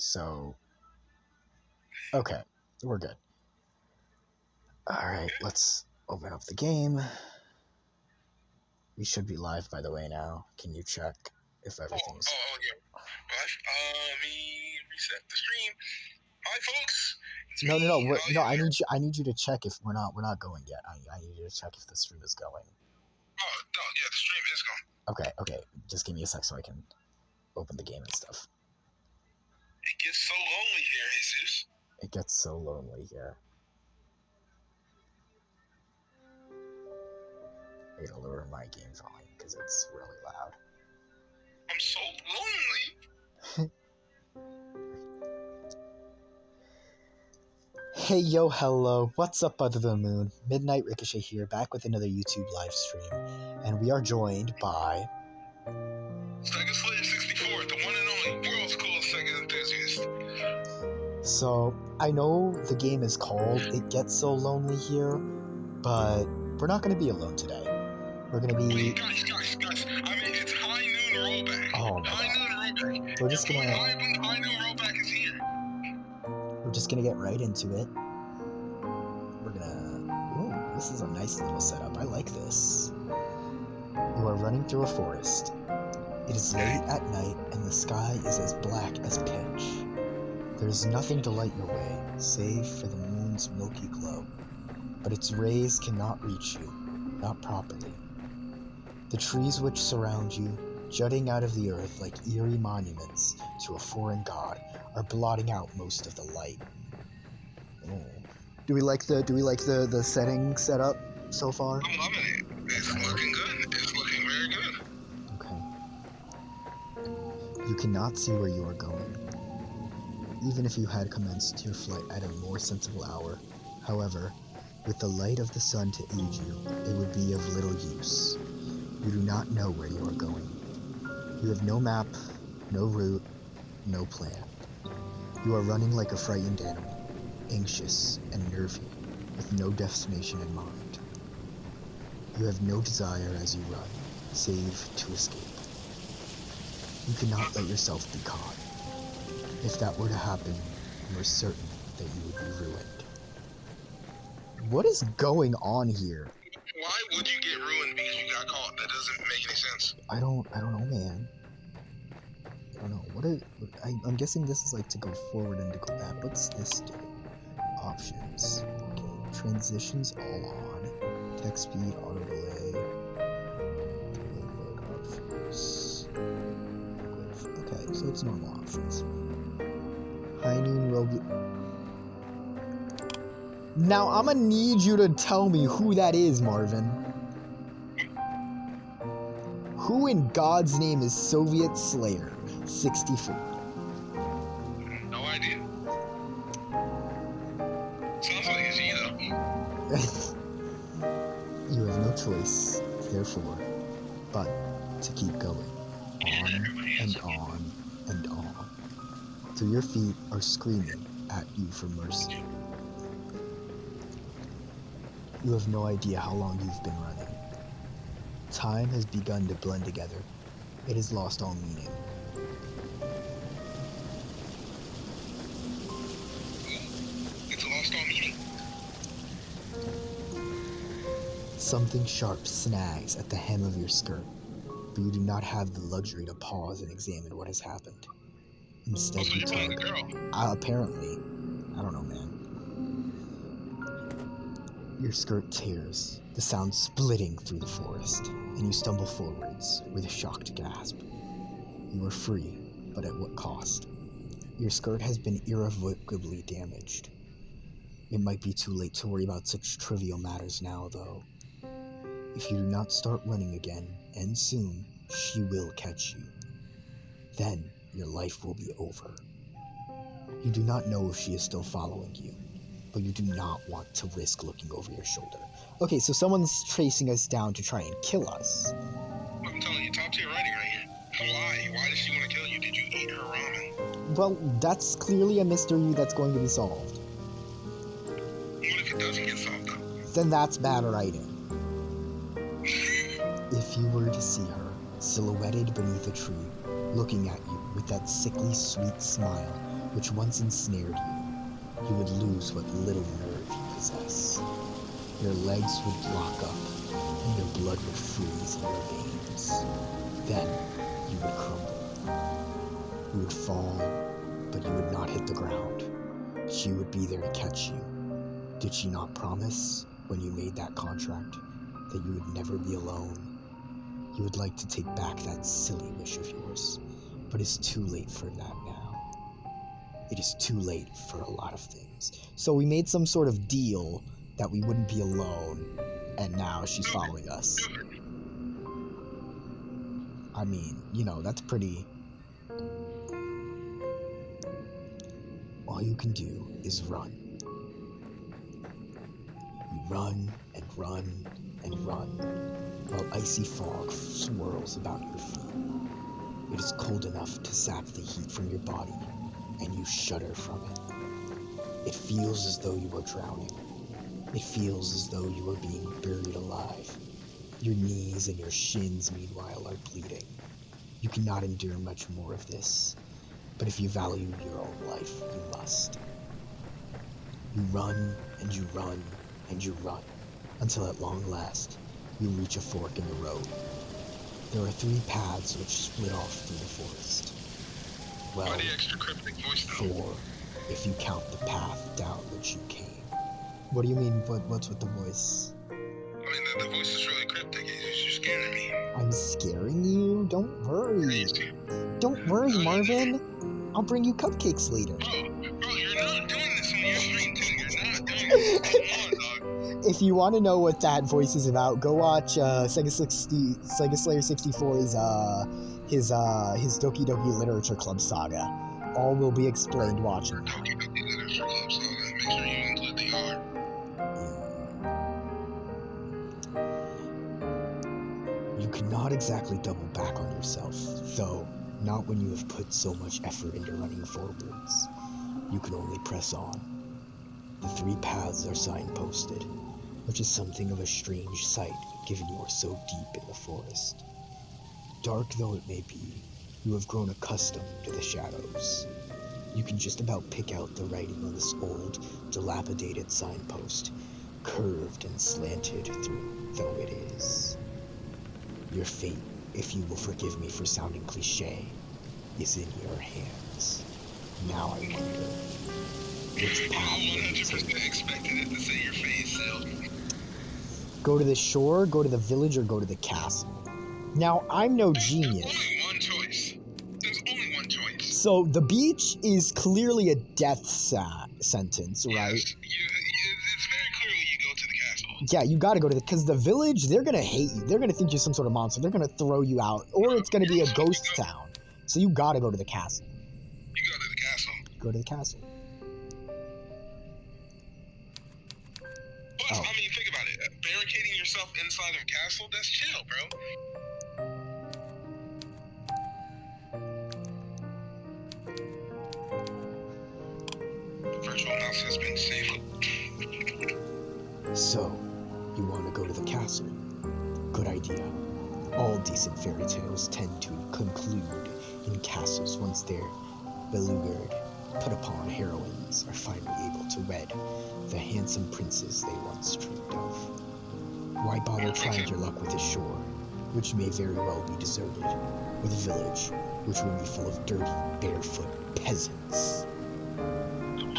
So, okay, we're good. Alright, let's open up the game. We should be live, by the way, now. Can you check if everything's... Yeah. Live? Let me reset the stream. Hi, folks. It's No, me. no. I need you to check if we're not going yet. I need you to check if the stream is going. Oh, no, yeah, the stream is going. Okay. Just give me a sec so I can open the game and stuff. It gets so lonely here, Jesus. It gets so lonely here. I gotta lower my game volume because it's really loud. I'm so lonely. Hey yo, hello, what's up Other Than the Moon? Midnight Ricochet here, back with another YouTube live stream, and we are joined by... Sega Slayer 64, the one and only world's coolest Sega enthusiast. So, I know the game is called It Gets So Lonely Here, but we're not going to be alone today. We're going to be... Wait, guys, I mean, it's High Noon Rollback. Oh my High god. Noon Rollback. We're just gonna... High Noon Rollback is here. We're just gonna get right into it. We're gonna... Ooh, this is a nice little setup. I like this. You are running through a forest. It is late at night, and the sky is as black as pitch. There is nothing to light your way, save for the moon's milky glow. But its rays cannot reach you, not properly. The trees which surround you, jutting out of the earth like eerie monuments to a foreign god, are blotting out most of the light. Oh. Do we like the setting set up so far? I'm loving it. It's looking good. It's looking very good. Okay. You cannot see where you are going, even if you had commenced your flight at a more sensible hour. However, with the light of the sun to aid you, it would be of little use. You do not know where you are going. You have no map, no route, no plan. You are running like a frightened animal, anxious and nervy, with no destination in mind. You have no desire as you run, save to escape. You cannot let yourself be caught. If that were to happen, you are certain that you would be ruined. What is going on here? Why would you get ruined because you got caught? That doesn't make any sense. I don't know, man. I don't know. I'm guessing this is like to go forward and to go back. What's this do? Options. Okay. Transitions all on. Text speed, auto delay. Load options. Okay, so it's normal options. High Noon Now, I'm gonna need you to tell me who that is, Marvin. Who in God's name is Soviet Slayer 64? No idea. Sounds like it's you, though. You have no choice, therefore, but to keep going. On and on and on. Till your feet are screaming at you for mercy. You have no idea how long you've been running. Time has begun to blend together. It has lost all meaning. It's lost all meaning? Something sharp snags at the hem of your skirt, but you do not have the luxury to pause and examine what has happened. Instead, so you you're playing the tug. girl? Apparently. I don't know, man. Your skirt tears, the sound splitting through the forest, and you stumble forwards with a shocked gasp. You are free, but at what cost? Your skirt has been irrevocably damaged. It might be too late to worry about such trivial matters now, though. If you do not start running again, and soon, she will catch you. Then, your life will be over. You do not know if she is still following you, but you do not want to risk looking over your shoulder. Okay, so someone's chasing us down to try and kill us. I'm telling you, top tier writing right here. Why? Why does she want to kill you? Did you eat her ramen? Well, that's clearly a mystery that's going to be solved. What if it doesn't get solved, though? Then that's bad writing. If you were to see her, silhouetted beneath a tree, looking at you with that sickly sweet smile, which once ensnared you, you would lose what little nerve you possess. Your legs would lock up, and your blood would freeze in your veins. Then you would crumble. You would fall, but you would not hit the ground. She would be there to catch you. Did she not promise, when you made that contract, that you would never be alone? You would like to take back that silly wish of yours, but it's too late for that now. It is too late for a lot of things. So we made some sort of deal that we wouldn't be alone, and now she's following us. I mean, you know, that's pretty... All you can do is run. You run and run and run, while icy fog swirls about your feet. It is cold enough to sap the heat from your body, and you shudder from it. It feels as though you are drowning. It feels as though you are being buried alive. Your knees and your shins, meanwhile, are bleeding. You cannot endure much more of this, but if you value your own life, you must. You run, and you run, and you run, until at long last, you reach a fork in the road. There are 3 paths which split off through the forest. Well, Why the extra cryptic voice though? 4, if you count the path down which you came. What do you mean, what's with the voice? I mean, the voice is really cryptic. You're scaring me. I'm scaring you? Don't worry. Please, dude. Don't worry, Marvin. I'll bring you cupcakes later. Bro, you're not doing this on your stream, too. You're not doing this. Come on, dog. If you want to know what that voice is about, go watch Sega Slayer 64's his Doki Doki Literature Club saga. All will be explained watching. Doki Doki Literature Club saga. Make sure you include the R. You cannot exactly double back on yourself, though not when you have put so much effort into running forwards. You can only press on. The 3 paths are signposted, which is something of a strange sight given you are so deep in the forest. Dark though it may be, you have grown accustomed to the shadows. You can just about pick out the writing on this old, dilapidated signpost, curved and slanted through though it is. Your fate, if you will forgive me for sounding cliche, is in your hands. Now I wonder, which path will you 100% take? expected it to say your face sealed. Go to the shore, go to the village, or go to the castle? Now, I'm no genius. There's only one choice. There's only one choice. So, the beach is clearly a death sentence, right? Yes, it's very clearly you go to the castle. Yeah, you gotta go to because the village, they're gonna hate you. They're gonna think you're some sort of monster. They're gonna throw you out, or it's gonna be a ghost town. So you gotta go to the castle. You go to the castle. Go to the castle. Plus, I mean, think about it. Barricading yourself inside of a castle, that's chill, bro. The virtual mouse has been saved. So, you want to go to the castle? Good idea. All decent fairy tales tend to conclude in castles once their beleaguered, put-upon heroines are finally able to wed the handsome princes they once dreamed of. Why bother trying your luck with a shore, which may very well be deserted, or the village, which will be full of dirty, barefoot peasants? Bro,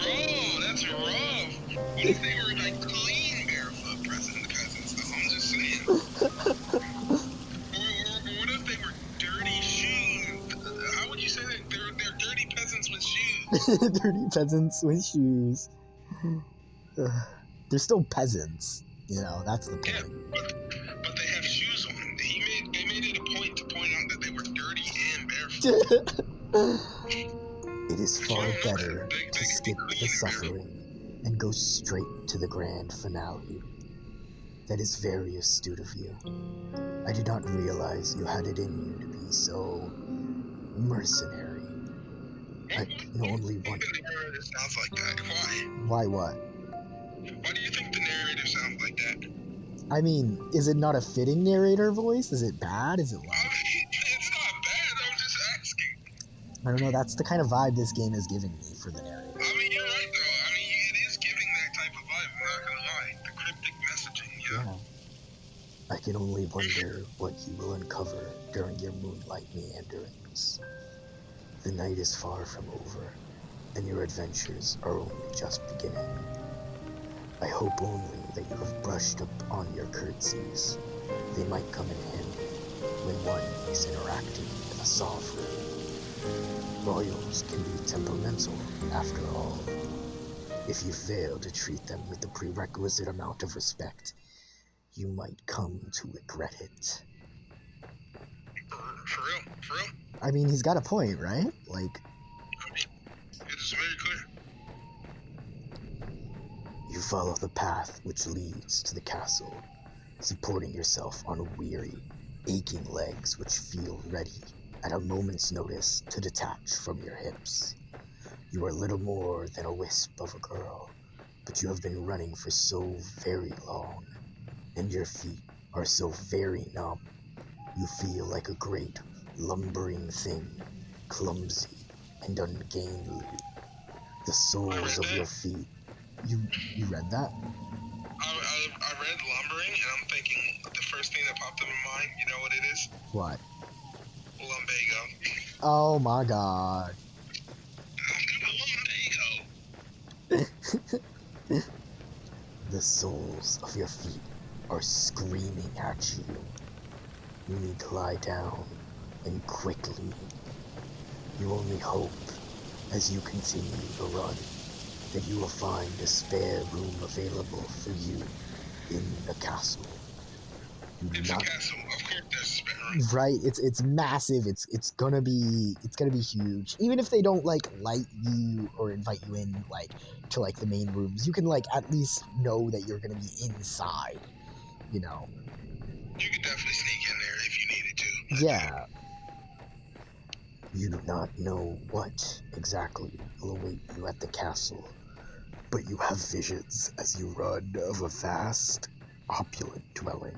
that's rough. What if they were like clean barefoot peasants though? I'm just saying. What if they were dirty shoes? How would you say that? They're dirty peasants with shoes. Dirty peasants with shoes. They're still peasants, you know, that's the Yeah, point. but they have shoes on. They made it a point to point out that they were dirty and barefoot. It is far better to skip the suffering and go straight to the grand finale. That is very astute of you. I did not realize you had it in you to be so mercenary. I can only Why wonder. do you think the narrator sounds like that? Why Why? what? Why do you think the narrator sounds like that? I mean, is it not a fitting narrator voice? Is it bad? Is it I like... mean, it's not bad. I'm just asking. I don't know, that's the kind of vibe this game is giving me for the narrative. I mean, you're right, though. I mean, it is giving that type of vibe, I'm not gonna lie. The cryptic messaging, Yeah. I can only wonder what you will uncover during your moonlight meanderings. The night is far from over, and your adventures are only just beginning. I hope only that you have brushed up on your curtsies. They might come in handy when one is interacting with a sovereign. Royals can be temperamental, after all. If you fail to treat them with the prerequisite amount of respect, you might come to regret it. For real? For real? I mean, he's got a point, right? Like, I mean, it's very clear. you follow the path which leads to the castle, supporting yourself on weary, aching legs which feel ready at a moment's notice to detach from your hips. You are little more than a wisp of a girl, but you have been running for so very long, and your feet are so very numb. You feel like a great, lumbering thing, clumsy and ungainly. The soles of your feet. You read that? I read lumbering, and I'm thinking the first thing that popped up in mind, you know what it is? What? Lumbago. Oh my god. Lumbago. The soles of your feet are screaming at you. You need to lie down, and quickly. You only hope, as you continue the run, that you will find a spare room available for you in the castle. It's a castle. Of course there's a spare room. Right, it's massive. It's gonna be huge. Even if they don't like light you or invite you in like to like the main rooms, you can like at least know that you're gonna be inside. You know. You could definitely sneak in there if you needed to. Yeah. You do not know what exactly will await you at the castle, but you have visions as you run of a vast, opulent dwelling.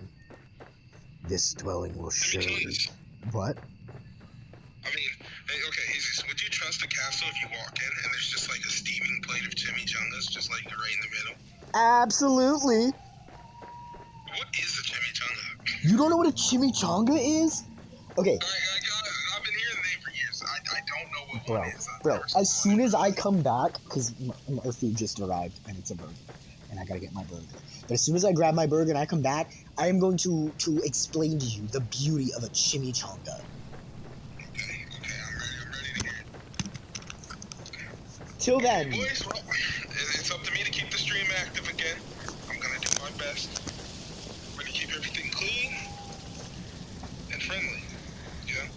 This dwelling will surely... What? I mean, okay, Jesus, would you trust a castle if you walk in and there's just like a steaming plate of chimichangas just like right in the middle? Absolutely! What is a chimichanga? You don't know what a chimichanga is? Okay. I've been hearing the name for years. I don't know what one is. Bro, as soon as I come back, because our food just arrived and it's a burger, and I gotta get my burger. But as soon as I grab my burger and I come back, I am going to explain to you the beauty of a chimichanga. Okay, I'm ready to hear it. Till then. Boys, well, it's up to me to keep the stream active again. I'm gonna do my best. We're gonna keep everything clean and friendly, you know?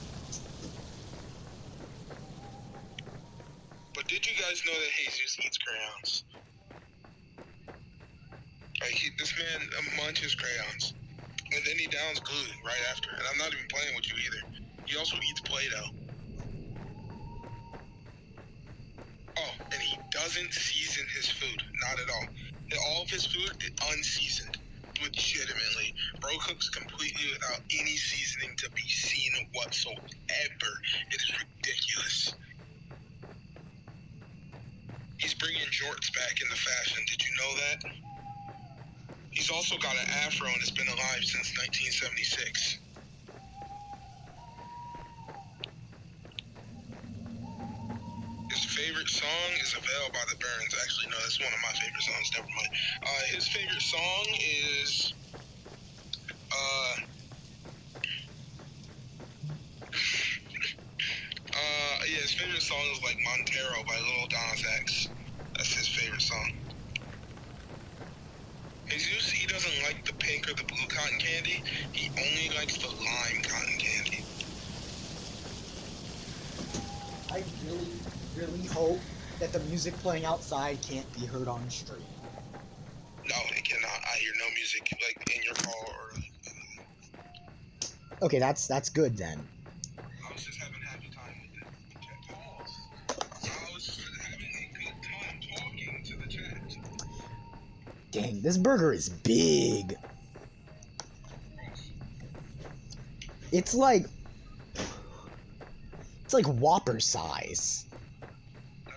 But did you guys know that Jesus eats crayons? Like, this man munches crayons, and then he downs glue right after. And I'm not even playing with you either. He also eats Play-Doh. Oh, and he doesn't season his food, not at all. All of his food is unseasoned, legitimately. Bro cooks completely without any seasoning to be seen whatsoever. It is ridiculous. He's bringing jorts back into fashion. Did you know that? He's also got an afro and has been alive since 1976. His favorite song is A Veil by the Burns. Actually, no, that's one of my favorite songs. Never mind. His favorite song is... yeah, his favorite song is like Montero by Lil Nas X. That's his favorite song. Jesus, he doesn't like the pink or the blue cotton candy. He only likes the lime cotton candy. I really hope that the music playing outside can't be heard on stream. No, it cannot. I hear no music like in your car or anything. Okay, that's good then. I was just having a happy time with it. Pause. I was just having a good time talking to the chat. Dang, this burger is big. It's like It's like Whopper size. Okay,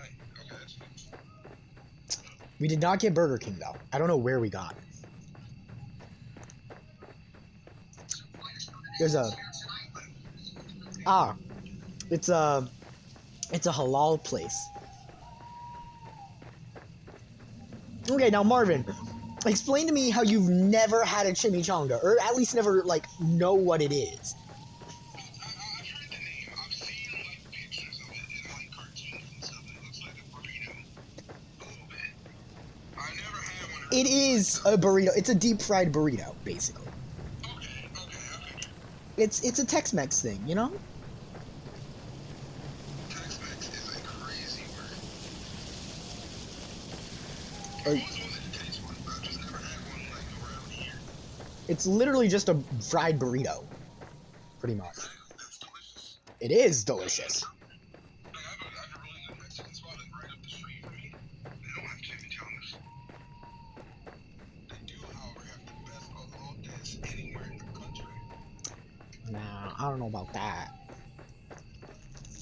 that's fine. We did not get Burger King though. I don't know where we got. There's a it's a halal place. Okay, now Marvin, explain to me how you've never had a chimichanga, or at least never like know what it is. I've heard the name. I've seen like pictures of it in like cartoons and stuff. It looks like a burrito, a little bit. I never had one. It is a burrito. It's a deep fried burrito, basically. Okay. It's a Tex-Mex thing, you know? Tex-Mex is a crazy word. I Or- always wanted to taste one, but I've just never had one like around here. It's literally just a fried burrito, pretty much. That's delicious. It is delicious. Like, I have a really good Mexican spot like right up the street from me. They don't have chimichangas. They do, however, have the best elotes anywhere in the country. Nah, I don't know about that.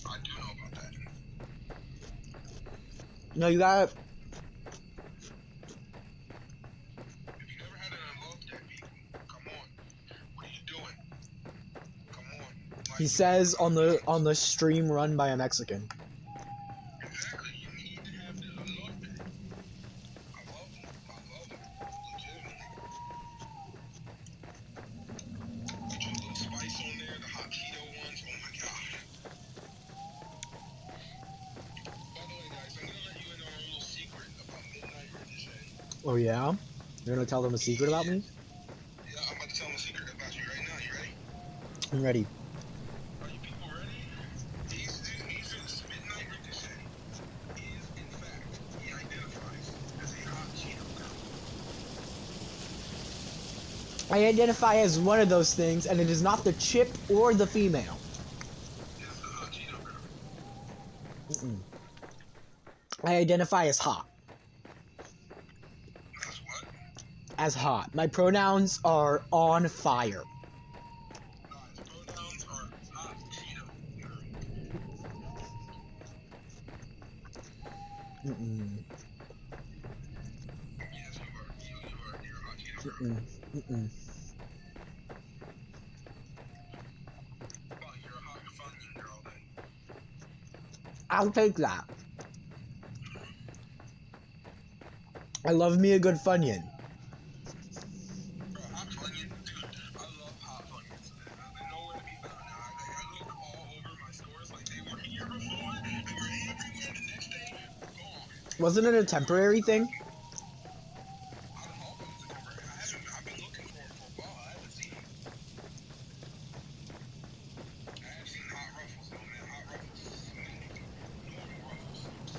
I do know about that. No, you got If you never had an elote, people, come on. What are you doing? Come on. He says on the stream run by a Mexican. Exactly. You need to have the elote. I love them. Legitimately. Put your little spice on there, the hot Cheeto ones. Oh my god. By the way, guys, I'm gonna let you in on a little secret about Midnight Ricochet. Oh yeah? You're gonna tell them a secret about me? Yeah, I'm about to tell them a secret about you right now. You ready? I'm ready. Are you people ready? He's Midnight Ricochet is, in fact, he identifies as a hot Cheeto girl. I identify as one of those things, and it is not the chip or the female. It's the hot Cheeto girl. I identify as hot. That's what? As hot. My pronouns are on fire. No, his pronouns are hot Cheeto girl. Mm-mm. Yes, you are. You're a hot Cheeto girl. Mm-mm. Well, you're a hot Funyun girl then. I'll take that. I love me a good Funyun. Bro, hot Funyun, dude, I love hot Funyuns. They're nowhere to be found now. I look all over my stores like they were here before, they were everywhere, the next day, gone. Wasn't it a temporary thing? I don't know if it was a temporary. I've been looking for them for a while. I haven't seen them. I have seen hot ruffles though, man. Hot ruffles is smack. Normal ruffles, smack.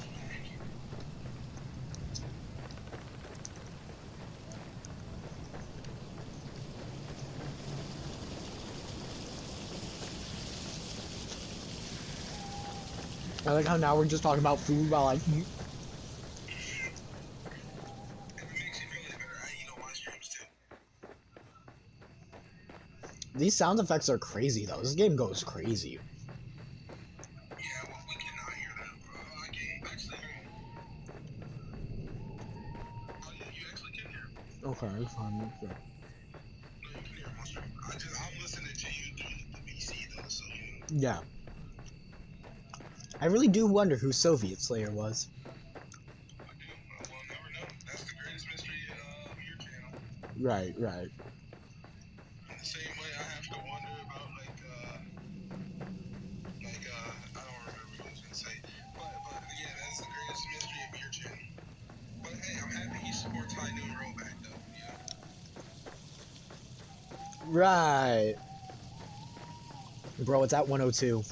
I like how now we're just talking about food while I eat. If it makes you feel any better, I eat on my streams too. These sound effects are crazy though. This game goes crazy. Yeah, well, we cannot hear that. I can't actually hear them. Oh yeah, you actually can hear them. Okay, it's fine. No, you can hear them on stream. I'm listening to you through the PC though, so you know. Yeah. I really do wonder who Soviet Slayer was. I do. We'll never know. That's the greatest mystery of your channel. Right. In the same way, I have to wonder about I don't remember what I was gonna say, but yeah, that's the greatest mystery of your channel. But hey, I'm happy he supports High Noon Rollback though. You know. Right. Bro, it's at 102.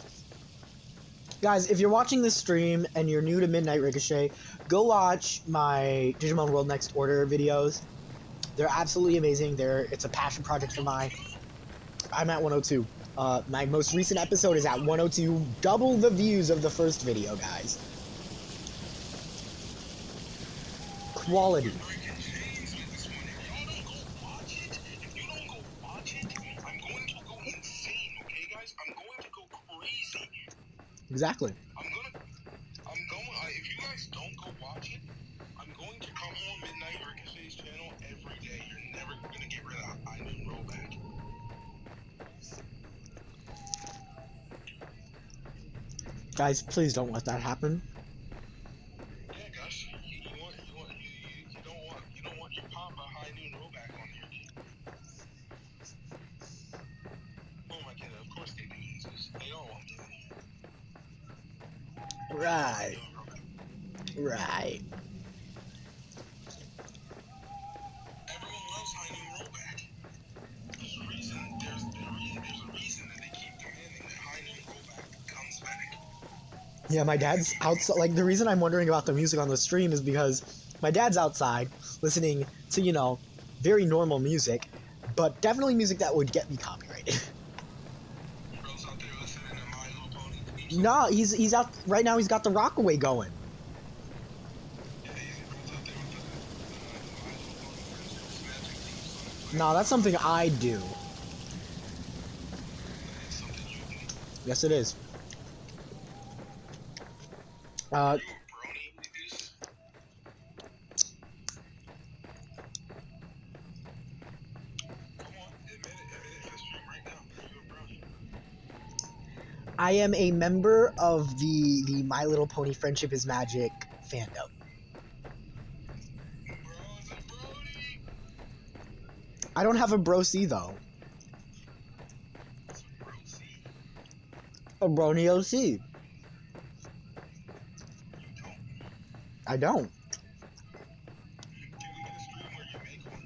Guys, if you're watching this stream and you're new to Midnight Ricochet, go watch my Digimon World Next Order videos. They're absolutely amazing. It's a passion project of mine. I'm at 102. My most recent episode is at 102. Double the views of the first video, guys. Quality. Breaking chains with this one. If y'all don't go watch it, I'm going to go insane, okay, guys? I'm going to go crazy. Exactly. I'm going. If you guys don't go watch it, I'm going to come on Midnight Ricochet's channel every day. You're never gonna get rid of High Noon Rollback. Guys, please don't let that happen. Yeah, Gus, you don't want your Papa High Noon Rollback on here. Oh my god, of course they do, Jesus. They all want me on here. Right. Right. Everyone loves High Noon Rollback. There's a reason that they keep demanding that High Noon Rollback comes back. Yeah, my dad's outside. Like, the reason I'm wondering about the music on the stream is because my dad's outside listening to, you know, very normal music, but definitely music that would get me copyrighted. Bro's out there listening to My Little Pony theme song. No, he's out right now. He's got the Rockaway going. Yeah, bro's out there with the My Little Pony Friendship's Magic theme song. No, that's something I do. It's something you do. Yes, it is. You a brony, Goose? Come on, admit it for stream right now. Are you a brony? I am a member of the My Little Pony Friendship is Magic fandom. Bro's a brony. I don't have a Bro C though. It's a brocy. A Brony OC. You don't. I don't. Can we get a stream where you make one?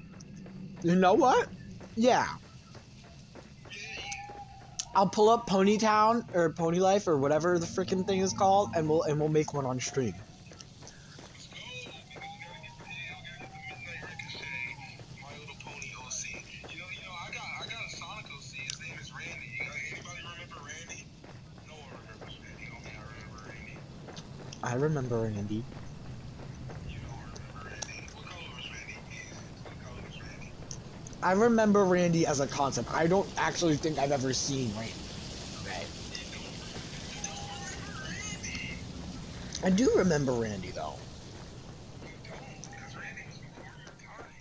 You know what? Yeah. Yay! I'll pull up Ponytown or Pony Life or whatever the freaking thing is called, and we'll make one on stream. Let's go! We gotta get the Midnight Ricochet, My Little Pony OC. You know, I got a Sonic OC. His name is Randy. Anybody remember Randy? No one remembers Randy. Only I remember Randy. I remember Randy. You don't remember Randy. What color was Randy? What color was Randy? I remember Randy as a concept. I don't actually think I've ever seen Randy. Okay. You don't remember Randy. I do remember Randy though. You don't, because Randy was before your time.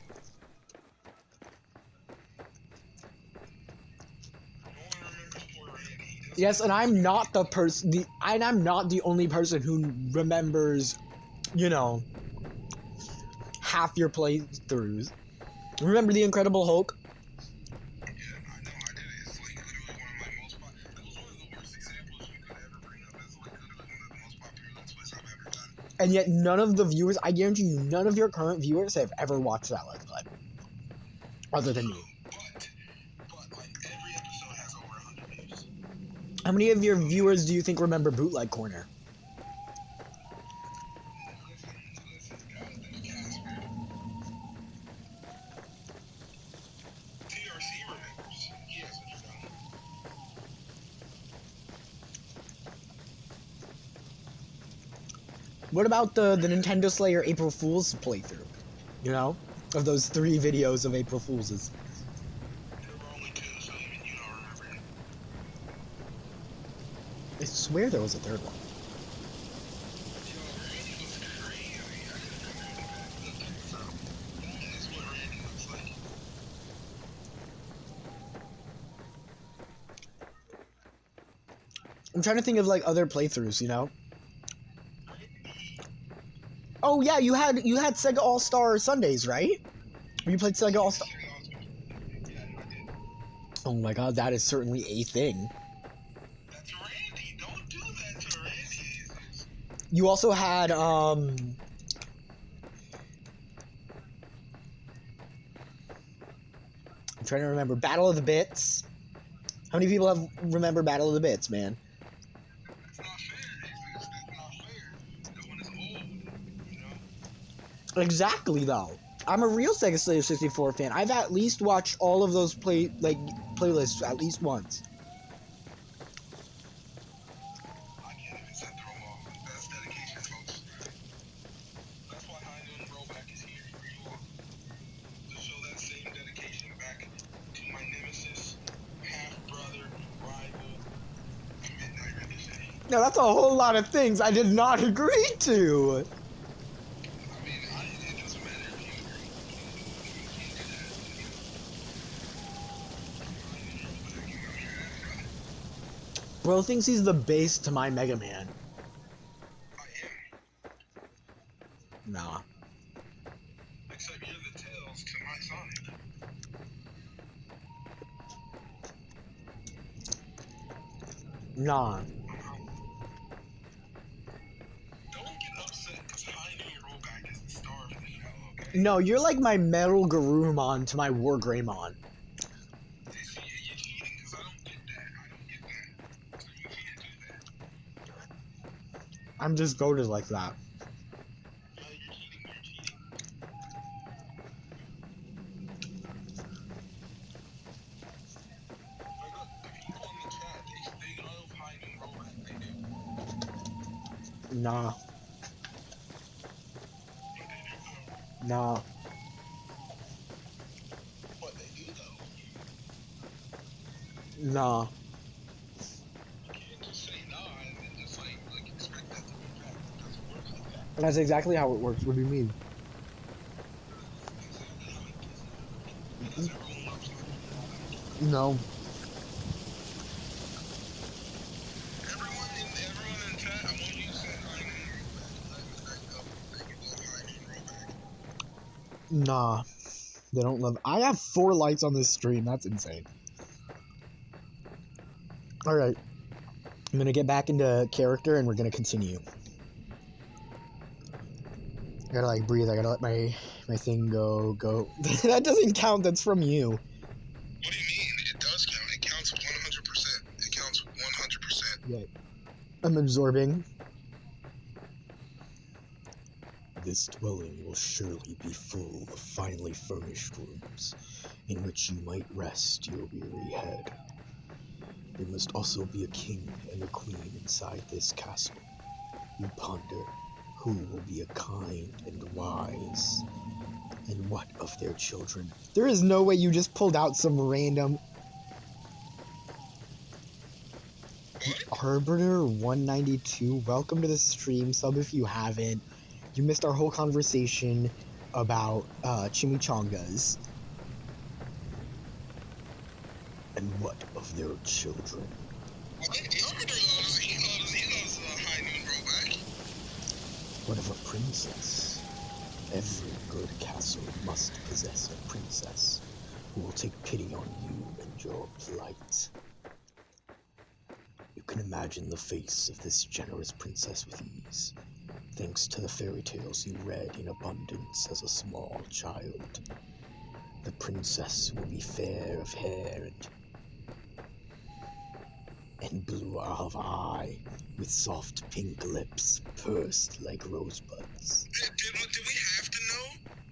No one remembers poor Randy. He doesn't Yes, and I'm not the person. I'm not the only person who remembers, you know, half your playthroughs. Remember the Incredible Hulk? Yeah, I know, I did it. It's like literally one of my most popular. That was one of the worst examples you could ever bring up. It's like literally one of the most popular Let's Plays I've ever done. And yet none of the viewers, I guarantee you, none of your current viewers have ever watched that Let's Play. Other than you. But like every episode has over 100 views. How many of your viewers do you think remember Bootleg Corner? Listen, guys, there's Casper. TRC remembers. He hasn't forgotten. What about the Nintendo Slayer April Fool's playthrough? You know? Of those 3 videos of April Fool's. There were only 2, so even you don't remember it. I swear there was a 3rd one. Yo, Randy was crazy. I didn't remember that. Look, check this out. This is what Randy looks like. I'm trying to think of like other playthroughs, you know? Oh yeah, you had Sega All-Star Sundays, right? You played Sega All-Star. Yeah, I did. Oh my god, that is certainly a thing. That's Randy. Don't do that to Randy. You also had I'm trying to remember Battle of the Bits. How many people have remember Battle of the Bits, man? That's not fair. That's not fair. No one is old, you know? Exactly though. I'm a real Sega Slayer 64 fan. I've at least watched all of those playlists at least once. I can't even sit through them all. That's dedication, folks. That's why High Noon Rollback is here for you all. To show that same dedication back to my nemesis, half-brother, rival, Midnight Ricochet. Now that's a whole lot of things I did not agree to. I mean, it doesn't matter if you agree. You can't do that. Bro thinks he's the base to my Mega Man. I am. Nah. Except you're the Tails to my Sonic. Nah. Don't get upset because High Noon Rollback is the star of the show, okay? No, you're like my Metal Garurumon to my War Greymon. See, you're cheating because I don't get that. I don't get that. So you can't do that. I'm just voted like that. Yeah, you're cheating. You're cheating. Like, look, the people in the chat, they love High Noon Rollback. They do. Nah. But they do, though. Nah. What they do, though. Nah. You can't just say nah and then just, like expect that to be fact. It doesn't work like that. That's exactly how it works. What do you mean? Exactly how it does not. Because everyone loves High Noon Rollback. No. Everyone in chat, I want you to say High Noon Rollback. Let me know that you love High Noon Rollback. Nah. They don't love. I have 4 likes on this stream. That's insane. Alright. I'm gonna get back into character and we're gonna continue. I gotta like breathe. I gotta let my thing go. That doesn't count. That's from you. What do you mean? It does count. It counts 100%. It counts 100%. Yeah. I'm absorbing. This dwelling will surely be full of finely furnished rooms, in which you might rest your weary head. There must also be a king and a queen inside this castle. You ponder, who will be a kind and wise? And what of their children? There is no way you just pulled out some random... Arbiter 192, welcome to the stream. Sub if you haven't. You missed our whole conversation about chimichangas. And what of their children? What? Arbiter loves High Noon Rollback. What of a princess? Every good castle must possess a princess who will take pity on you and your plight. You can imagine the face of this generous princess with ease, thanks to the fairy tales you read in abundance as a small child. The princess will be fair of hair and blue of eye, with soft pink lips pursed like rosebuds. Did we have to know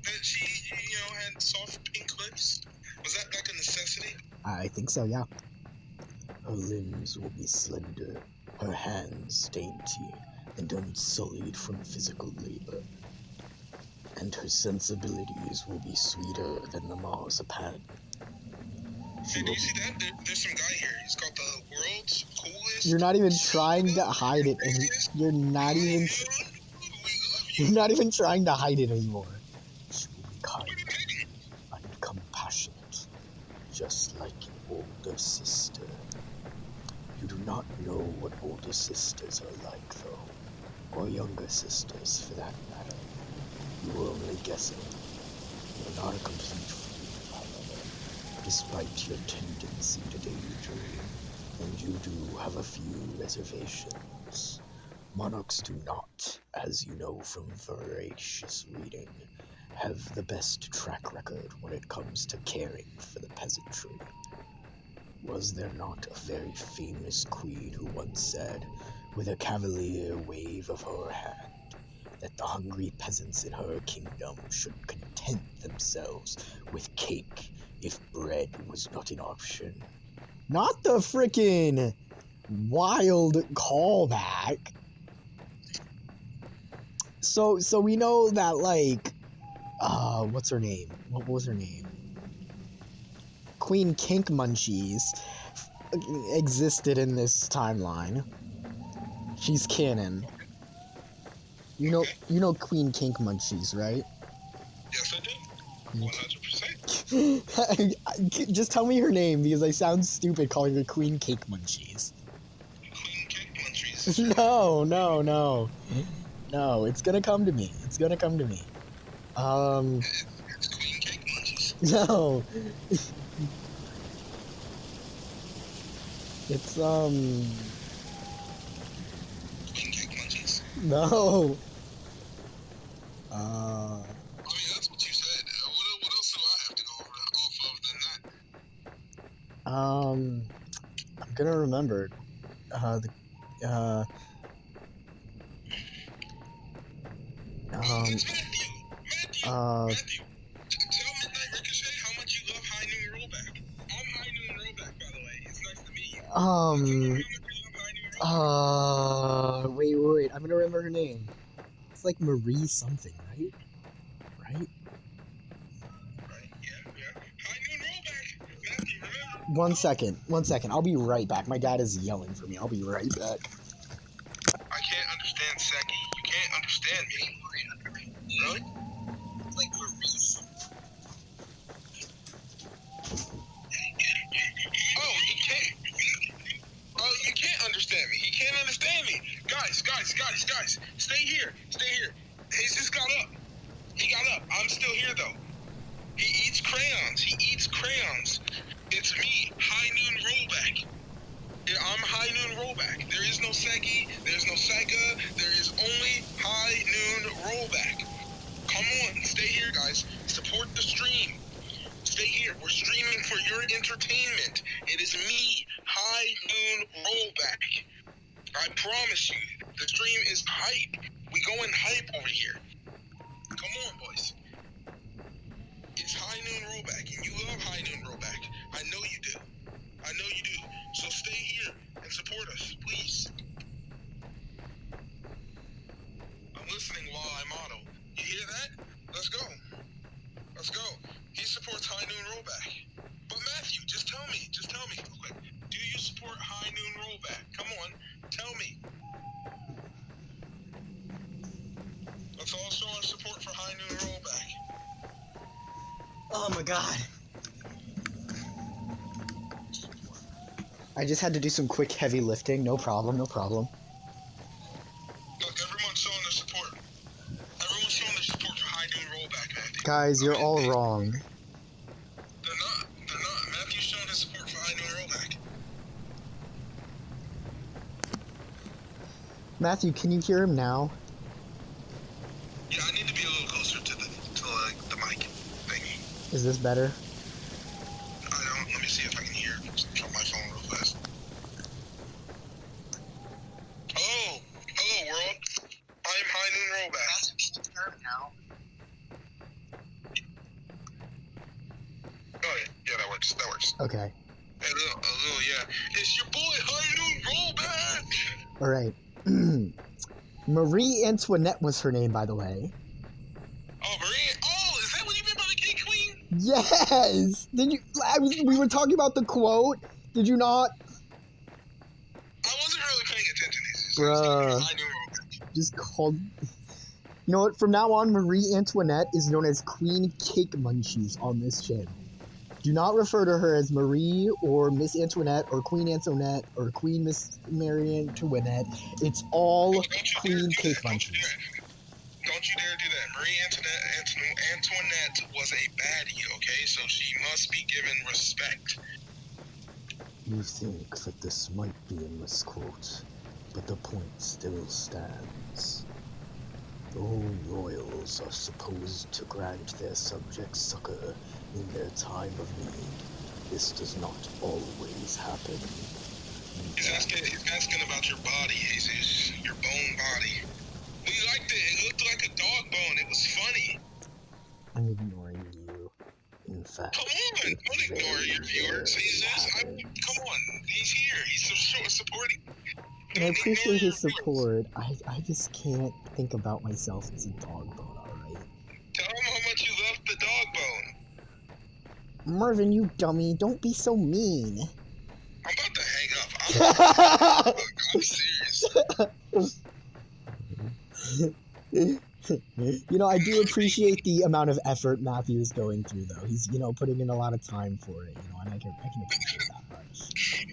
that she, had soft pink lips? Was that like a necessity? I think so, yeah. Her limbs will be slender, her hands dainty and unsullied from physical labor, and her sensibilities will be sweeter than the marzipan. Hey, do you see that? There's some guy here. He's got the world's coolest... You're not even trying to hide it, and you're not even trying to hide it anymore. She will be kind and compassionate, just like an older sister. You do not know what older sisters are like, though, or younger sisters, for that matter. You are only guessing. You're not a complete fool, however, despite your tendency to daydream, and you do have a few reservations. Monarchs do not, as you know from voracious reading, have the best track record when it comes to caring for the peasantry. Was there not a very famous queen who once said, with a cavalier wave of her hand, that the hungry peasants in her kingdom should content themselves with cake if bread was not an option? Not the frickin' wild callback. So we know that, like, what's her name? What was her name? Queen Kink Munchies existed in this timeline. She's canon. You know Queen Kink Munchies, right? Yes, I do. 100%. Just tell me her name because I sound stupid calling her Queen Cake Munchies. Queen Cake Munchies. No, it's gonna come to me. It's Queen Cake Munchies. No. It's Queen Cake Munchies. No. I mean, that's what you said. What else do I have to go off of than that? I'm gonna remember. It's Matthew. Matthew. Tell Midnight Ricochet how much you love High Noon Rollback. I'm High Noon Rollback, by the way. It's nice to meet you. Tell me how much you love High Noon Rollback. Wait. I'm gonna remember her name. It's like Marie something, right? Right, yeah. High Noon Rollback. Matthew, remember? One second. I'll be right back. My dad is yelling for me. I'll be right back. I can't understand Seki. You can't understand me. Really? Like Marie something. You can't understand me. He can't understand me. Guys. Stay here. He's just got up. He got up. I'm still here, though. He eats crayons. It's me, High Noon Rollback. Yeah, I'm High Noon Rollback. There is no Seki. There's no Sega. There is only High Noon Rollback. Come on. Stay here, guys. Support the stream. Stay here. We're streaming for your entertainment. It is me, High Noon Rollback. I promise you, the stream is hype. We going hype over here. Come on, boys. It's High Noon Rollback, and you love High Noon Rollback. I know you do. So stay here and support us, please. I'm listening while I model. You hear that? Let's go. He supports High Noon Rollback. But Matthew, just tell me real quick. Do you support High Noon Rollback? Come on, tell me. Let's all show our support for High Noon Rollback. Oh my god. I just had to do some quick heavy lifting. No problem. Look, everyone's showing their support. Everyone's showing their support for High Noon Rollback, Matthew. Guys, you're all wrong. They're not. Matthew's showing his support for High Noon Rollback. Matthew, can you hear him now? Yeah, I need to be a little closer to the mic thingy. Is this better? Let me see if I can hear from my phone real fast. Hello world. I am High Noon Rollback. Can you hear him now? Oh yeah, that works. Okay. A little, yeah. It's your boy High Noon Rollback. All right. Marie Antoinette was her name, by the way. Oh, Marie. Oh, is that what you meant by the Cake Queen? Yes. Did you? We were talking about the quote. Did you not? I wasn't really paying attention. Bruh. High Noon Rollback. Just called. You know what? From now on, Marie Antoinette is known as Queen Cake Munchies on this channel. Do not refer to her as Marie or Miss Antoinette or Queen Antoinette or Queen Miss Mary Antoinette. It's all Queen Cake Munchies. Don't you dare do that. Marie Antoinette was a baddie, okay? So she must be given respect. You think that this might be a misquote, but the point still stands. Though royals are supposed to grant their subjects succor in their time of need, this does not always happen. He's asking about your body, Jesus. Your bone body. We liked it. It looked like a dog bone. It was funny. I'm ignoring you. In fact, come on, don't ignore your viewers, Jesus. Come on, he's here. He's supporting. And I appreciate his support. I just can't think about myself as a dog bone, alright? Tell him how much you love the dog bone. Marvin, you dummy, don't be so mean. I'm about to hang up. I'm serious. I do appreciate the amount of effort Matthew is going through, though. He's, putting in a lot of time for it, and I can appreciate that much.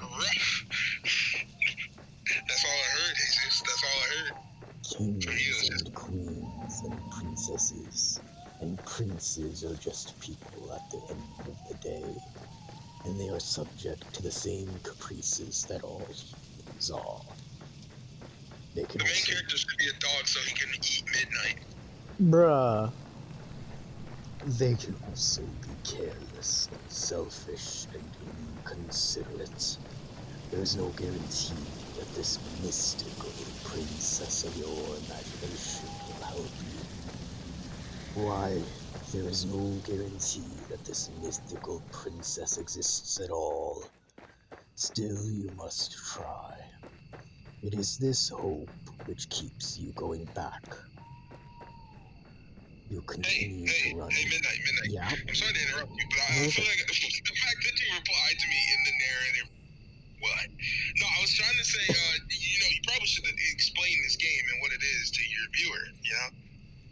Rough. That's all I heard, Jesus. That's all I heard. Kings and queens and princesses and princes are just people at the end of the day, and they are subject to the same caprices that all humans are. They can The main also... character should be a dog so he can eat midnight. Bruh. They can also be careless and selfish and inconsiderate. There is no guarantee that this mystical princess of your imagination will help you. Why, there is no guarantee that this mystical princess exists at all. Still, you must try. It is this hope which keeps you going back. You continue to run. Hey, Midnight. Yeah? I'm sorry to interrupt you, but I feel like the fact that you replied to me in the narrative. What? No, I was trying to say, you probably should explain this game and what it is to your viewer,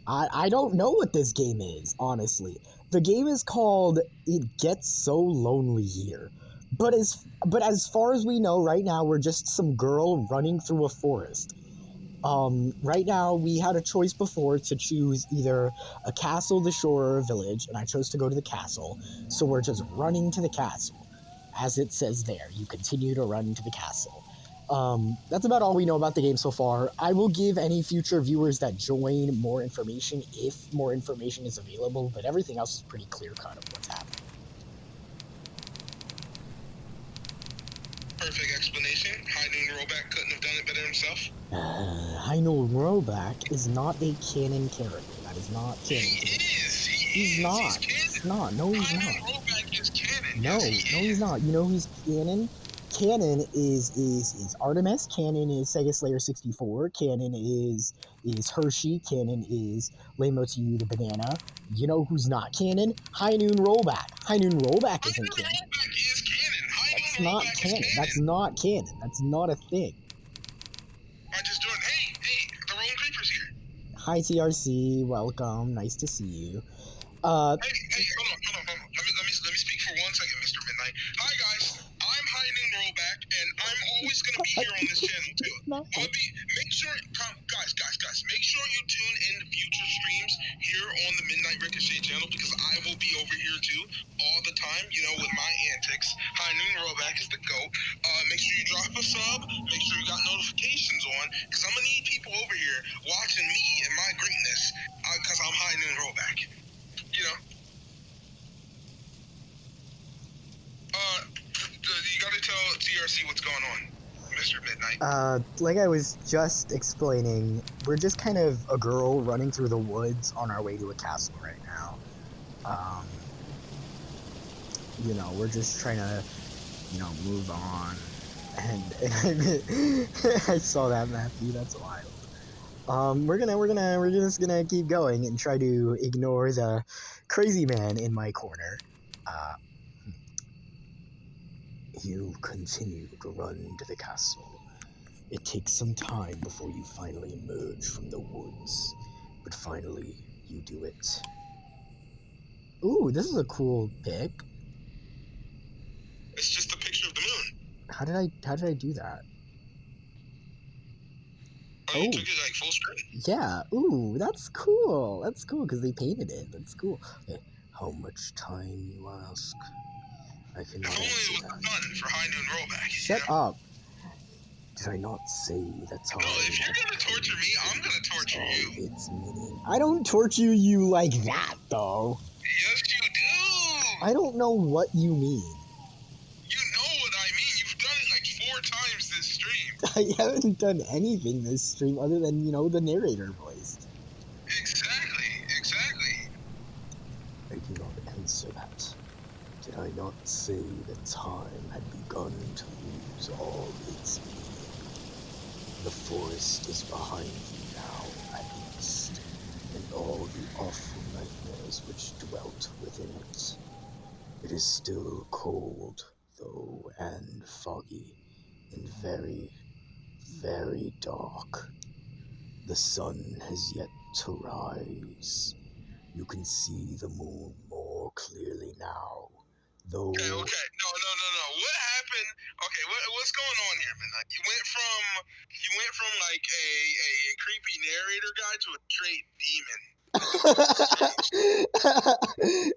I don't know what this game is, honestly. The game is called It Gets So Lonely Here. But as far as we know, right now, we're just some girl running through a forest. Right now, we had a choice before to choose either a castle, the shore, or a village, and I chose to go to the castle, so we're just running to the castle. As it says there, you continue to run to the castle. That's about all we know about the game so far. I will give any future viewers that join more information if more information is available, but everything else is pretty clear-cut of what's happening. Perfect explanation. High Noon Rollback couldn't have done it better himself. High Noon Rollback is not a canon character. That is not canon. He's not. He's not. No, he's not. High Noon Rollback is canon. No, he's not. You know who's canon? Canon is Artemis. Canon is Sega Slayer 64. Canon is Hershey. Canon is Lamo to You the Banana. You know who's not canon? High Noon Rollback. High Noon Rollback isn't canon. Rollback is canon. That's not canon. That's not canon. That's not a thing. I just joined. Hey, the Rolling Creeper's here. Hi TRC, welcome. Nice to see you. Hey, hold on. Let me speak for 1 second, Mr. Midnight. Hi guys, I'm High Noon Rollback, and I'm always gonna be here on this channel too. Make sure, guys, make sure you tune in to future streams here on the Midnight Ricochet channel because I will be over here too all the time. With my antics. High Noon Rollback is the GOAT. Make sure you drop a sub. Make sure you got notifications on because I'm gonna need people over here watching me and my greatness because I'm High Noon Rollback. You gotta tell TRC what's going on, Mr. Midnight. Like I was just explaining, we're just kind of a girl running through the woods on our way to a castle right now. We're just trying to, move on. And I saw that, Matthew, that's wild. We're just gonna keep going and try to ignore the crazy man in my corner. You continue to run to the castle. It takes some time before you finally emerge from the woods, but finally you do it. Ooh, this is a cool pic. It's just a picture of the moon. How did I do that? Oh, you took it like full screen? Yeah. Ooh, that's cool. That's cool because they painted it. That's cool. Okay. How much time, you ask? I cannot if only answer it was that. fun for High Noon Rollback. Shut up. Did I not say that time? No, if you're gonna torture me, I'm gonna torture you. It's meaning. I don't torture you like that, though. Yes, you do. I don't know what you mean. You know what I mean. You've done it like 4 times this stream. I haven't done anything this stream other than, the narrator voice. Exactly. I do not answer that. Did I not say that time had begun to lose all its meaning? The forest is behind you now, at least, and all the awful nightmares which dwelt within it. It is still cold, though, and foggy, and very, very dark. The sun has yet to rise. You can see the moon more clearly now, though... Okay. No. What happened? Okay, what's going on here, man? Like, you went from like a creepy narrator guy to a straight demon.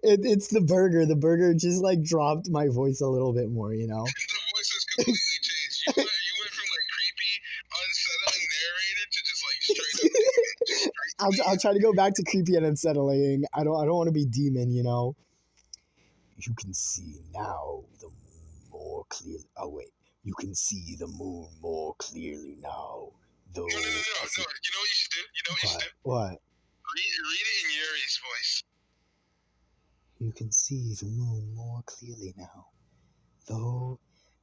It's the burger. The burger just like dropped my voice a little bit more, you know? The voice has completely changed. You went from like creepy, unsettling narrator to just like straight up demon. Just straight I'll try to go back to creepy and unsettling. I don't want to be demon, you know? You can see now the moon more clearly. Oh wait, you can see the moon more clearly now, though. No. You know what you should do? You know what you should do? What? Read it in Yuri's voice. You can see the moon more clearly now, though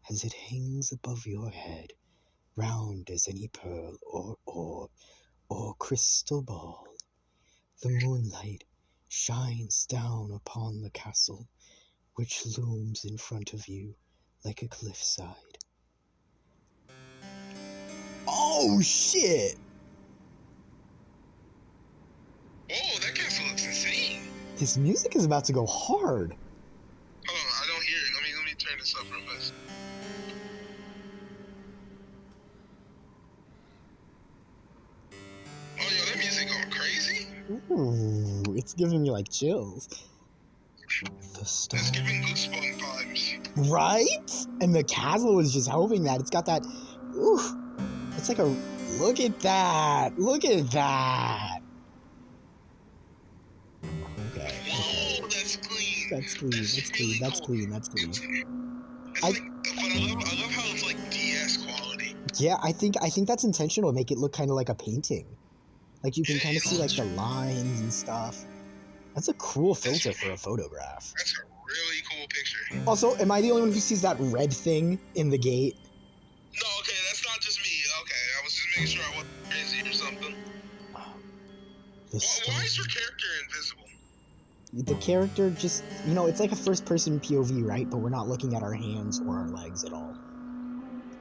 as it hangs above your head, round as any pearl or orb or crystal ball. The moonlight shines down upon the castle, which looms in front of you like a cliffside. Oh shit! Oh, that castle looks insane. This music is about to go hard. Hold on, I don't hear it. Let me turn this up real fast. Oh, yo, that music going crazy. Ooh, it's giving me like chills. The stone. It's giving goosebump vibes. Right? And the castle is just helping that. It's got that. Ooh, it's like a. Look at that. Look at that. Okay. Whoa, that's clean. That's clean. That's clean. really That's cool. clean. That's clean. It's like, but I love how it's like DS quality. Yeah, I think that's intentional to make it look kind of like a painting. Like you can kind of see like the lines and stuff. That's a cool filter for a photograph. That's a really cool picture. Also, am I the only one who sees that red thing in the gate? No, okay, that's not just me. Okay, I was just making sure I wasn't crazy or something. Why is your character invisible? The character just, you know, it's like a first-person POV, right? But we're not looking at our hands or our legs at all.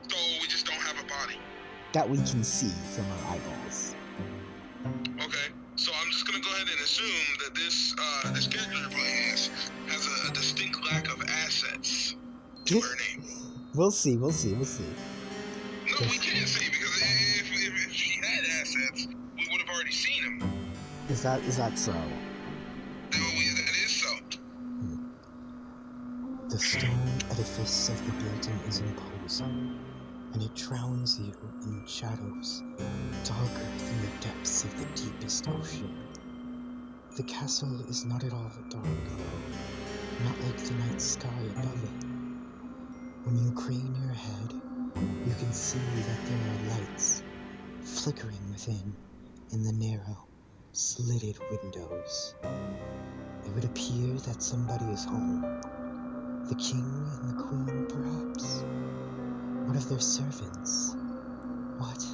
So we just don't have a body. That we can see from our eyeballs. Okay, so I'm just gonna go ahead and assume that this character you're playing has a distinct lack of assets to her name. We'll see. No, we can't see, because if she had assets, we would have already seen them. Is that so? That is so. The stone edifice of the building is imposing, and it drowns you in shadows darker than the depths of the deepest ocean. The castle is not at all dark, though, not like the night sky above it. When you crane your head, you can see that there are lights flickering within in the narrow, slitted windows. It would appear that somebody is home. The king and the queen, perhaps? One of their servants? What,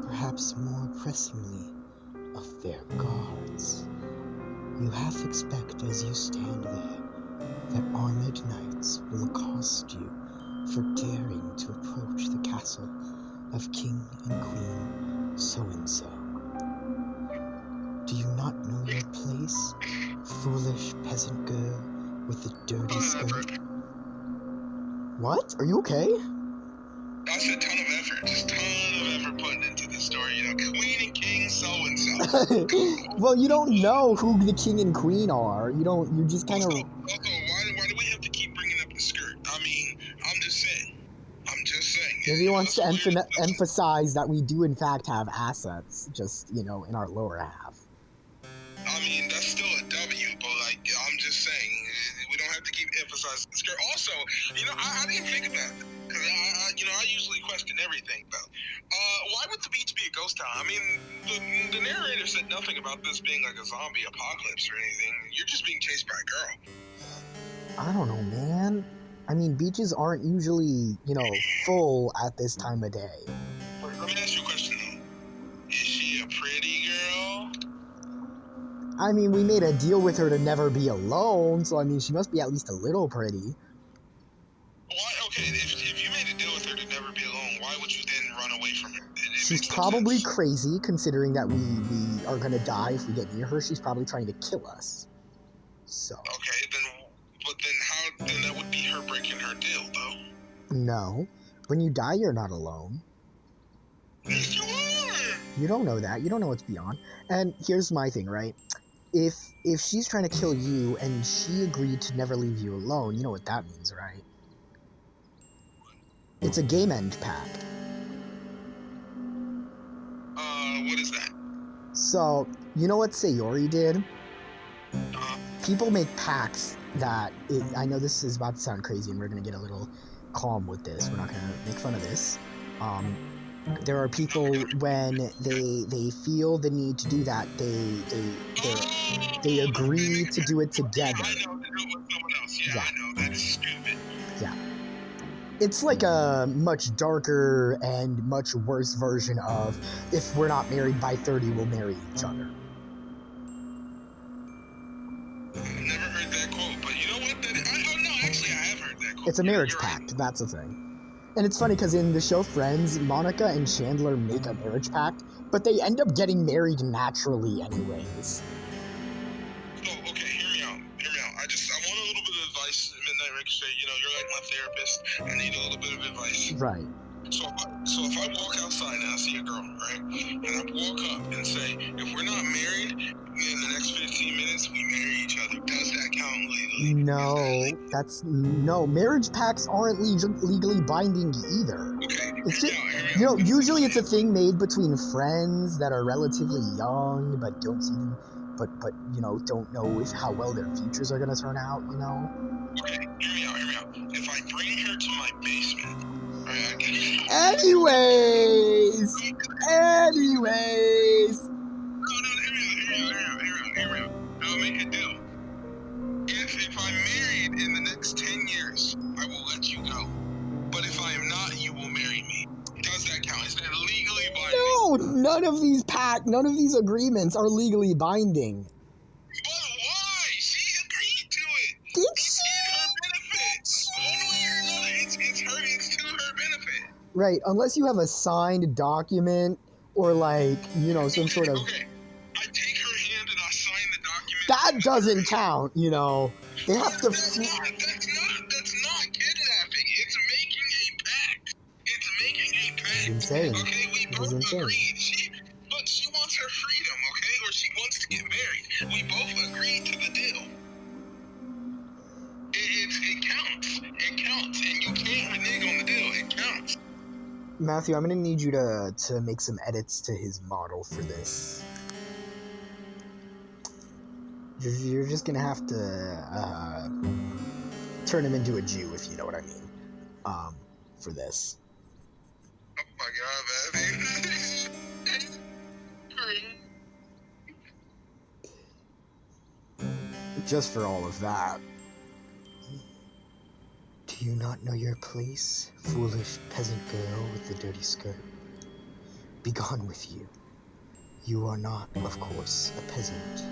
perhaps more pressingly, of their guards? You half expect as you stand there that armored knights will accost you for daring to approach the castle of King and Queen so-and-so. Do you not know your place, foolish peasant girl with the dirty skirt? What? Are you okay? That's a ton of effort, just ton of effort put into this story. You know, Queen and King so-and-so. Well, you don't know who the king and queen are. You just kind of... Also, why do we have to keep bringing up the skirt? I mean, I'm just saying. Maybe he wants to emphasize that we do in fact have assets, just, you know, in our lower half. I mean, that's still a W, but like, I'm just saying, we don't have to keep emphasizing the skirt. Also, you know, I didn't think about it, because I usually question everything, though. Why would the beach be a ghost town? I mean, the narrator said nothing about this being like a zombie apocalypse or anything. You're just being chased by a girl. I don't know, man. I mean, beaches aren't usually, you know, full at this time of day. Let me ask you a question, though. Is she a pretty girl? I mean, we made a deal with her to never be alone, so I mean, she must be at least a little pretty. Why? Okay, if you made a deal with her to never be alone, why would you then run away from her? she's Makes no probably sense. crazy, considering that we are gonna die if we get near her. She's probably trying to kill us. So. Okay, then that would be her breaking her deal, though. No. When you die, you're not alone. Yes, you are! You don't know that. You don't know what's beyond. And here's my thing, right? If she's trying to kill you and she agreed to never leave you alone, you know what that means, right? It's a game end pact. What is that? So, you know what Sayori did? Uh, People make pacts that... I know this is about to sound crazy and we're going to get a little calm with this. We're not going to make fun of this. There are people, when they feel the need to do that, they agree to do it together. I know, to do it with someone else. Yeah, Yeah. I know, that is stupid. Yeah. It's like a much darker and much worse version of, if we're not married by 30, we'll marry each other. I've never heard that quote, but you know what? No, actually, I have heard that quote. It's a marriage You're pact, right. that's the thing. And it's funny because in the show Friends, Monica and Chandler make a marriage pact, but they end up getting married naturally anyways. Oh, okay, hear me out. I want a little bit of advice, Midnight Ricochet. You know, you're like my therapist. I need a little bit of advice. Right. So if I walk outside and I see a girl, right, and I walk up and say, if we're not married, in the next 15 minutes we marry each other, does that count legally? No, marriage pacts aren't legally binding either. Okay, It's hear just, me out. you know, usually it's a thing made between friends that are relatively young but don't see them, but you know, don't know how well their futures are gonna turn out, you know? Okay, hear me out. If I bring her to my basement, right, Anyways! Hear me out. I'll make a deal. If I'm married in the next 10 years, I will let you go. But if I am not, you will marry me. Does that count? Is that legally binding? No, none of these agreements are legally binding. But why? She agreed to it. Did It's in her benefit. One way or another, it's to her benefit. Right, unless you have a signed document or like, you know, some sort of... Okay, I take her hand and I sign the document. That doesn't count, you know. They have to... That's not kidnapping. It's making a pact. It's insane. Okay, we It both is insane. agreed. She wants her freedom, okay? Or she wants to get married. We both agreed to the deal. It counts. It counts. And you can't renege on the deal. It counts. Matthew, I'm gonna need you to make some edits to his model for this. You're just gonna have to turn him into a Jew, if you know what I mean. For this. Oh my god, man. Just for all of that. Do you not know your place, foolish peasant girl with the dirty skirt? Begone with you. You are not, of course, a peasant.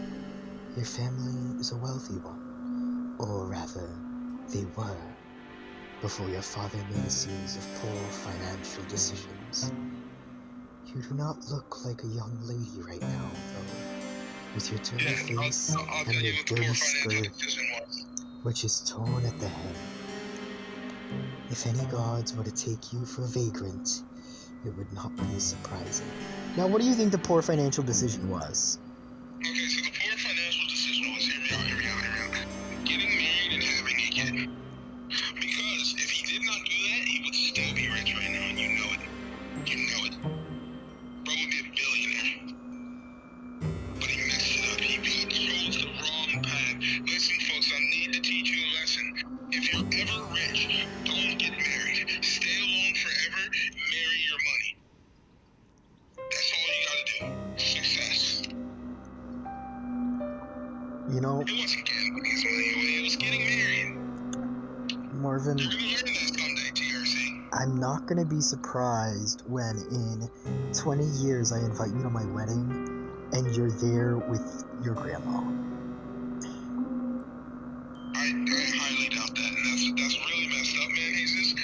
Your family is a wealthy one. Or rather, they were, before your father made a series of poor financial decisions. You do not look like a young lady right now, though. With your dirty face I'll and tell you your what the dirty poor financial skirt, decision was. which is torn at the hem. If any gods were to take you for a vagrant, it would not be surprising. Now, what do you think the poor financial decision was? Okay, so the poor financial decision was, hear me out. Getting married and having a kid. Because if he did not do that, he would still be rich right now, and you know it. Bro would be a billionaire. But he messed it up. He chose the wrong path. Listen, folks, I need to teach you a lesson. If you're ever rich, don't get married. Stay alone forever. Marry your money. That's all you gotta do. Success. You know, It wasn't gambling his money away. It was getting married. Marvin, You're gonna learn that someday, TRC. I'm not gonna be surprised when in 20 years I invite you to my wedding and you're there with your grandma. I highly doubt that, and that's really messed up, man, Jesus.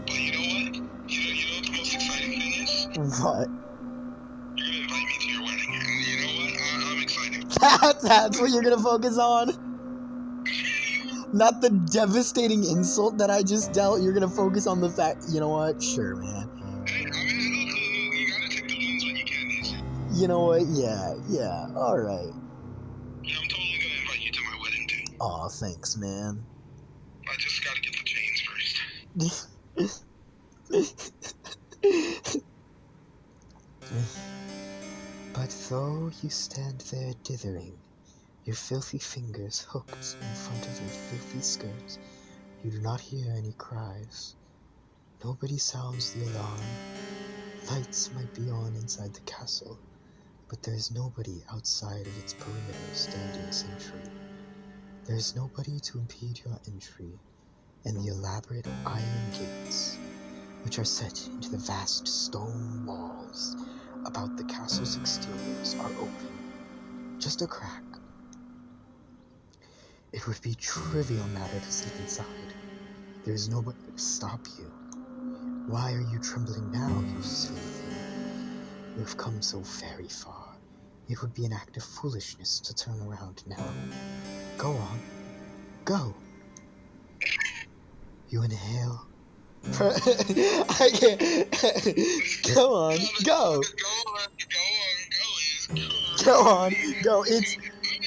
But you know what? You know what the most exciting thing is? What? That's what you're gonna focus on? Not the devastating insult that I just dealt. You're gonna focus on the fact. You know what? Sure, man. Hey, I mean, look, you gotta take the wins when you can, Nancy. You know what? Yeah. All right. Yeah, I'm totally gonna invite you to my wedding, too. Aw, thanks, man. I just gotta get the chains first. But though you stand there dithering, your filthy fingers hooked in front of your filthy skirts, you do not hear any cries. Nobody sounds the alarm. Lights might be on inside the castle, but there is nobody outside of its perimeter standing sentry. There is nobody to impede your entry, and the elaborate iron gates, which are set into the vast stone walls about the castle's exteriors, are open. Just a crack. It would be trivial matter to sleep inside. There is nobody to stop you. Why are you trembling now, you silly thing? You have come so very far. It would be an act of foolishness to turn around now. Go on. Go. You inhale. I can't. Go on. Go. Go on. Go. It's. I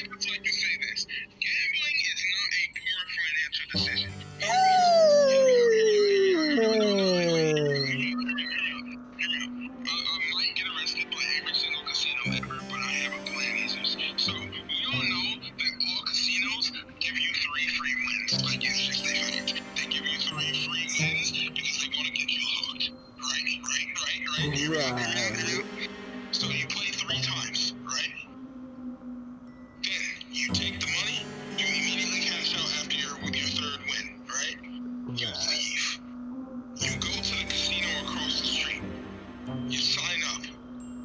would just like to say this. Gambling is not a poor financial decision. I might get arrested by every single casino ever, but I have a plan, Jesus. So, we all know that all casinos give you 3 free wins. Like, it's just a fact. They give you 3 free wins because they want to get you hooked. Right? So you play 3 times, right? Then you take the money, you immediately cash out after with your 3rd win, right? You leave. You go to the casino across the street. You sign up.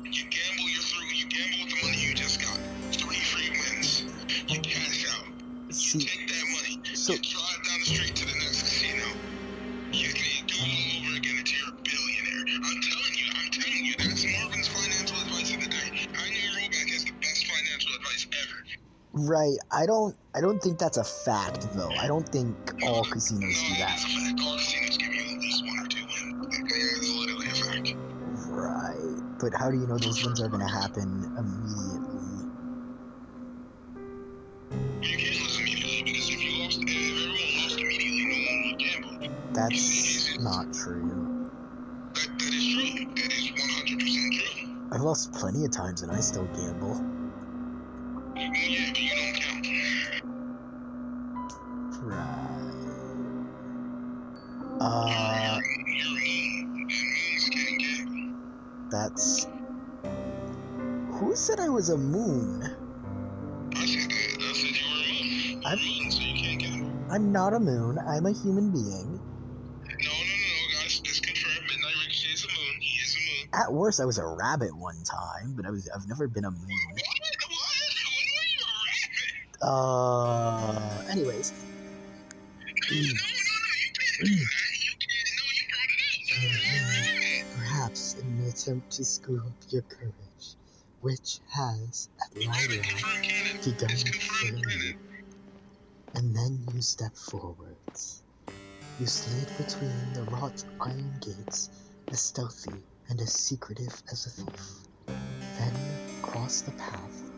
You gamble you gamble with the money you just got. 3 free wins. You cash out. You take that money. You drive down the street to the next casino. You do it all over again until you're a billionaire. I'm telling you, that's Marvin's financial advice of the day. I know Roback has the best financial advice ever. Right. I don't think that's a fact, though. I don't think all casinos do that. That's a fact. All casinos give you at least 1 or 2 wins. It's literally a fact. Right. But how do you know those wins are going to happen immediately? You can't lose immediately because if everyone lost immediately, no one would gamble. That's not true. That is true. That is 100% true. I've lost plenty of times and I still gamble. Well, yeah, but you don't count. Right. You're a moon. And moons can't gamble. That's... Who said I was a moon? I said that. I said you were a moon. You're a moon, so you can't gamble. I'm not a moon. I'm a human being. No, guys. Just confirm. Midnight Ricochet is a moon. He is a moon. At worst, I was a rabbit one time, but I've never been a moon. What? When were you a rabbit? Anyways. No, you can't do that. You brought it up. When were you a rabbit? Perhaps in an attempt to screw up your courage, which has, at long last, begun to fail you. And then you step forwards. You slid between the wrought iron gates, as stealthy and as secretive as a thief. Then cross the path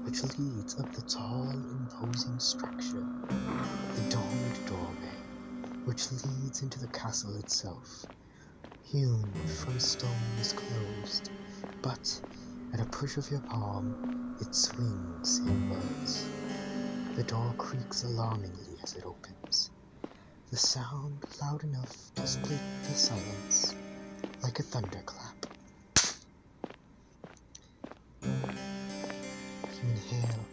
which leads up the tall, imposing structure, the domed doorway, which leads into the castle itself. Hewn from stone is closed, but at a push of your palm, it swings inwards. The door creaks alarmingly as it opens. The sound loud enough to split the silence, like a thunderclap. You inhale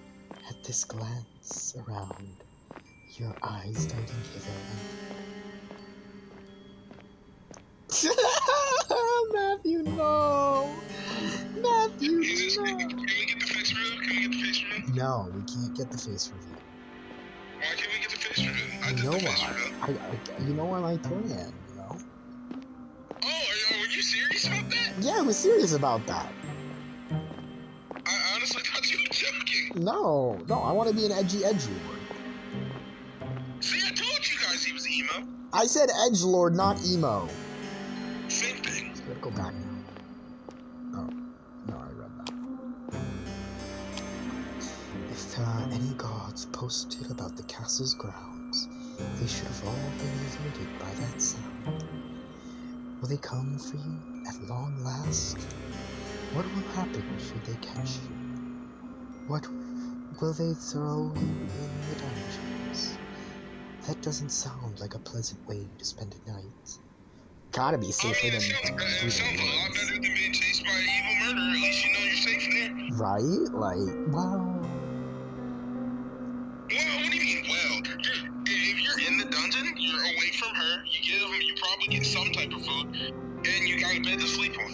at this glance around, your eyes darting hither and Matthew, no! Matthew, no! Can we get the face reveal? No, we can't get the face reveal. Why can't we get the face reveal? You know why my plan, you know? Oh, are you serious about that? Yeah, I was serious about that. I honestly thought you were joking. No, I want to be an edgy edgelord. See, I told you guys he was emo. I said edgelord, not emo. Same thing. So gotta go back now. Oh, no, I read that. If there are any gods posted about the castle's grounds, they should have all been alerted by that sound. Will they come for you at long last? What will happen should they catch you? What will they throw you in the dungeons? That doesn't sound like a pleasant way to spend a night. Gotta be safer than it sounds a lot better than being chased by an evil murderer. At least you know you're safe there. Right? Like, wow. Well, what do you mean, well? If you're in the dungeon, you're away from her, you probably get some type of food, and you got a bed to sleep on.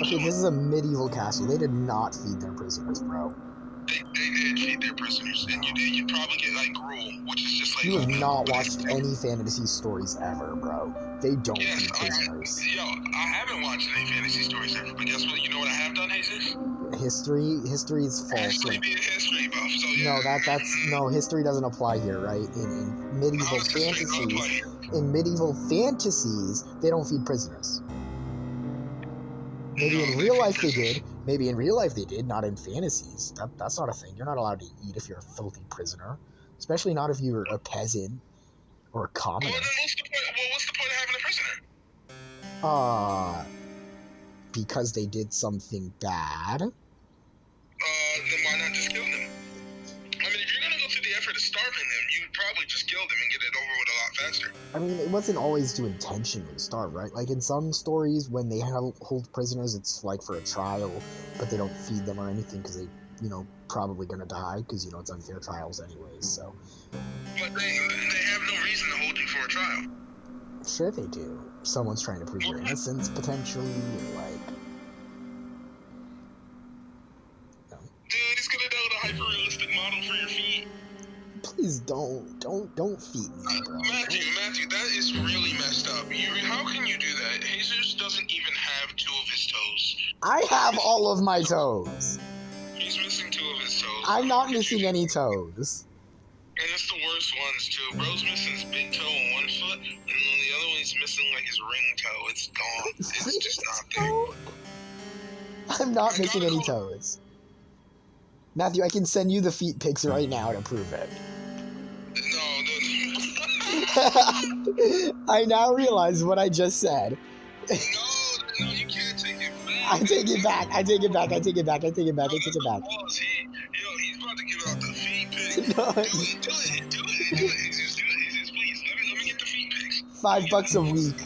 Okay, this is a medieval castle. They did not feed their prisoners, bro. They did feed their prisoners, and you'd probably get, like, gruel, which is just like... You have not watched any fantasy stories ever, bro. They don't feed prisoners. I haven't watched any fantasy stories ever, but guess what? You know what I have done, Jesus? History is false. Actually be a history buff, so yeah. No, history doesn't apply here, right? In medieval fantasies, they don't feed prisoners. Maybe in real life they did. Maybe in real life they did, not in fantasies. That's not a thing. You're not allowed to eat if you're a filthy prisoner. Especially not if you're a peasant or a commoner. Well, then what's the point of having a prisoner? Because they did something bad. Then why not just kill them? I mean, if you're gonna go through the effort of starving them, you would probably just kill them and get it over with a lot faster. I mean, it wasn't always to intentionally starve, right? Like in some stories, when they hold prisoners, it's like for a trial, but they don't feed them or anything because they, probably gonna die because it's unfair trials anyways. So. But they have no reason to hold you for a trial. Sure they do. Someone's trying to prove your innocence, potentially, like... No. Dude, he's gonna download a hyper-realistic model for your feet. Please don't feed me, bro. Matthew, that is really messed up. How can you do that? Jesus doesn't even have 2 of his toes. I have all of my toes. He's missing 2 of his toes. I'm not missing any toes. And it's the worst ones, too. Bro's missing his big toe on one foot, and then the other one he's missing, like, his ring toe. It's gone. It's just not there. I'm not missing any toes. Matthew, I can send you the feet pics right now to prove it. No. I now realize what I just said. No, you can't take it back. I take it back. No, He's about to give out the feet pics. No. Do it. Jesus, please. Let me get the feet pics. $5 a week.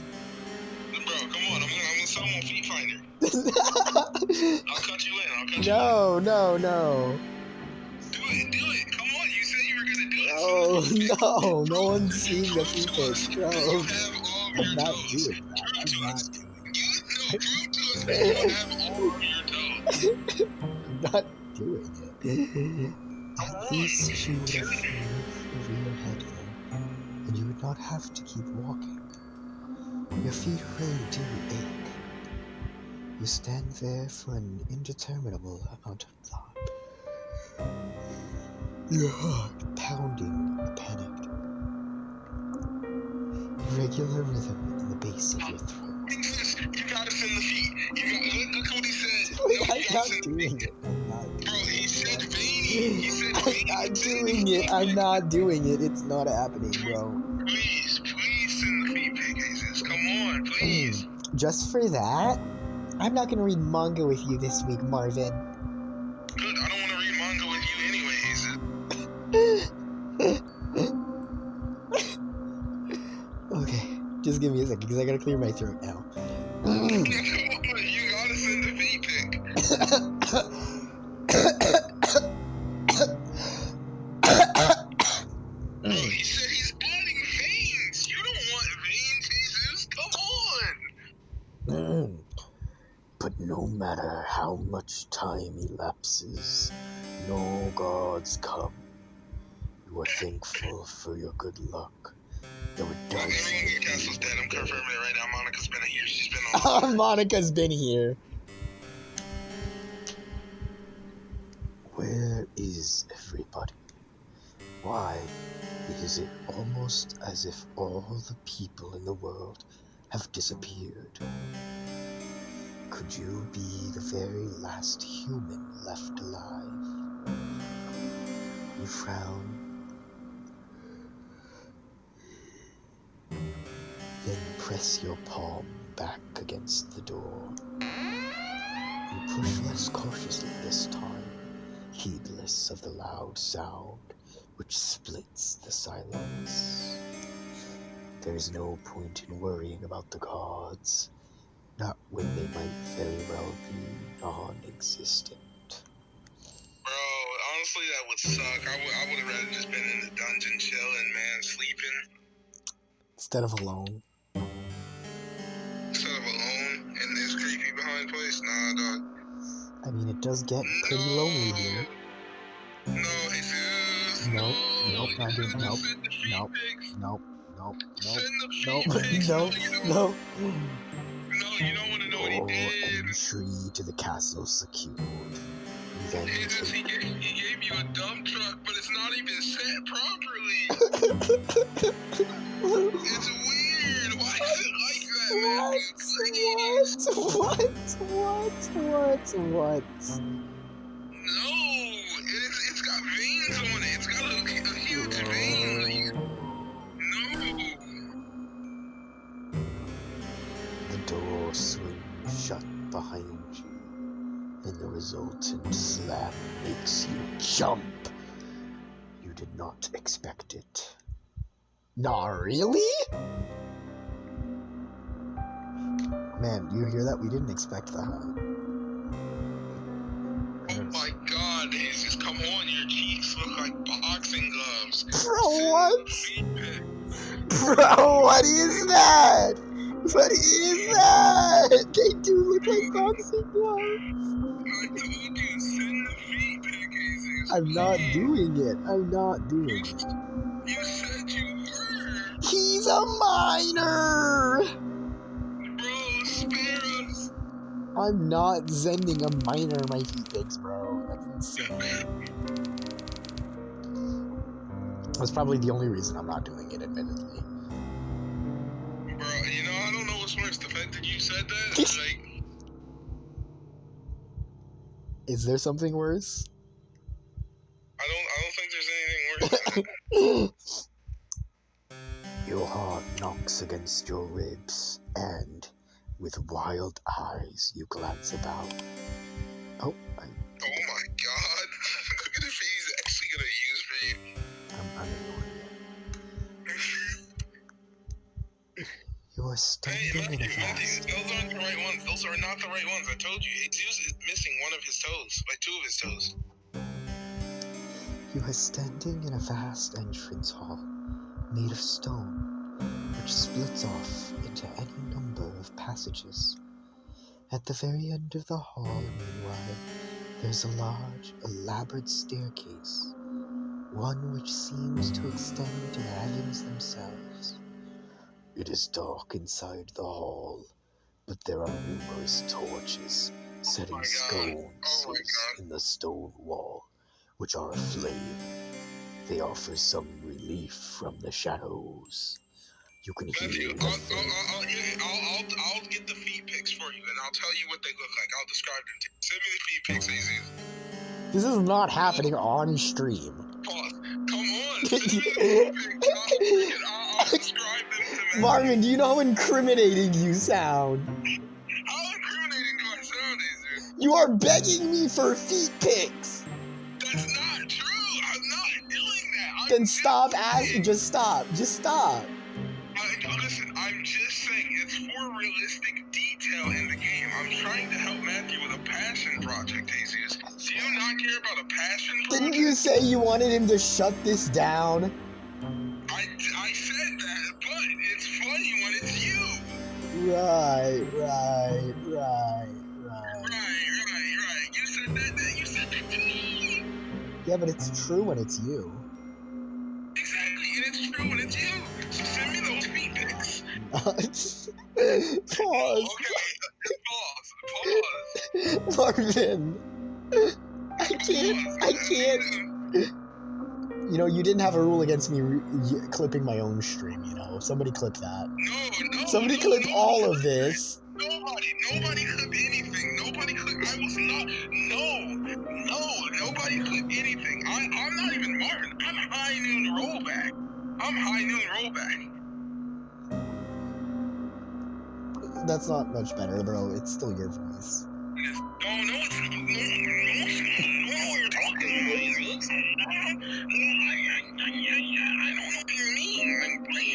Bro, come on. I'm gonna sell them on Feet Finder. I'll cut you in. No. Do it. Come on. You said you were gonna do it. No one's seen the feet pics. No. You have all of your I'm not toes. doing that. Prove to us that you have all of your toes. I'm not doing it. At least you would have moved over your head then, and you would not have to keep walking. Your feet really do ache. You stand there for an indeterminable amount of thought. Your heart pounding panicked. Regular rhythm in the base of your throat. You gotta send the feet. Look what he said. I'm not doing it. Bro, he said veiny. I'm not doing it. It's not happening, bro. Please send the feet pic, Jesus. Come on, please. Just for that? I'm not gonna read manga with you this week, Marvin. Good, I don't want to read manga with you anyway, Jesus. Okay, just give me a second, because I gotta clear my throat now. Come on, you gotta send the feet pic. Bro, he said he's adding veins. You don't want veins, Jesus. Come on. But no matter how much time elapses, no gods come. You are thankful for your good luck. Though it does. Everyone in your castle's dead. I'm confirming it right now. Monica's been here. She's been on. Monica's been here. Where is everybody? Why is it almost as if all the people in the world have disappeared? Could you be the very last human left alive? You frown, then press your palm back against the door. You push less cautiously this time, heedless of the loud sound which splits the silence. There is no point in worrying about the gods, not when they might very well be non-existent. Bro, honestly, that would suck. I would have rather just been in the dungeon chilling, man, sleeping. Instead of alone. Instead of alone in this creepy behind place. Nah, dog. I mean, it does get pretty lonely here. No, Jesus. Nope, No, not doing, just nope, send the feet nope, pics. nope, Send the feet nope, pics. nope, No, you don't. nope. No, you don't want to know what he did. Entry to the castle secured. Then Jesus, he gave you a dump truck, but it's not even set properly. It's weird. Why is it like that, man? What? No, it's got veins on it. It's got a huge vein. No. The door swings shut behind you, and the resultant slam makes you jump. You did not expect it. Nah, really? Man, you hear that? We didn't expect that. Oh my god, Jesus, come on, your cheeks look like boxing gloves. Bro, what? Bro, what is that? What is that? They do look like boxing gloves. I told you, send the feet pic, Jesus. I'm not doing it. You said you were. He's a minor. Bro, spare us. I'm not sending a minor my feet pics, bro. That's insane. That's probably the only reason I'm not doing it, admittedly. Bro, you know, I don't know what's worse, the fact that you said that, or like... Is there something worse? I don't think there's anything worse. Your heart knocks against your ribs, and with wild eyes you glance about. Oh my god. Look at the face he's actually gonna use for you. I'm ignoring it. You are standing in a vast... those aren't the right ones. Those are not the right ones. I told you. Jesus is missing one of his toes. Like 2 of his toes. You are standing in a vast entrance hall, made of stone, which splits off into any number of passages. At the very end of the hall, meanwhile, there's a large, elaborate staircase, one which seems to extend to the heavens themselves. It is dark inside the hall, but there are numerous torches setting sconces in the stone wall, which are aflame. They offer some relief from the shadows. You can hear I'll get the feet pics for you, and I'll tell you what they look like. I'll describe them to you. Send me the feet pics, AZ. This is not happening on stream. Pause. Come on, send me the feet pics. I'll describe them to me. Marvin, do you know how incriminating you sound? How incriminating do I sound, AZ? You are begging me for feet pics. That's not true. I'm not doing that. Then stop asking. Just stop. Listen, I'm just saying it's for realistic detail in the game. I'm trying to help Matthew with a passion project, Jesus. Do you not care about a passion project? Didn't you say you wanted him to shut this down? I said that, but it's funny when it's you. Right. You said that to me. Yeah, but it's true when it's you. Exactly, and it's true when it's you. So send me those feet pics. Pause. Okay, pause. Marvin. I can't. You know, you didn't have a rule against me clipping my own stream, you know? Somebody clip that. No. Somebody clip all of this. Nobody clipped anything. Nobody clipped. I was not. No. Nobody clipped anything. I'm not even Marvin. I'm High Noon Rollback. That's not much better, bro. It's still your voice. No, it's not. No, you're talking about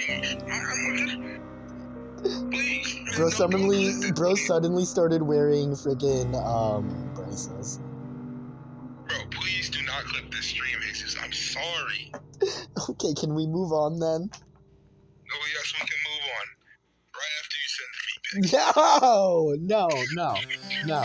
I don't know what you mean. Please. Bro suddenly started wearing freaking braces. Bro, please do not clip this stream, Jesus. I'm sorry. Okay, can we move on then? Oh yes, we can move on. Right after you send the feet pics. No.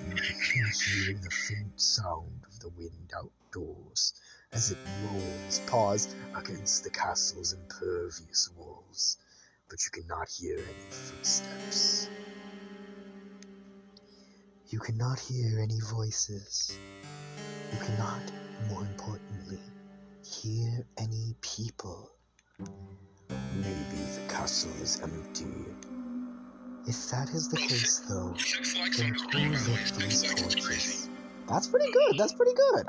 You can hear the faint sound of the wind outdoors as it rolls, against the castle's impervious walls, but you cannot hear any footsteps. You cannot hear any voices. You cannot, more importantly, hear any people. Maybe the castle is empty. If that is the case, though, then who lit these torches? That's pretty good.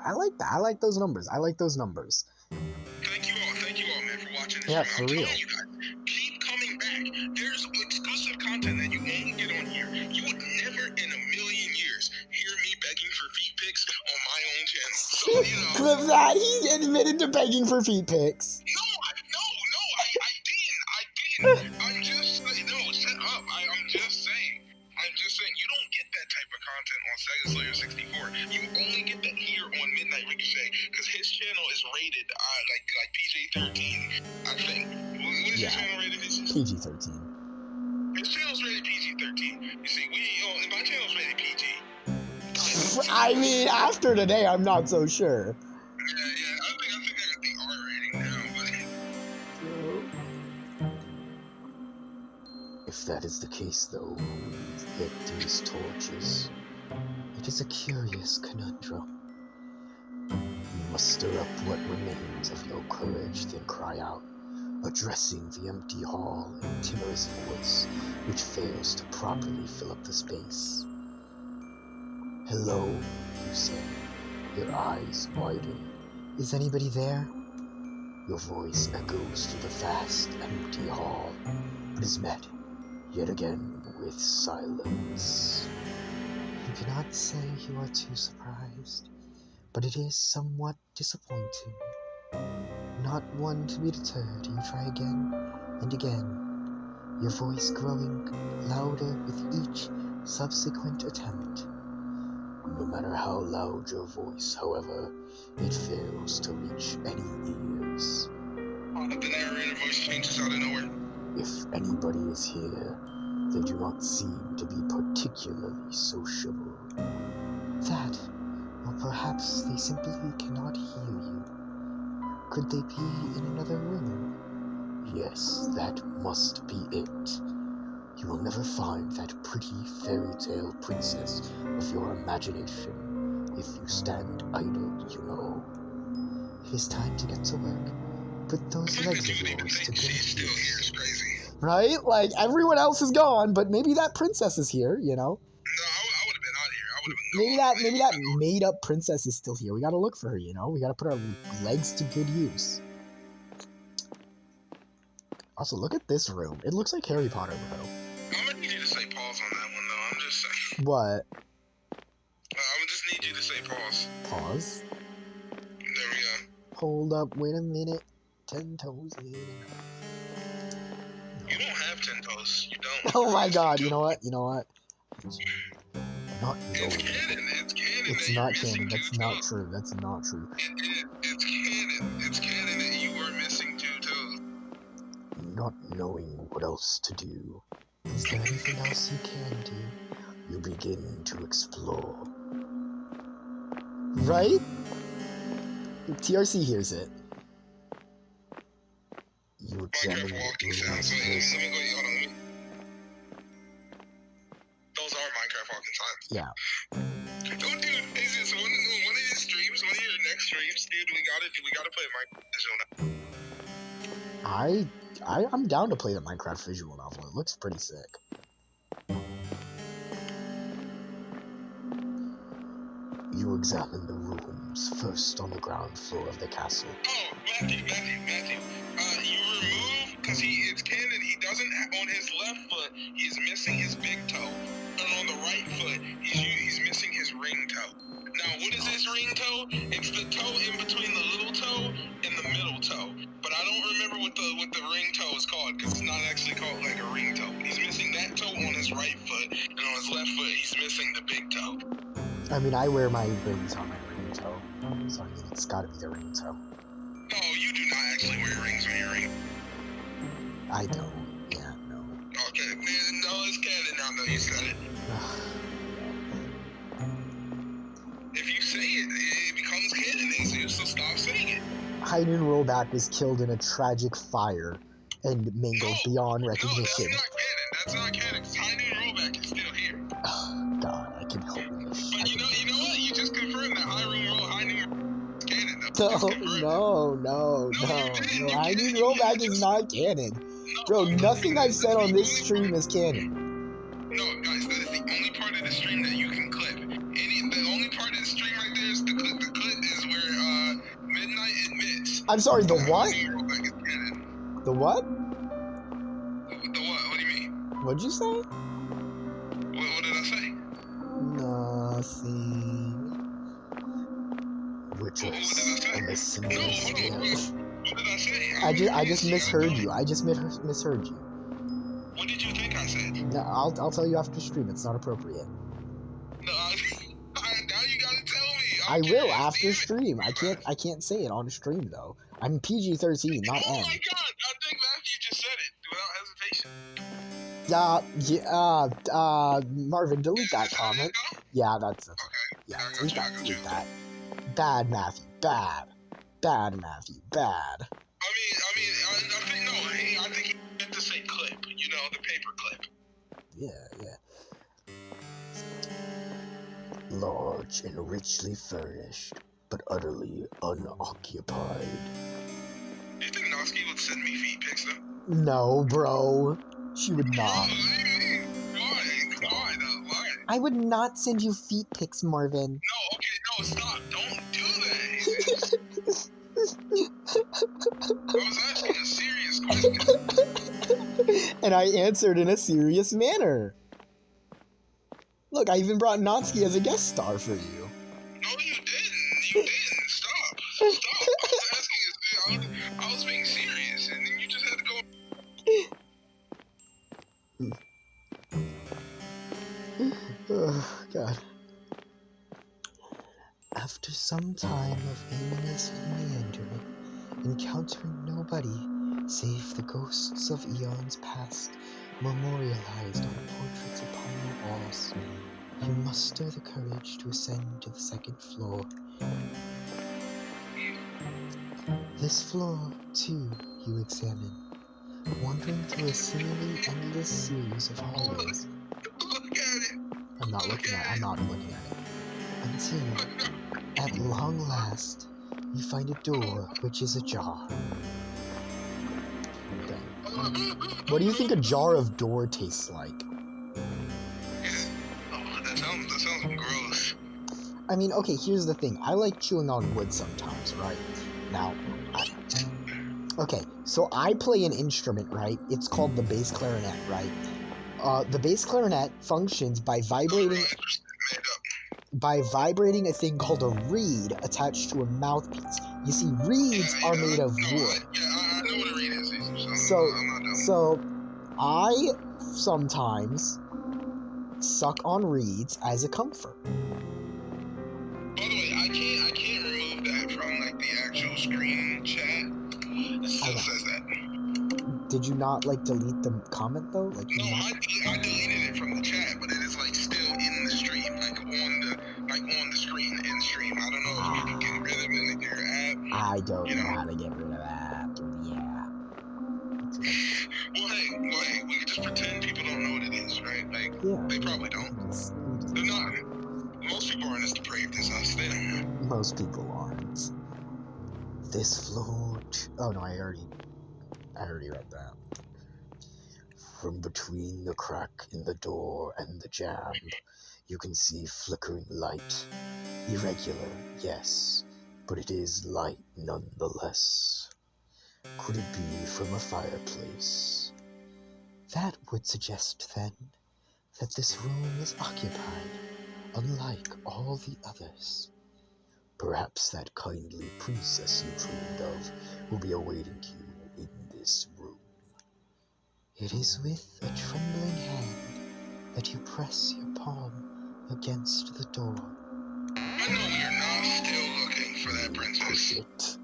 I like that. I like those numbers. Thank you all, man, for watching this. Yeah, stream. for real. I'm telling you guys, keep coming back. There's exclusive content that you only get on here. You would never in a million years hear me begging for feet pics on my own channel. So, you know. Clip that. He admitted to begging for feet pics. No, I didn't. I'm just saying. No, shut up. I'm just saying. You don't get that type of content on Sega Slayer 64. You only get that here on Midnight Ricochet because his channel is rated like PG-13. I think. What is your channel rated? PG-13. His channel's rated PG-13. You see, my channel's rated PG. I mean, after today, I'm not so sure. Yeah. I think I got the R rating now, but. If that is the case, though, who lit these torches? It is a curious conundrum. You muster up what remains of your courage, then cry out, addressing the empty hall in timorous voice, which fails to properly fill up the space. Hello, you say, your eyes widen. Is anybody there? Your voice echoes through the vast, empty hall, but is met yet again with silence. You cannot say you are too surprised, but it is somewhat disappointing. Not one to be deterred, you try again and again, your voice growing louder with each subsequent attempt. No matter how loud your voice, however, it fails to reach any ears. The narrator voice changes out of nowhere. If anybody is here, they do not seem to be particularly sociable. That, or perhaps they simply cannot hear you. Could they be in another room? Yes, that must be it. You will never find that pretty fairy tale princess of your imagination if you stand idle, you know. It is time to get to work. Put those legs of yours to good use. Right? Like, everyone else is gone, but maybe that princess is here, you know? No, I would have been out of here. I would have been Maybe that made-up princess is still here. We gotta look for her, you know? We gotta put our legs to good use. Also, look at this room. It looks like Harry Potter, bro. I'm gonna need you to say pause on that one, though. I'm just saying. What? I just need you to say pause. Pause? There we go. Hold up, wait a minute. 10 toes in. You don't have 10 toes. You don't. Oh my god, you know what? Not It's knowing. canon. It's not canon. That's not true. That's not true. It's canon. It's canon that you are missing 2 toes. Not knowing what else to do. Is there anything else you can do? You begin to explore. Right? TRC hears it. You examine Minecraft the walking sounds. room's Let face. me go. Hold on. Those are Minecraft walking sounds. Yeah. Don't do it. It's just one of waves, dude. We gotta play Minecraft visual now. I'm down to play the Minecraft visual novel. It looks pretty sick. You examine the rooms, first on the ground floor of the castle. Oh, Matthew. You remove, because it's canon, he doesn't, on his left foot, he's missing his big toe. And on the right foot, he's missing his ring toe. Now, what is his ring toe? It's the toe in between the little toe and the middle toe. But I don't remember what the ring toe is called, because it's not actually called like a ring toe. He's missing that toe on his right foot, and on his left foot, he's missing the big toe. I mean, I wear my rings on my ring toe, so I mean, it's gotta be the ring toe. No, you do not actually wear rings on your ring. I don't. Yeah, no. Okay, no, it's canon now, though. You said it. If you say it, it becomes canon, so stop saying it. Hydun Rollback was killed in a tragic fire and mangled beyond recognition. No, that's not canon. That's not canon, because Hydun Rollback is still here. God, I can help this. But you know what? You just confirmed that Hydun Rollback is canon. No. Hydun Rollback is not canon. Bro, nothing I've said on this stream is canon. No, guys, that is the only part of the stream that you can clip. The only part of the stream right there is the clip. The clip is where Midnight admits. I'm sorry, the what? The what? The what? What do you mean? What'd you say? What did I say? Nothing. We're just a misunderstanding. What did I say? I just misheard you. I just misheard you. What did you think I said? No, I'll tell you after stream. It's not appropriate. No, now you gotta tell me. I will after stream. I can't say it on stream though. I'm PG-13, not Oh M. my god! I think Matthew just said it without hesitation. Marvin, delete that comment. Yeah, that's okay. Yeah, delete that. Bad Matthew, bad Matthew, bad. I think he meant to say clip. You know, the paper clip. Yeah. Large and richly furnished, but utterly unoccupied. Do you think Noski would send me feet pics though? No, bro. She would not. Why? I would not send you feet pics, Marvin. No, stop. Don't do that. I was asking a serious question. And I answered in a serious manner. Look, I even brought Natsuki as a guest star for you. No, you didn't. Stop. I was being serious, and then you just had to go. Oh, God. After some time of aimless meandering, encountering nobody save the ghosts of eons past, memorialized on portraits upon the walls, you muster the courage to ascend to the second floor. This floor, too, you examine, wandering through a seemingly endless series of hallways. Look at it. I'm not looking at it. Until, at long last, you find a door which is ajar. What do you think a jar of door tastes like? That sounds gross. I mean, okay, here's the thing. I like chewing on wood sometimes, right? Now, okay, so I play an instrument, right? It's called the bass clarinet, right? The bass clarinet functions by vibrating a thing called a reed attached to a mouthpiece. You see, reeds are made of wood. Yeah, I know what a reed is. So I sometimes suck on reeds as a comfort. By the way, I can't remove that from like the actual screen chat. It still says that. Did you not delete the comment though? No, I deleted it from the chat, but it is still in the stream, on the screen in stream. I don't know if you can get rid of it in your app. I don't know how to get rid of that. Yeah. Well, hey, we can just pretend people don't know what it is, right? Yeah. They probably don't. They're not. Most people aren't as depraved as us. They don't know. Most people aren't. this floor. Oh no, I already read that. From between the crack in the door and the jamb, you can see flickering light. Irregular, yes, but it is light nonetheless. Could it be from a fireplace? That would suggest, then, that this room is occupied, unlike all the others. Perhaps that kindly princess you dreamed of will be awaiting you in this room. It is with a trembling hand that you press your palm against the door. I know you're not still looking for that princess. Push it.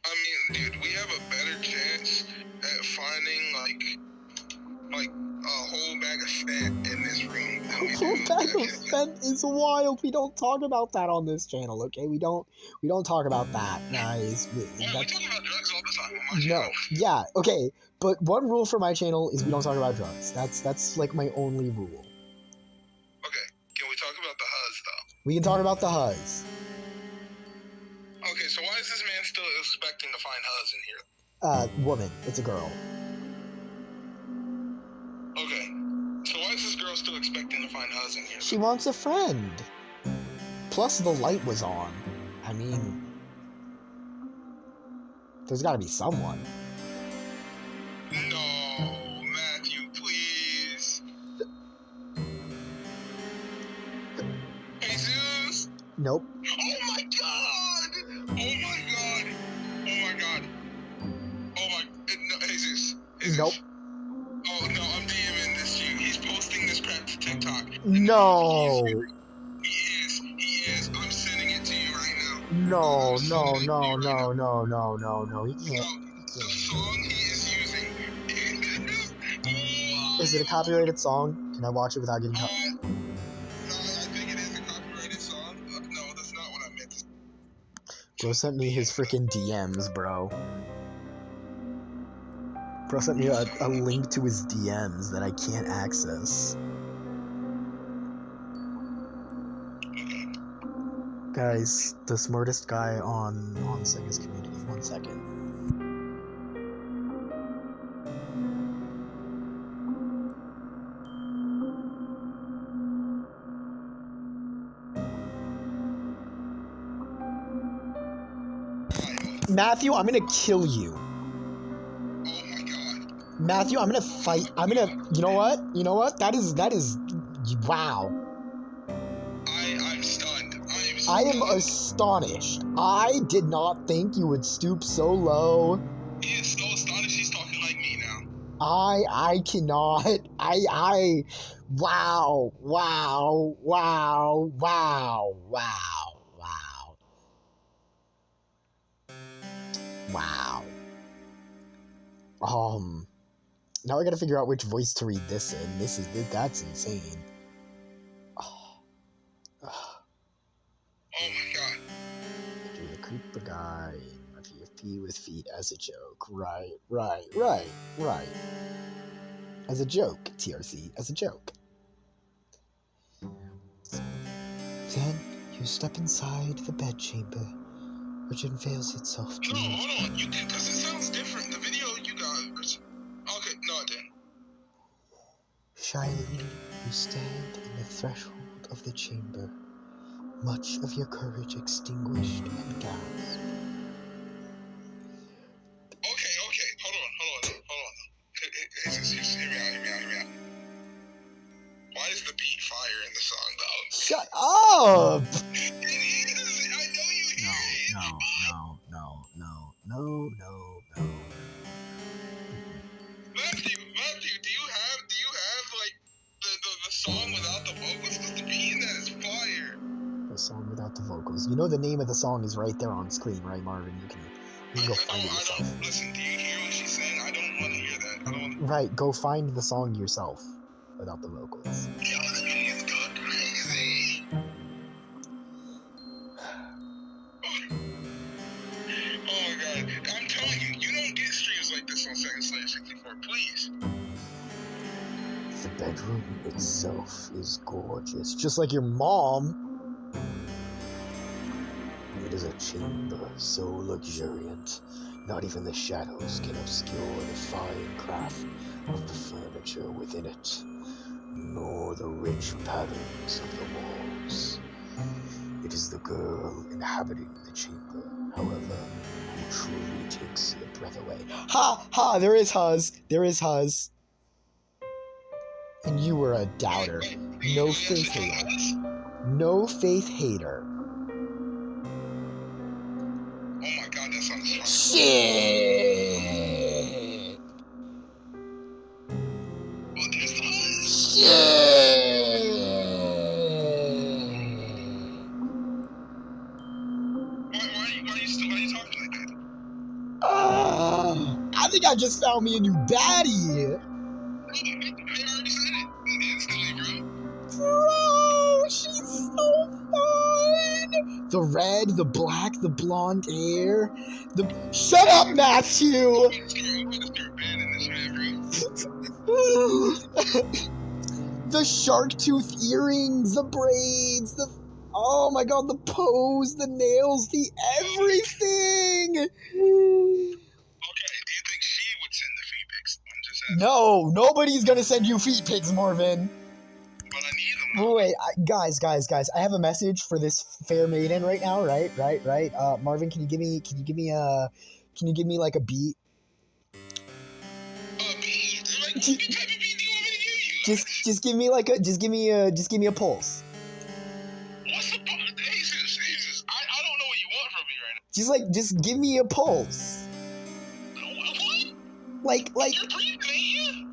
I mean, dude, we have a better chance at finding, like a whole bag of fat in this room. A whole bag of fat is wild. We don't talk about that on this channel, okay? We don't talk about that, guys. We talk about drugs all the time on my No, channel. yeah, okay. But one rule for my channel is we don't talk about drugs. That's like my only rule. Okay, can we talk about the Huz, though? We can talk about the Huz. Okay, so why is this man still expecting to find Huz in here? Woman. It's a girl. Okay, so why is this girl still expecting to find Huz in here? She wants a friend. Plus, the light was on. I mean, there's gotta be someone. No, Matthew, please. Jesus? Nope. Oh my god! Oh my god! Oh my god! Oh my... No, Jesus. Nope. Oh no, I'm DMing this dude. He's posting this crap to TikTok. No. He is. I'm sending it to you right now. No. He He can't. The song he is using Is it a copyrighted song? Can I watch it without getting no, caught? I think it is a copyrighted song. No, that's not what I meant to say. Bro sent me his freaking DMs, bro. Bro sent me a link to his DMs that I can't access. Guys, the smartest guy on Sega's community. 1 second. Matthew, I'm gonna kill you. Oh my god. Matthew, I'm gonna fight. You know what? That is, wow. I'm stunned. I am astonished. I did not think you would stoop so low. He is so astonished he's talking like me now. I cannot. Wow. Now I gotta figure out which voice to read this in. That's insane. Oh my god. Do the creeper guy in my PFP with feet as a joke. Right. As a joke, TRC, as a joke. Then you step inside the bedchamber, which unveils itself to No, you. hold on. You did, because it sounds different. The video you got. Okay, no, it didn't. Shyly, you stand in the threshold of the chamber, much of your courage extinguished and gasped. Okay, hold on. Hear me out. Why is the beat fire in the song, dog? Shut up! It is! I know you hear it! No. Matthew, do you have like the song without the vocals? Because the beat in that is fire. The song without the vocals. You know the name of the song is right there on screen, right, Marvin? You can go find it yourself. Listen, do you hear what she's saying? I don't want to hear that. Right, go find the song yourself without the vocals. Yo, this video's going crazy. Oh my god. I'm telling you, you don't get streams like this on Sega Slayer 64, please. The bedroom itself is gorgeous, just like your mom. It is a chamber so luxuriant, not even the shadows can obscure the fine craft of the furniture within it, nor the rich patterns of the walls. It is the girl inhabiting the chamber, however, who truly takes your breath away. Ha! Ha! There is Huz. There is Huz. And you were a doubter. No faith hater. No faith hater. Oh my god, that sounds fun. Shit! Well, there's the Huz. Shit! Why are you talking like that? I think I just found me a new baddie. I already said it. Instantly, bro. Bro, she's so fun. The red, the black, the blonde hair. Shut up, Matthew. I'm gonna start banning this man, bro. The shark tooth earrings, the braids, oh my god, the pose, the nails, the everything. Okay, do you think she would send the feed pics? I'm just asking. No, nobody's gonna send you feet pics, Marvin. But I need them. Wait, guys, I have a message for this fair maiden right now, right? Marvin, can you give me like a beat? A beat? Like, what type of beat do you want me to give you? Just give me a pulse. What's the point? Jesus, I don't know what you want from me right Just give me a pulse. now. What? Like You're breathing, ain't you?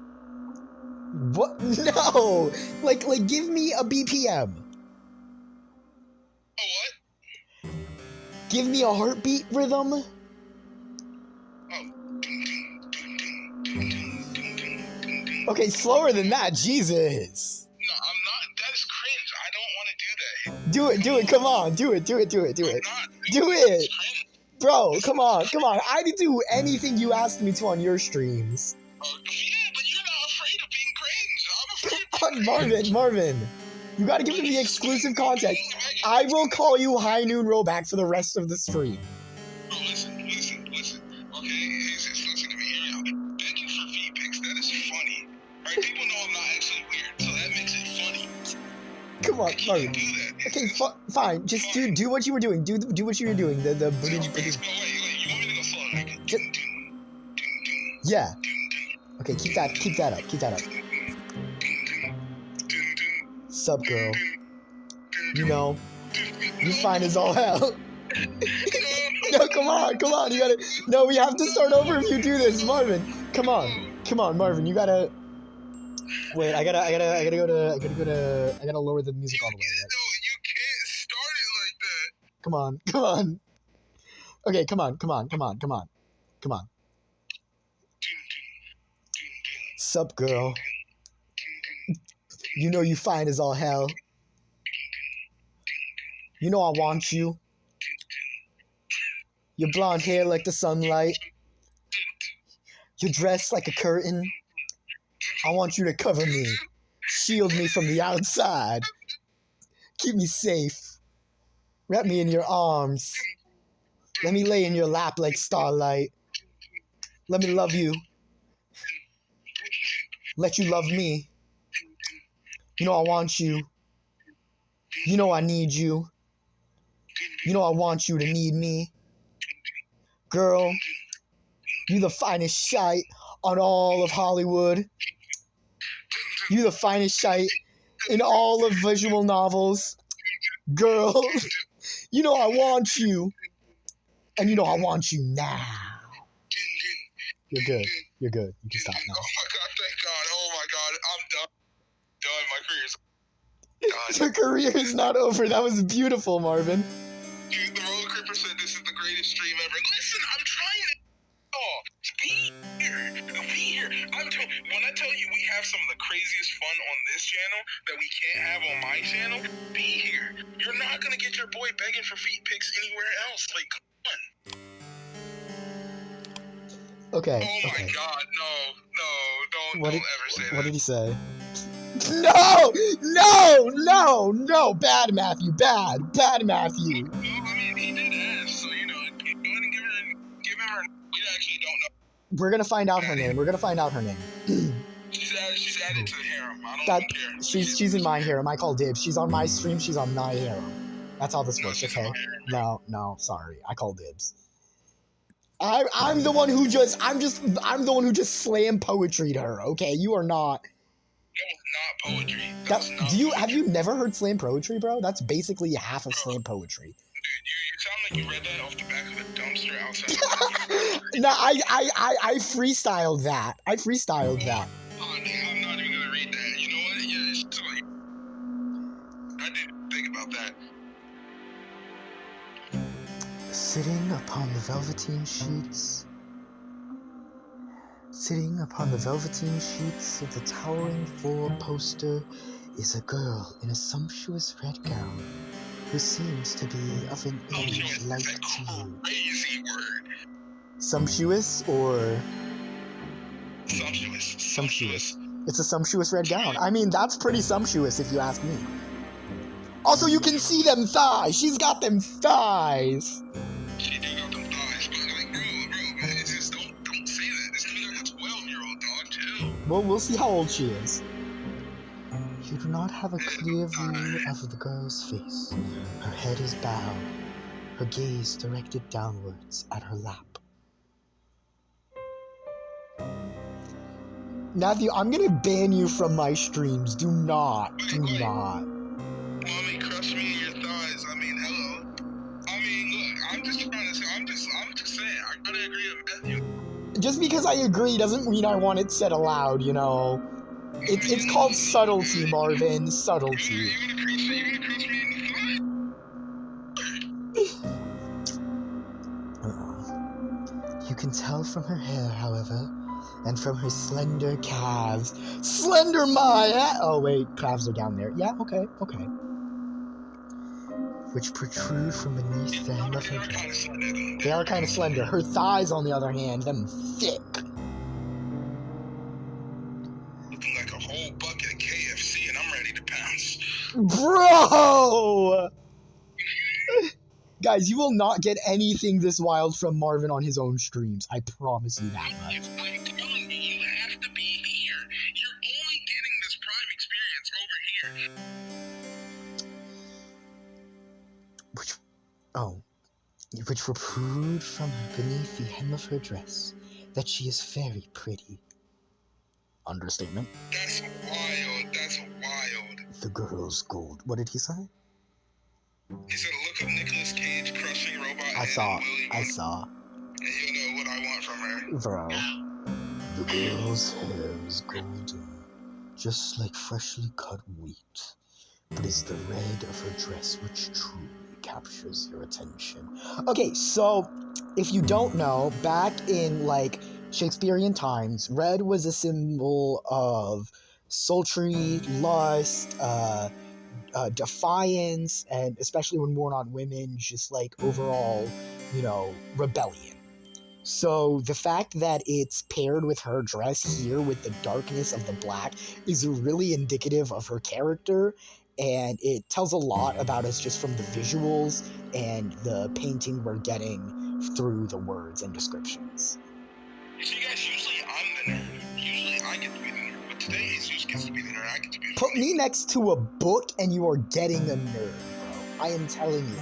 what? No. Like give me a BPM. A what? Give me a heartbeat rhythm. Oh. Okay, slower than that. Jesus. No, I'm not. That is cringe. I don't want to do that. Do it. Come on. Do it. I'm not. Do it. It's cringe. Bro, come on. I did do anything you asked me to on your streams. Yeah, but you're not afraid of being cringe. I'm afraid of being cringe. Marvin, you gotta give me the exclusive content. I will call you High Noon Rollback for the rest of the stream. Bro, listen. Okay, Jesus, listen to me. Hear me out. Begging for feed pics, that is funny. Right? People know I'm not actually weird, so that makes it funny. Come on, I can't Marvin. do that. Okay, fine. Just do what you were doing. Do what you were doing. The Wait, you want me to go slow? Like, yeah. Okay, keep that up. Sup, girl. You know, you fine as all hell. No, come on. You gotta. No, we have to start over if you do this, Marvin. Come on, Marvin. You gotta. Wait, I gotta lower the music all the way. Right? No, you can't start it like that. Come on. Okay, come on. Sup, girl. You know you fine as all hell. You know I want you. Your blonde hair like the sunlight. Your dress like a curtain. I want you to cover me. Shield me from the outside. Keep me safe. Wrap me in your arms. Let me lay in your lap like starlight. Let me love you. Let you love me. You know I want you. You know I need you. You know I want you to need me. Girl, you the finest shite on all of Hollywood. You the finest shite in all of visual novels. Girl, you know I want you. And you know I want you now. You're good. You can stop now. Oh my god, thank God. Oh my god, I'm done. My career's done. Your career is not over. That was beautiful, Marvin. Dude, the Roller Creeper said this is the greatest stream ever. Listen, I'm trying to. Oh, be here. When I tell you we have some of the craziest fun on this channel that we can't have on my channel, be here. You're not gonna get your boy begging for feet pics anywhere else. Like, come on. Okay. Oh my god, no, don't ever say that. What did he say? No! Bad Matthew. No, I mean, he did ask. We're gonna find out her name. We're gonna find out her name. She's added to the harem. I don't That even care. she's in my harem. I call dibs. She's on my stream. She's on my harem. That's how this No, works. she's in Okay. my harem. No. Sorry. I call dibs. I'm the one who just I'm the one who just slam poetry'd her. Okay. You are not. That was not poetry. That was not Have poetry. you never heard slam poetry, bro? That's basically half of slam poetry. Dude, you sound like you read that off the back of a dumpster outside. No, I freestyled that. I freestyled that. Oh, damn, I'm not even gonna read that. You know what? Yeah, it's like, I didn't think about that. Sitting upon the velveteen sheets of the towering four-poster is a girl in a sumptuous red gown who seems to be of an age like to you. Crazy word. Sumptuous or Sumptuous. sumptuous? It's a sumptuous red gown. I mean, that's pretty sumptuous if you ask me. Also, you can see them thighs. She's got them thighs. She do got them thighs, but like, bro, it's just don't say that. This nigga got a 12-year-old dog too. Well, we'll see how old she is. You do not have a clear view of the girl's face. Her head is bowed, her gaze directed downwards at her lap. Matthew, I'm gonna ban you from my streams. Do not. Mommy, crush me in your thighs. I mean, hello. I mean, look, I'm just trying to say, I'm just saying, I gotta agree with Matthew. Just because I agree doesn't mean I want it said aloud, you know. It's called subtlety, Marvin. Subtlety. You're gonna crush me in the thighs? You can tell from her hair, however, and from her slender calves. Slender my... Oh, wait, calves are down there. Yeah, okay. Which protrude from beneath the hem of her dress. They are kind of slender. Her thighs, on the other hand, them thick. Looking like a whole bucket of KFC, and I'm ready to pounce. Bro! Guys, you will not get anything this wild from Marvin on his own streams. I promise you that much. I'm telling you, you have to be here. You're only getting this prime experience over here. Which protrude from beneath the hem of her dress, that she is very pretty. Understatement. That's wild. The girl's gold. What did he say? He said, look up Nicolas Cage crushing robot. I saw. And you'll know what I want from her. Bro. The girl's hair is golden, just like freshly cut wheat, but it's the red of her dress which truly captures your attention. Okay, so if you don't know, back in like Shakespearean times, red was a symbol of sultry, lust, defiance, and especially when worn on women, just like overall, rebellion. So the fact that it's paired with her dress here with the darkness of the black is really indicative of her character, and it tells a lot about us just from the visuals and the painting we're getting through the words and descriptions. You see, guys, usually I'm the nerd. Usually I get to be the nerd, but today Jesus gets to be the nerd. I get to be the Put me next to a book and you are getting a nerd, bro. I am telling you.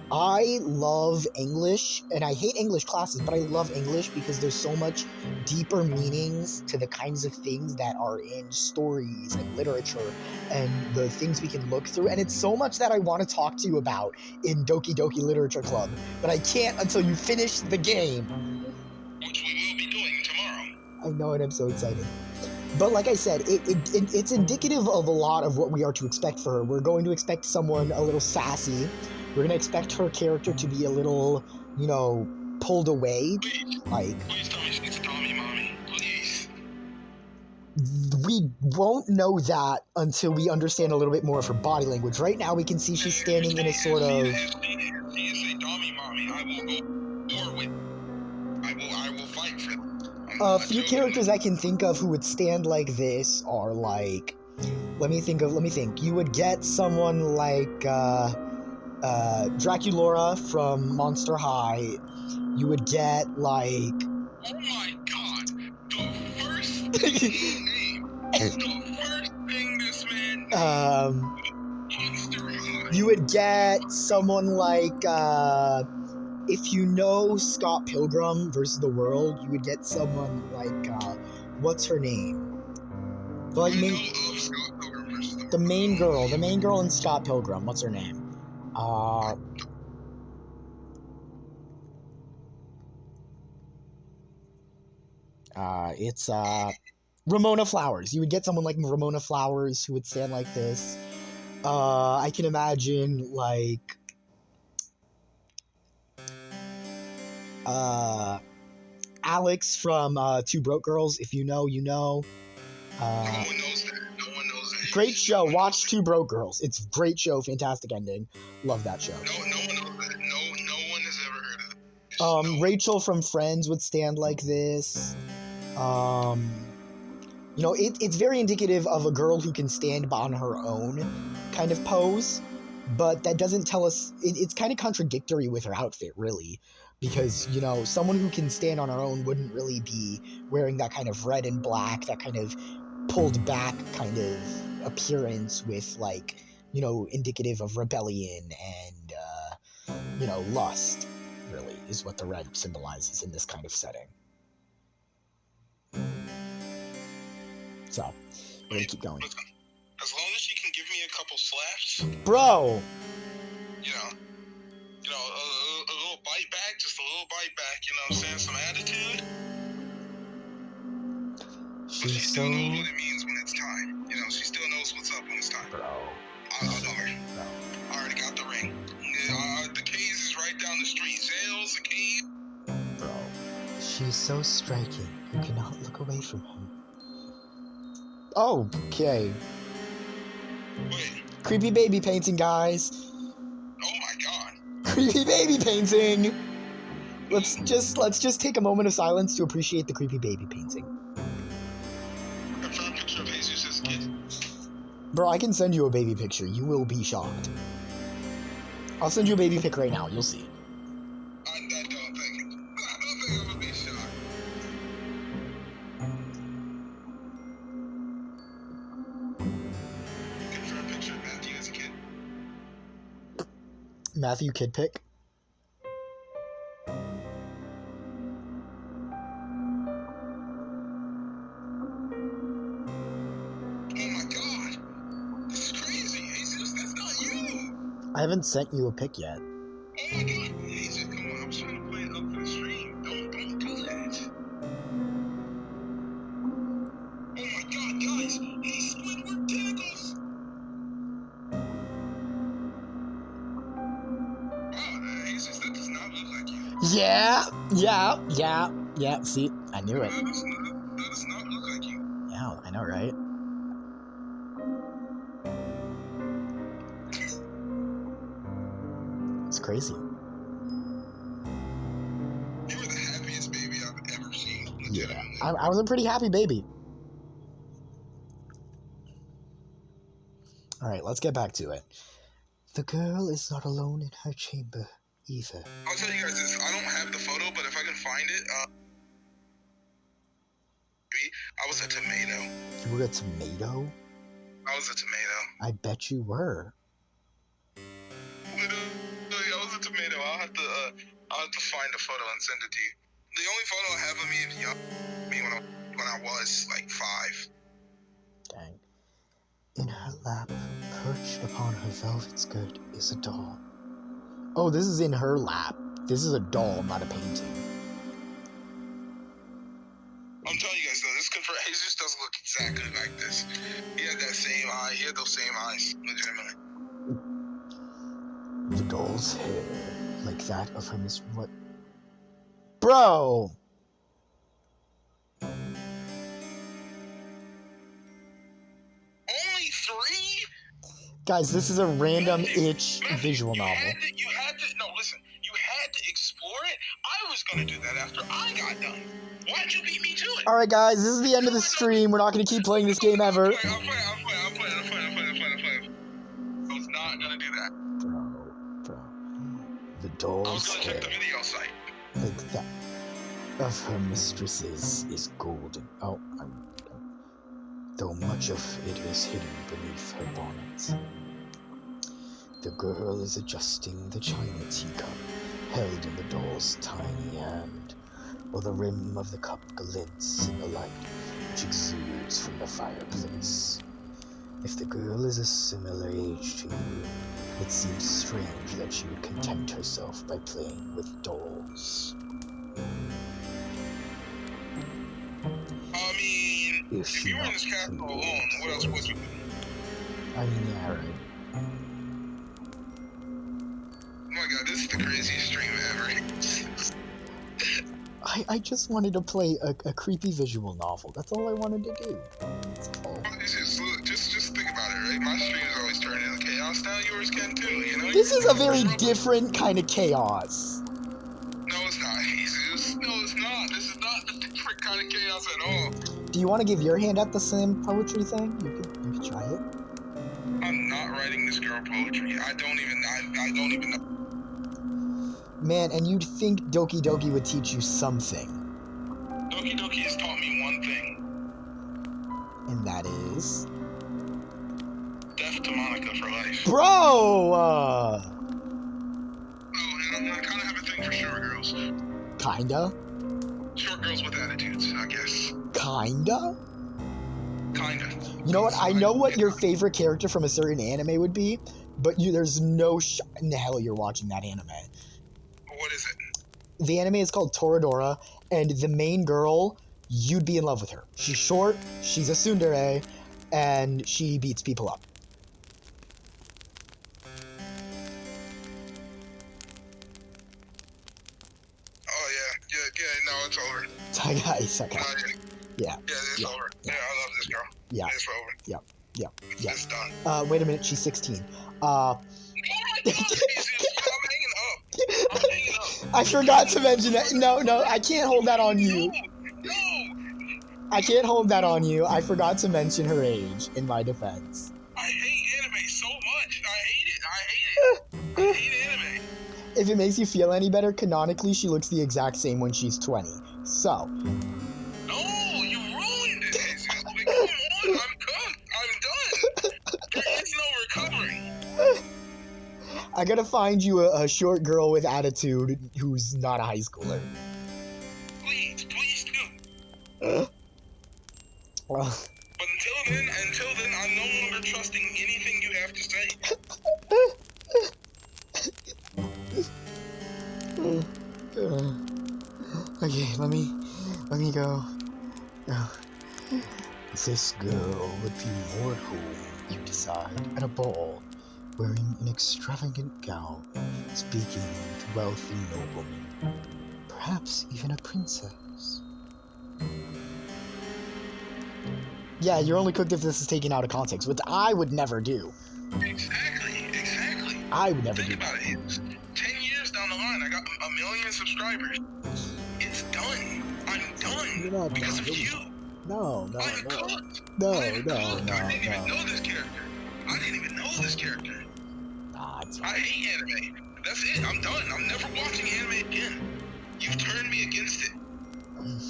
I love English, and I hate English classes, but I love English because there's so much deeper meanings to the kinds of things that are in stories and literature and the things we can look through, and it's so much that I want to talk to you about in Doki Doki Literature Club, but I can't until you finish the game. Which we will be doing tomorrow. I know, and I'm so excited. But like I said, it's indicative of a lot of what we are to expect for her. We're going to expect someone a little sassy. We're going to expect her character to be a little, pulled away. Please tell me she's Tommy, Mommy. Please. We won't know that until we understand a little bit more of her body language. Right now, we can see she's standing in a sort of... If she is a Tommy, Mommy, I will go forward. I will fight for them. A few characters I can think of who would stand like this are like... Let me think. You would get someone like... Draculaura from Monster High. You would get, like... Oh my god. The first thing he named is the first thing this man named. Monster High. You would get someone like, if you know Scott Pilgrim versus the World, you would get someone like, what's her name? The I know of Scott Pilgrim versus the main girl in Scott Pilgrim. What's her name? It's Ramona Flowers. You would get someone like Ramona Flowers who would stand like this. I can imagine like Alex from Two Broke Girls. If you know, you know. No one knows that. No one knows that. Great show. Watch Two Broke Girls. It's a great show. Fantastic ending. Love that show. No one knows that. No one has ever heard of it. Rachel from Friends would stand like this. You know, it's very indicative of a girl who can stand on her own kind of pose, but that doesn't tell us, it's kind of contradictory with her outfit, really, because, you know, someone who can stand on her own wouldn't really be wearing that kind of red and black, that kind of pulled back kind of appearance with, like, you know, indicative of rebellion and, you know, lust, really, is what the red symbolizes in this kind of setting. So, we're gonna keep going. Listen, as long as she can give me a couple slaps, bro. You know, a little bite back, just a little bite back. You know what I'm saying? Some attitude. But she still knows what it means when it's time. You know, she still knows what's up when it's time. Bro. I'll know her. Bro. I already got the ring. The K's is right down the street. Zales, the K's. Bro. She's so striking. You cannot look away from her. Okay. Wait. Creepy baby painting, guys. Oh my god. Creepy baby painting. Let's just take a moment of silence to appreciate the creepy baby painting. I found a picture of Jesus' kid. Bro, I can send you a baby picture. You will be shocked. I'll send you a baby pic right now. You'll see. I don't think I'm gonna be shocked. Matthew kid pick. Oh my god! This is crazy, Jesus, that's not you! I haven't sent you a pic yet. Oh my god, Jesus, come on, I was trying to play it up for the stream. Don't do that. Oh my god, guys, he's Squidward tentacles! Wow, Jesus, that does not look like you. Yeah, see, I knew it. That does not look like you. Yeah, I know, right? It's crazy. You were the happiest baby I've ever seen. Yeah, I was a pretty happy baby. Alright, let's get back to it. The girl is not alone in her chamber, either. I'll tell you guys this, I don't have the photo, but if I can find it, I was a tomato. You were a tomato? I was a tomato. I bet you were. Literally, I was a tomato. I'll have to find a photo and send it to you. The only photo I have of me is young, me when I was like 5. Dang. In her lap, perched upon her velvet skirt, is a doll. Oh, this is in her lap. This is a doll, not a painting. I'm telling you guys though, this confirmed. Jesus does look exactly like this. He had that same eye. He had those same eyes, legitimately. The doll's hair, like that of her Miss. What? Bro! Only 3? Guys, this is a random itch visual novel. You had to, no, listen, you had to explore it. I was gonna do that after I got done. Why'd you beat me to it? Alright guys, this is the end of the stream. We're not gonna keep playing this game ever. I'm playing. I was not gonna do that. Bro. The doll's I was gonna hair. check the video site. Like that. of her mistresses is golden. Though much of it is hidden beneath her bonnet. The girl is adjusting the china teacup held in the doll's tiny hand, while the rim of the cup glints in the light which exudes from the fireplace. If the girl is a similar age to you, it seems strange that she would content herself by playing with dolls. I mean, Is if she you were in not this castle too alone, old what else for would it? you do? I mean, yeah, right. Oh my god, this is the craziest stream ever. I just wanted to play a creepy visual novel. That's all I wanted to do. That's all. Just think about it, right? My streams always turn into chaos. Now yours can too, you know? This is a very different kind of chaos. No, it's not, Jesus. No, it's not. This is not the different kind of chaos at all. Do you want to give your hand at the same poetry thing? You could try it. I'm not writing this girl poetry. I don't even know. Man, and you'd think Doki Doki would teach you something. Doki Doki has taught me one thing. And that is... Death to Monica for life. Bro! Oh, and I kind of have a thing for short girls. Kinda? Short girls with attitudes, I guess. Kinda? Kinda. You know what? I know what your favorite character from a certain anime would be, but there's no shot in the hell you're watching that anime. What is it? The anime is called Toradora, and the main girl, you'd be in love with her. She's short, she's a tsundere, and she beats people up. Oh, yeah, no, it's over. It's okay. Yeah. Yeah, it's over. Yeah, I love this girl. Yeah. It's over. Yeah. It's done. Wait a minute, she's 16. Oh my god, Jesus, I'm hanging up. I forgot to mention that. No, I can't hold that on you. No! I can't hold that on you. I forgot to mention her age in my defense. I hate anime so much. I hate anime. If it makes you feel any better, canonically she looks the exact same when she's 20. So. No, you ruined it, Jesus. Like, come on, I'm cooked. I'm done. There is no recovery. I gotta find you a short girl with attitude who's not a high schooler. Please do. Well, But until then, I'm no longer trusting anything you have to say. Okay, let me go. This girl would be more at home, you decide, at a ball, wearing an extravagant gown, speaking with wealthy noblemen, perhaps even a princess. Yeah, you're only cooked if this is taken out of context, which I would never do. Exactly. I would never do Think that. about it. It's 10 years down the line, I got 1 million subscribers. It's done. I'm done. You're not because done. of you. No. I'm cooked. No. I didn't even know this character. Nah, it's I hate anime. That's it. I'm done. I'm never watching anime again. You've turned me against it. And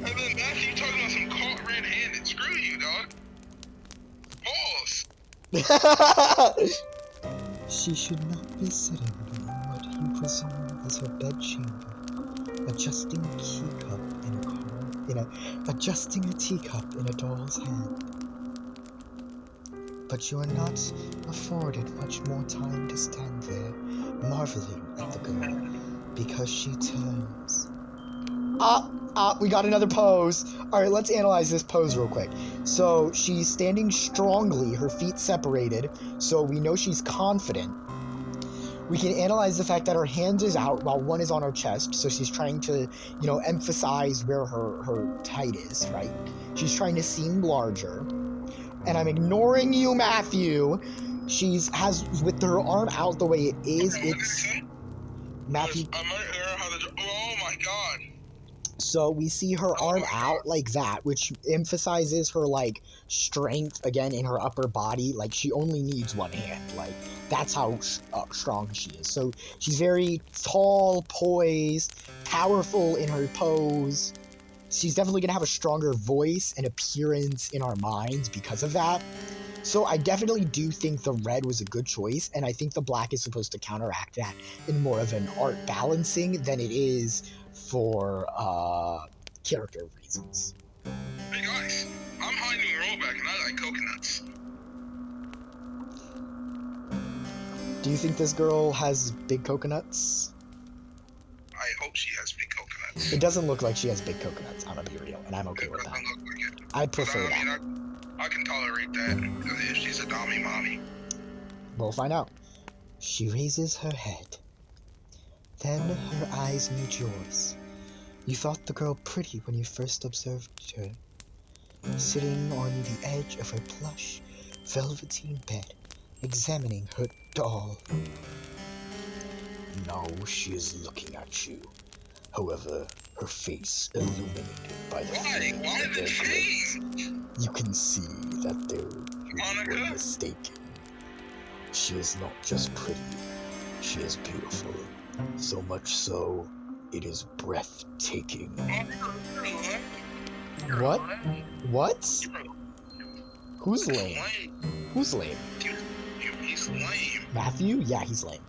then Matthew talking about some caught red-handed. Screw you, dog. Pause. She should not be sitting in what you presume is her bedchamber, adjusting a teacup in a doll's hand. But you are not afforded much more time to stand there, marveling at the girl, because she turns. We got another pose. Alright, let's analyze this pose real quick. So, she's standing strongly, her feet separated, so we know she's confident. We can analyze the fact that her hand is out while one is on her chest, so she's trying to, emphasize where her height is, right? She's trying to seem larger. And I'm ignoring you, Matthew. Has with her arm out the way it is, it's... Matthew... Oh my god. So we see her arm out like that, which emphasizes her, like, strength, again, in her upper body. Like, she only needs one hand. Like, that's how strong she is. So she's very tall, poised, powerful in her pose. She's definitely going to have a stronger voice and appearance in our minds because of that. So I definitely do think the red was a good choice, and I think the black is supposed to counteract that in more of an art balancing than it is for character reasons. Hey guys, I'm high noon rollback and I like coconuts. Do you think this girl has big coconuts? I hope she has big coconuts. It doesn't look like she has big coconuts, I'm gonna be real, and I'm okay with that. It doesn't look like it. I'd prefer that. I can tolerate that if she's a dommy mommy. We'll find out. She raises her head. Then her eyes meet yours. You thought the girl pretty when you first observed her, sitting on the edge of her plush, velveteen bed, examining her doll. Now she is looking at you. However, her face illuminated by the flame of their gaze. You can see that they were mistaken. She is not just pretty, she is beautiful. So much so, it is breathtaking. What? What? Who's lame? Who's lame? He's lame. Matthew? Yeah, he's lame.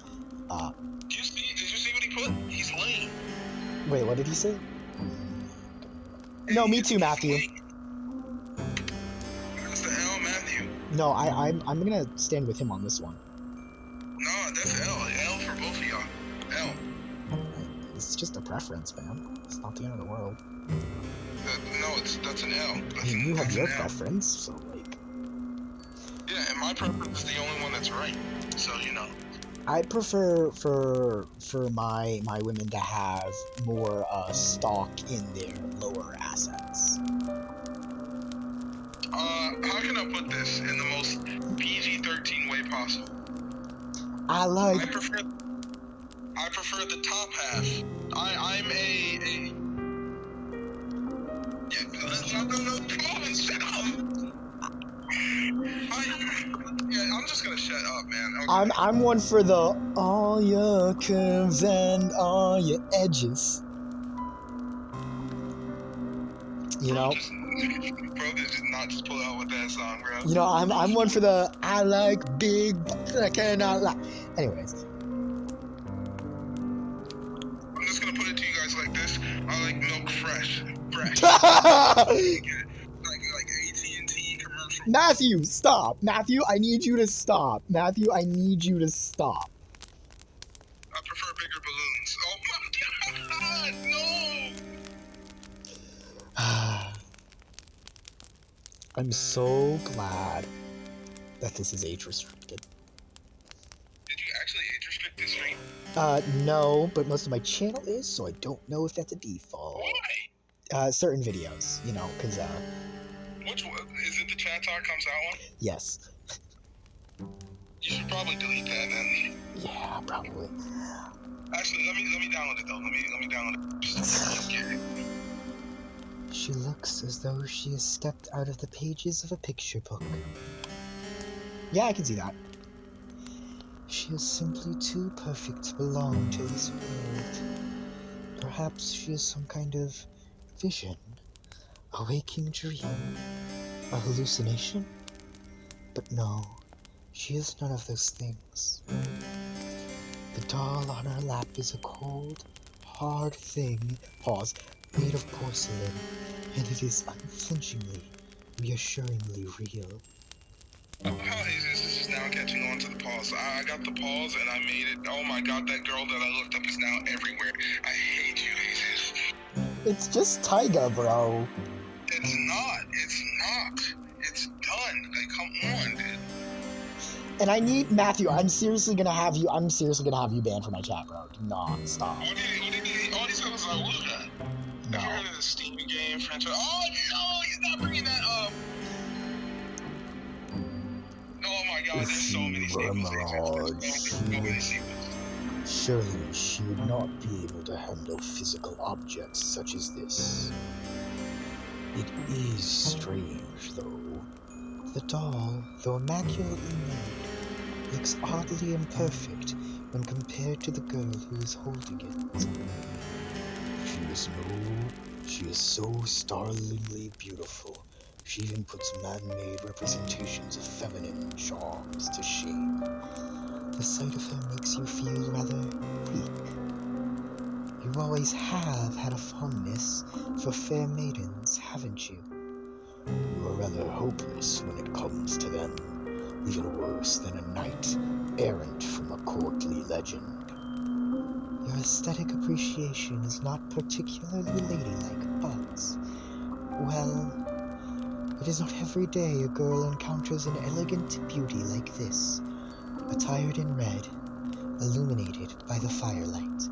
Did you see what he put? He's lame. Wait, what did he say? No, me too, Matthew. That's the L, Matthew. No, I'm gonna stand with him on this one. No, that's L. L for both of y'all. L. It's just a preference, man. It's not the end of the world. That's an L. You have your preference, so like. Yeah, and my preference is the only one that's right. So you know. I prefer for my women to have more stock in their lower assets. How can I put this in the most PG-13 way possible? I prefer the top half. I'm a yeah, no problem, shut up. I'm just gonna shut up, man. Okay. I'm one for the all your curves and all your edges. You know? Bro, did not just pull out with that song, bro. You know, I'm one for the I like big, I cannot lie. Anyways. I'm just gonna put it to you guys like this. I like milk fresh. like AT&T commercial. Matthew, stop. Matthew, I need you to stop. Matthew, I need you to stop. I prefer bigger balloons. Oh my god, no! I'm so glad that this is age restricted. Did you actually age restrict this stream? No, but most of my channel is, so I don't know if that's a default. Why? Certain videos, you know, because, Which one? Is it the Chat Talk Comes Out one? yes. You should probably delete that then. Yeah, probably. Actually, let me download it though. Let me download it. Just get it. She looks as though she has stepped out of the pages of a picture book. Yeah, I can see that. She is simply too perfect to belong to this world. Perhaps she is some kind of vision, a waking dream, a hallucination? But no, she is none of those things. The doll on her lap is a cold, hard thing, made of porcelain, and it is unflinchingly, reassuringly real. How this is now catching on to the pause. I got the pause and I made it. Oh my god, that girl that I looked up is now everywhere. I hate you, Jesus. It's just Taiga, bro. It's not. It's done. Like, come on, dude. And I need Matthew. I'm seriously gonna have you banned from my chat, bro. Do not stop. What did he? All these fellas I look at. No. Have you heard of the Steam game franchise? Oh no, he's not bringing that up. Oh my god, there's so many sequels. Surely she would not be able to handle physical objects such as this. It is strange, though. The doll, though immaculately made, looks oddly imperfect when compared to the girl who is holding it. She is so startlingly beautiful. She even puts man-made representations of feminine charms to shame. The sight of her makes you feel rather weak. You always have had a fondness for fair maidens, haven't you? You are rather hopeless when it comes to them, even worse than a knight errant from a courtly legend. Your aesthetic appreciation is not particularly ladylike, but, well, it is not every day a girl encounters an elegant beauty like this, attired in red, illuminated by the firelight.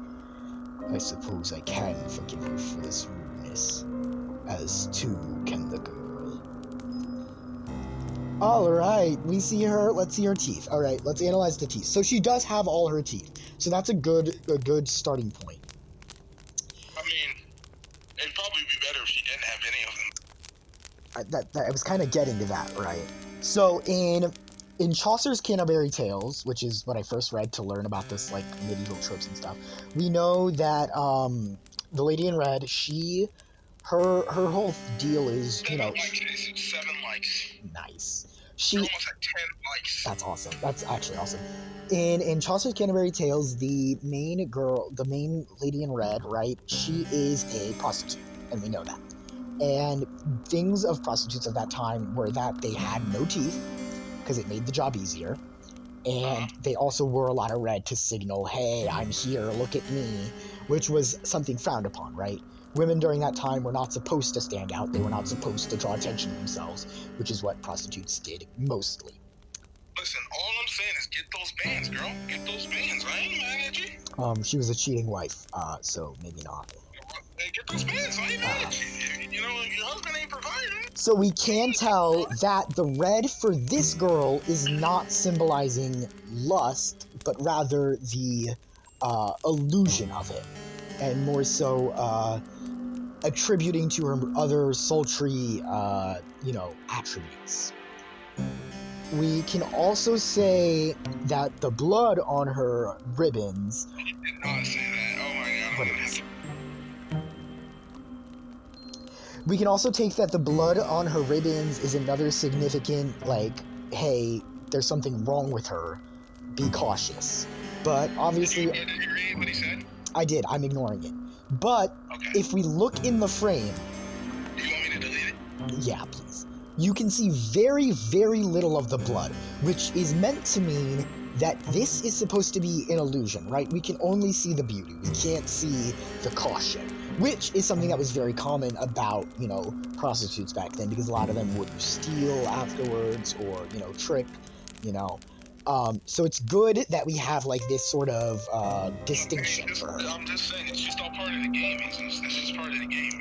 I suppose I can forgive you for this rudeness, as too can the girl. Alright, we see her. Let's see her teeth. Alright, let's analyze the teeth. So she does have all her teeth. So that's a good starting point. I mean, it'd probably be better if she didn't have any of them. I was kind of getting to that, right? So in Chaucer's Canterbury Tales, which is what I first read to learn about this like medieval tropes and stuff, we know that the Lady in Red, her whole deal is, you know, 7 likes. Nice. She almost had 10 likes. That's awesome. That's actually awesome. In Chaucer's Canterbury Tales, the main Lady in Red, right? She is a prostitute, and we know that. And things of prostitutes of that time were that they had no teeth, because it made the job easier. And they also wore a lot of red to signal, hey, I'm here, look at me, which was something frowned upon, right? Women during that time were not supposed to stand out. They were not supposed to draw attention to themselves, which is what prostitutes did mostly. Listen, all I'm saying is get those bands, girl. Get those bands. I ain't mad at you. She was a cheating wife, so maybe not. Hey, get those bands. I ain't mad at you. You know, your husband ain't providing. So we can tell that the red for this girl is not symbolizing lust, but rather the illusion of it, and more so attributing to her other sultry, attributes. We can also say that the blood on her ribbons... You did not say that. Oh my god. We can also take that the blood on her ribbons is another significant, like, hey, there's something wrong with her. Be cautious. But obviously... Did you read what he said? I did. I'm ignoring it. But okay. If we look in the frame... Do you want me to delete it? Yeah, please. You can see very, very little of the blood, which is meant to mean that this is supposed to be an illusion, right? We can only see the beauty. We can't see the caution, which is something that was very common about, prostitutes back then, because a lot of them would steal afterwards or, trick, So it's good that we have, like, this sort of distinction for her. I'm just saying, it's just all part of the game. It's just part of the game,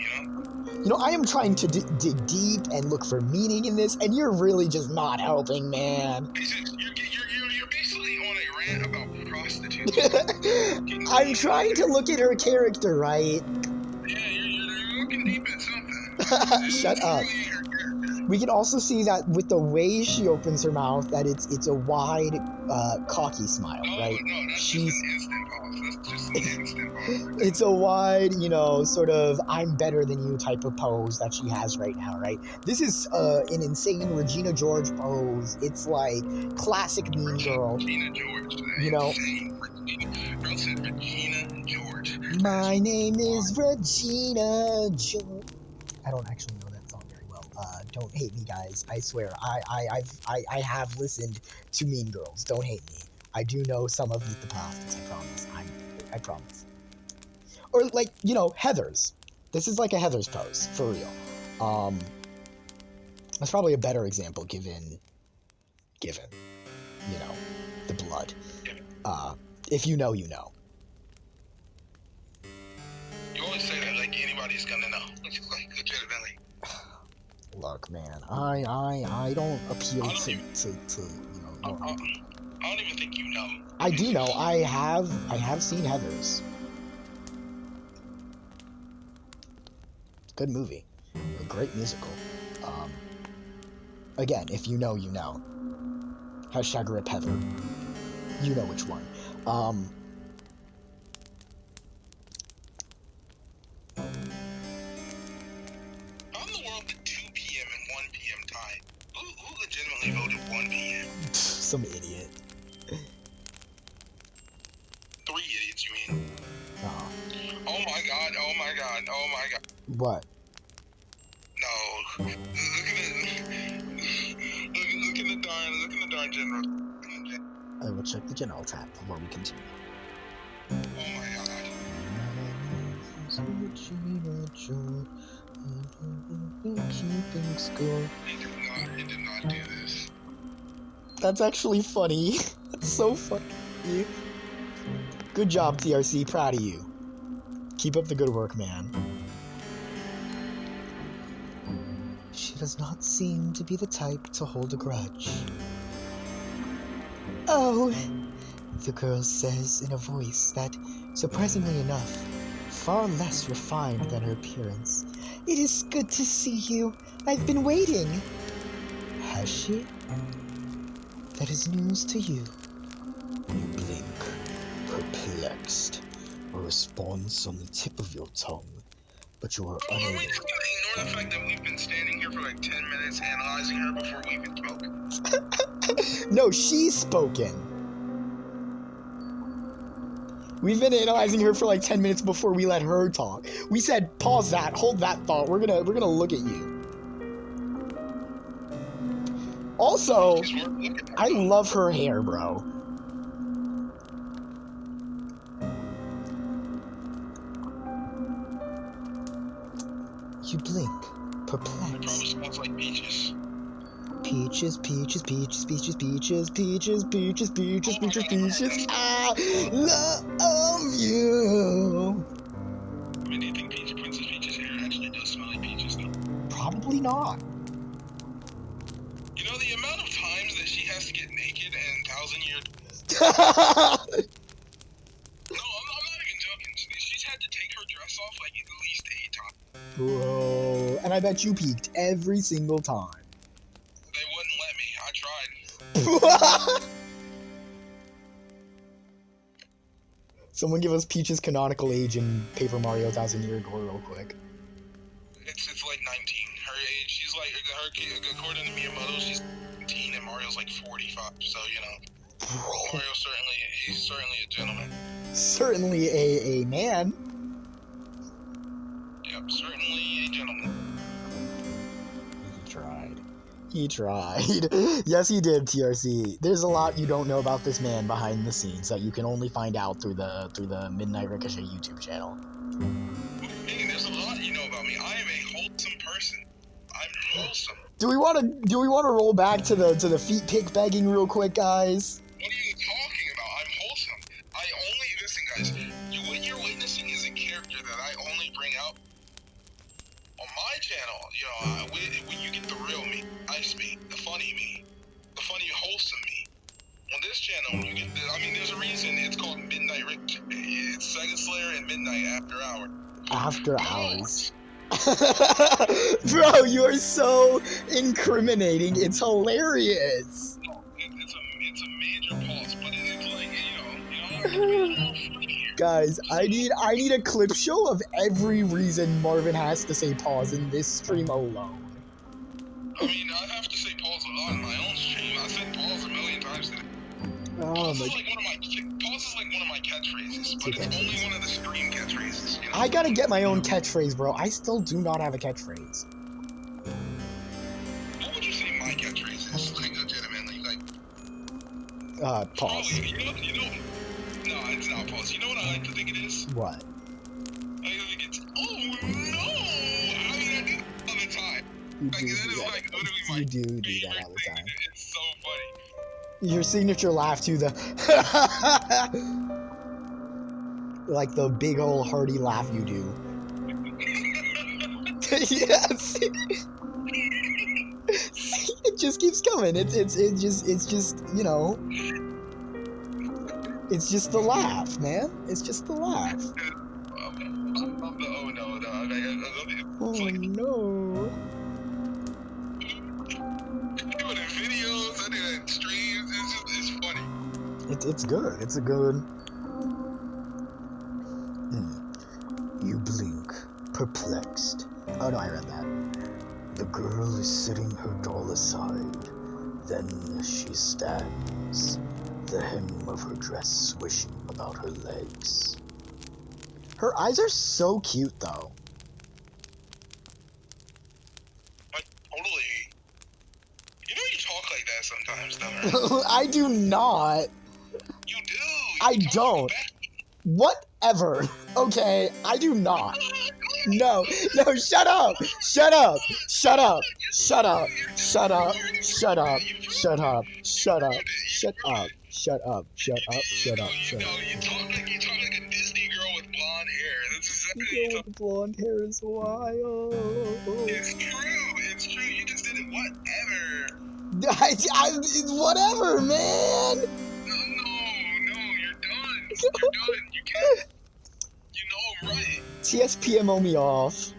I am trying to dig deep and look for meaning in this, and you're really just not helping, man. You're basically on a rant about prostitutes. I'm trying to look at her character, right? Yeah, you're looking deep at something. Shut up. We can also see that with the way she opens her mouth, that it's a wide, cocky smile, right? No, that's She's just an instant pause. That's just an instant pause. It's a wide, sort of I'm better than you type of pose that she has right now, right? This is an insane Regina George pose. It's like classic Mean Girl. Regina George. Girl said Regina George. My name is Regina George. I don't actually know that song very well. Don't hate me, guys. I swear. I have listened to Mean Girls. Don't hate me. I do know some of the plastics. I promise. I promise. Or like, Heathers. This is like a Heathers pose, for real. That's probably a better example given, the blood. If you know, you know. You always say that like anybody's gonna know. Like, legitimately. Look, man, I don't appeal to I'm I don't even think you know. I do know. I have seen Heathers. Good movie. A great musical. Again, if you know, you know. Hashtag rip Heather. You know which one. I'm the world at 2 p.m. and 1 p.m. tie. Who legitimately voted 1 p.m.? Some idiot. 3 idiots, you mean? Oh. Oh my god, oh my god, oh my god. What? No. Look at the darn general. I will check the general tab before we continue. Oh my god. Keeping score. He did not do this. That's actually funny. That's so funny. Good job, TRC. Proud of you. Keep up the good work, man. She does not seem to be the type to hold a grudge. Oh, the girl says in a voice that, surprisingly enough, far less refined than her appearance. It is good to see you. I've been waiting. Has she? That is news to you. You blink, perplexed, a response on the tip of your tongue, but you are Are unable. we just gonna ignore the fact that we've been standing here for like 10 minutes analyzing her before we even spoke? No, she's spoken. We've been analyzing her for like 10 minutes before we let her talk. We said, pause that, hold that thought. We're gonna look at you. Also, I love her hair, bro. You blink, It probably perplexed. smells like peaches. Peaches, peaches, peaches, peaches, peaches, peaches, peaches, peaches, peaches, peaches. I love you. I mean, do you think Princess Peach's hair actually does smell like peaches, though? Probably not. You know, the amount of times that she has to get naked and 1,000 years... No, I'm not even joking. She's had to take her dress off like at least 8 times. Bro, and I bet you peeked every single time. They wouldn't let me. I tried. Someone give us Peach's canonical age in Paper Mario 1000 Year Door real quick. It's like 19. Her age, she's like, according to Miyamoto, she's 19 and Mario's like 45. So, you know, Bro, he's certainly a gentleman. certainly a man. Yep, certainly a gentleman. He tried. Yes, he did, TRC. There's a lot you don't know about this man behind the scenes that you can only find out through the Midnight Ricochet YouTube channel. Hey, there's a lot you know about me. I am a wholesome person. I'm wholesome. Do we want to roll back to the feet pick begging real quick, guys? What are you talking about? I'm wholesome. Listen, guys, what you're witnessing is a character that I only bring out on my channel. You know, when you get the real me, ice me, the funny me, the funny wholesome me. On this channel, you get there's a reason it's called Midnight Ricochet. It's Sega Slayer and Midnight After Hour. After hours. Bro, you are so incriminating. It's hilarious. No, it's a major pause, but it's like, you know, Guys, I need a clip show of every reason Marvin has to say pause in this stream alone. I mean, I have to say pause a lot in my own stream. I said pause a million times today. Oh Pause my. is like one of my catchphrases, but it's only one of the stream catchphrases. You know? I gotta get my own catchphrase, bro. I still do not have a catchphrase. What would you say my catchphrase is? Like, legitimately, like. Pause. You know. No, it's not pause. You know what I like to think it is? What? I think it's. Oh no! I mean, I do it all the time. You Like, do that is that. like literally my You do that favorite all the thing. time. It's so funny. Your signature laugh to the like the big old hearty laugh you do. Yes. It just keeps coming. It's just, you know. It's just the laugh, man. It's just the laugh. Oh no. Oh no. I do it in videos, I do it in streams, it's funny. It's good. It's a good. You blink, perplexed. Oh no, I read that. The girl is setting her doll aside. Then she stands, the hem of her dress swishing about her legs. Her eyes are so cute, though. Like, totally. You know you talk like that sometimes, though, right? I do not. You do. I don't. Whatever. Okay, I do not. No, shut up. Shut up. Shut up. Shut up. Shut up. Shut up. Shut up. Shut up. Shut up. Shut up. Shut up. Shut up. Shut up. You talk like a Disney girl with blonde hair. That's exactly Girl with blonde hair is wild. It's true. It's true. You just did it. Whatever. It's whatever, man. No, you're done. You're done. You can't. You know I'm right. TSPMO me off.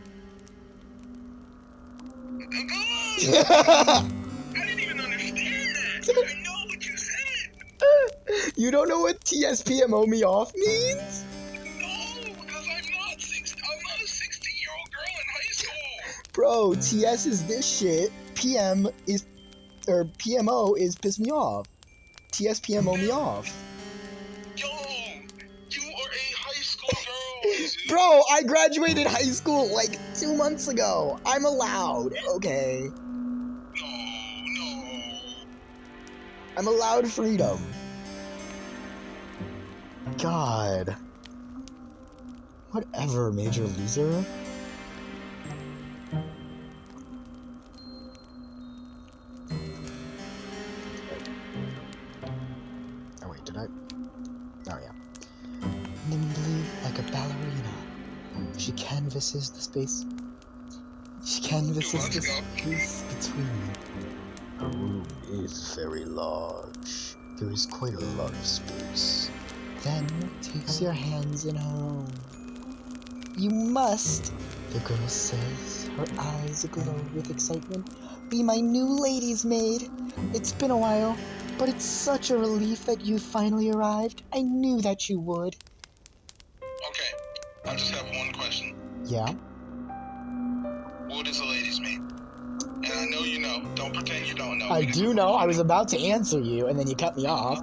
I didn't even understand that. I know what you said. You don't know what TSPMO me off means? No, because I'm not a 16-year-old girl in high school. Bro, TS is this shit. PMO is piss me off. TSPMO me off. Yo, you are a high school girl. Dude. Bro, I graduated high school like 2 months ago. I'm allowed, okay? No. I'm allowed freedom. God. Whatever, Major Loser. Oh wait, did I? Oh yeah. Nimbly like a ballerina, she canvases the space. She canvases the space between. Her room is very large. There is quite a lot of space. Then takes your hands in her own. You must, the girl says, her eyes aglow with excitement, be my new lady's maid. It's been a while, but it's such a relief that you finally arrived. I knew that you would. Okay, I just have one question. Yeah? What is a lady's maid? And I know you know. Don't pretend you don't know. I do know. I was about to answer you, and then you cut me off.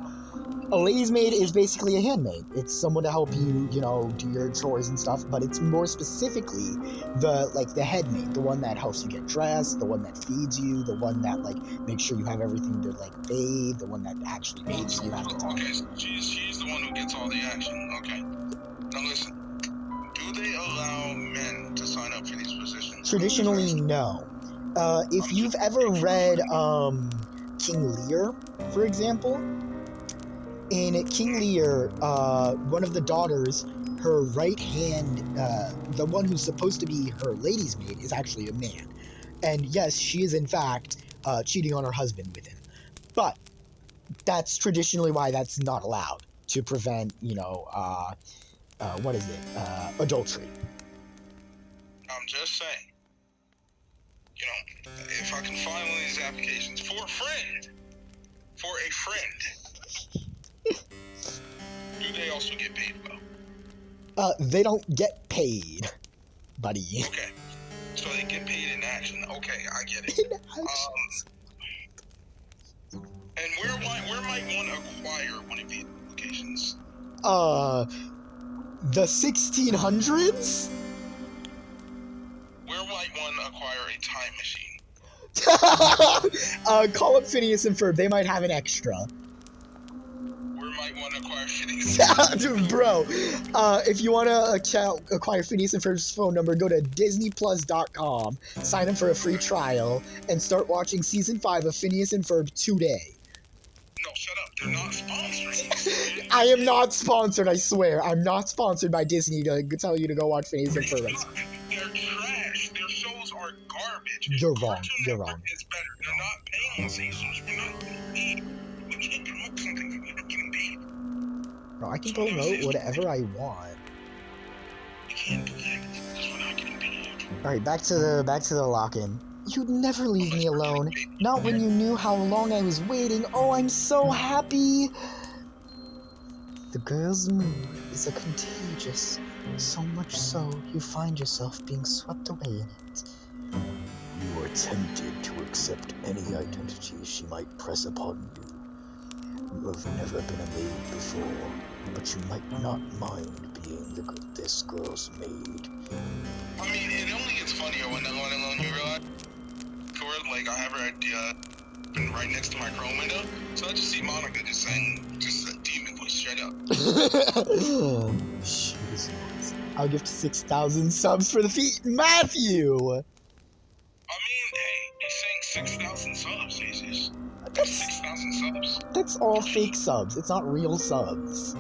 A lady's maid is basically a handmaid. It's someone to help you, do your chores and stuff, but it's more specifically the head maid, the one that helps you get dressed, the one that feeds you, the one that, makes sure you have everything to, bathe, the one that actually bathes you after time. Okay, so she's the one who gets all the action. Okay. Now listen, do they allow men to sign up for these positions? Traditionally, no. If you've ever read, King Lear, for example, in King Lear, one of the daughters, her right hand, the one who's supposed to be her lady's maid, is actually a man. And yes, she is in fact cheating on her husband with him. But that's traditionally why that's not allowed, to prevent, adultery. I'm just saying, if I can find one of these applications for a friend, do they also get paid well? They don't get paid, buddy. Okay, so they get paid in action. Okay, I get it. And where might one acquire one of these applications? The 1600s? Where might one acquire a time machine? Call up Phineas and Ferb. They might have an extra. Where might one acquire Phineas and Ferb? Bro, if you want to acquire Phineas and Ferb's phone number, go to DisneyPlus.com, sign up for a free trial, and start watching Season 5 of Phineas and Ferb today. No, shut up. They're not sponsoring. I am not sponsored, I swear. I'm not sponsored by Disney to tell you to go watch Phineas and Ferb. They're trash. Their shows are garbage. You're wrong. Cartoon You're Network wrong. is better. They're not paying us, Jesus. We're not paid. We can't promote something that we're not getting paid. Bro, I can promote whatever I want. You can't do that because we're not getting paid. Alright, back to the lock-in. You'd never leave me alone. Not when you knew how long I was waiting. Oh, I'm so happy! The girl's mood is a contagious, so much so you find yourself being swept away in it. You are tempted to accept any identity she might press upon you. You have never been a maid before, but you might not mind being this girl's maid. I mean, it only gets funnier when you realize, like, I have her been right next to my Chrome window, so I just see Monica just saying, just a demon voice straight up. She is yours. I'll give 6,000 subs for the feat, Matthew! I mean, hey, he's saying 6,000 subs, Jesus. That's 6,000 subs. That's all fake subs. It's not real subs.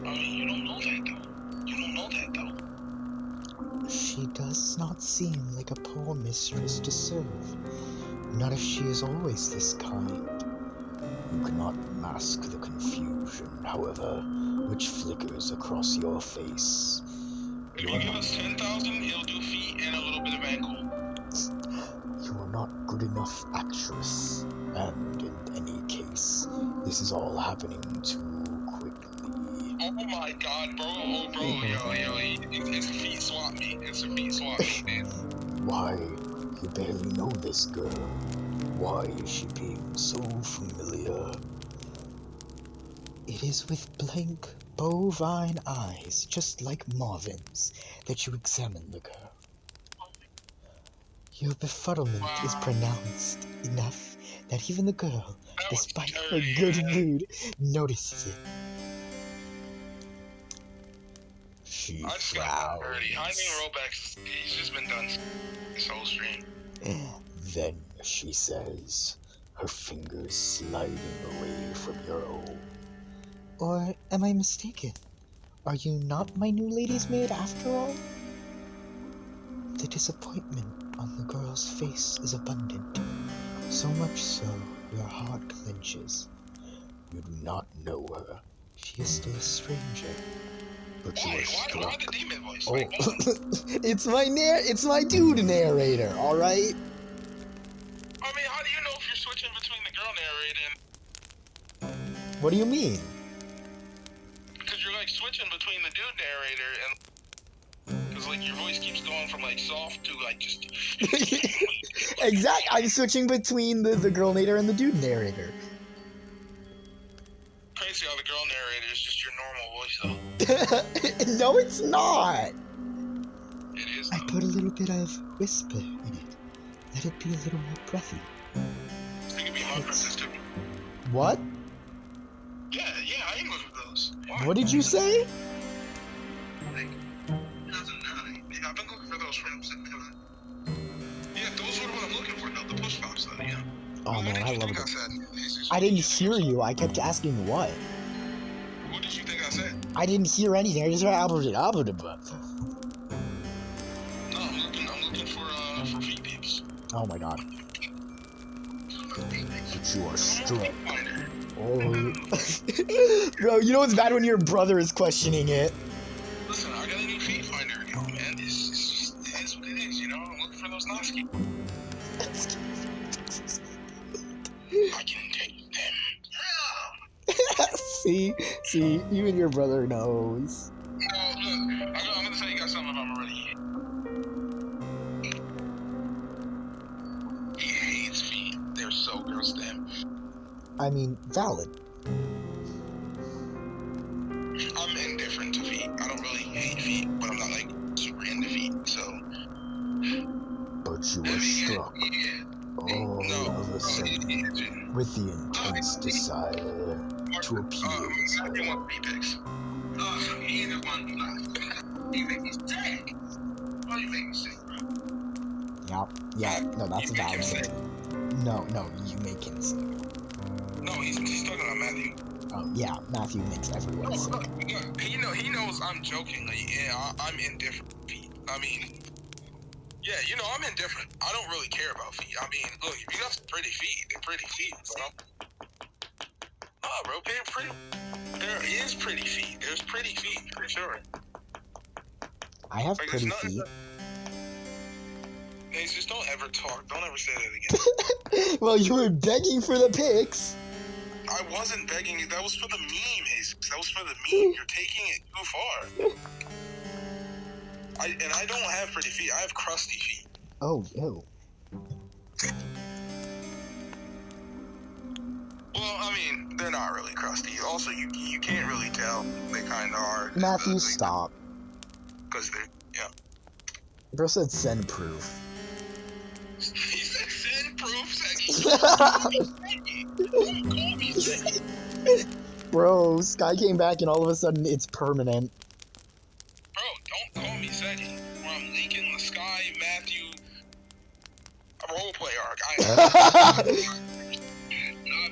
I mean, you don't know that, though. You don't know that, though. She does not seem like a poor mistress to serve. Not if she is always this kind. You cannot mask the confusion, however, which flickers across your face. If you give us 10,000, he'll do feet and a little bit of ankle. You are not good enough actress. And in any case, this is all happening too quickly. Oh my god, bro. Oh, bro. Yo. It's a feet swap me. It's a feet swap me, man. Why? You barely know this girl. Why is she being so familiar? It is with blank, bovine eyes, just like Marvin's, that you examine the girl. Your befuddlement is pronounced enough that even the girl, despite her good mood, notices it. She I just got dirty. I think Robex, he's just been done this whole stream. Then she says, her fingers sliding away from your own. Or am I mistaken? Are you not my new lady's maid after all? The disappointment on the girl's face is abundant, so much so your heart clenches. You do not know her. She is still a stranger. But you are struck. Why the demon voice? Oh, it's my dude narrator, alright? I mean, how do you know if you're switching between the girl narrator and... What do you mean? Because you're, like, switching between the dude narrator and... Because, like, your voice keeps going from, like, soft to, like, just... Exactly, I'm switching between the girl narrator and the dude narrator. Crazy how the girl narrator is just your normal voice, though. No, it's not! It is, I put a little bit of whisper in it. Let it be a little more breathy. It could be my princess, too. What? Yeah, I am looking for those. Why? What did you say? Like, 2009. Yeah, I've been looking for those from September. Yeah, those are what I'm looking for, though. The push pops, though, yeah. Oh man, I love it. it. I didn't hear you. I kept asking what. What did you think I said? I didn't hear anything. I just heard No, I'm looking for feet peeps. Oh my god. But you are struck. Oh. Bro, you know what's bad when your brother is questioning it? Listen, I got a new feet finder account, man. It is what it is, you know? I'm looking for those Noski. I can take them. See, even your brother knows. No, look, I'm gonna tell you guys something about my brother. He hates feet. They're so gross to him. I mean, valid. I'm indifferent to feet. I don't really hate feet, but I'm not like super into feet, so. But you were struck. All of a sudden, with the intense desire to appease her. You want feet pics? He ain't the one. You make me sick. Oh, you make me sick, bro. Yeah, no, that's a valid thing. No, you make him sick. No, he's talking about Matthew. Oh, yeah, Matthew makes everyone sick. He knows I'm joking. Like, yeah, I'm indifferent to feet. I mean, yeah, you know, I'm indifferent. I don't really care about feet. I mean, look, if you got some pretty feet, they're pretty feet, bro. Nah, bro, There is pretty feet. There's pretty feet, for sure. I have Like, pretty there's nothing- feet. Hey, just don't ever talk. Don't ever say that again. Well, you were begging for the pics. I wasn't begging you. That was for the meme, Jesus. That was for the meme. You're taking it too far. I don't have pretty feet. I have crusty feet. Oh, ew. Well, I mean, they're not really crusty. Also, you can't really tell. They kind of are. Matthew, stop. Because they're, yeah. Bro said send proof. He said send proof, Seggy. Don't call me Seggy. Bro, Sky came back and all of a sudden it's permanent. Bro, don't call me Seggy. Or I'm leaking the Sky, Matthew, a roleplay arc. I've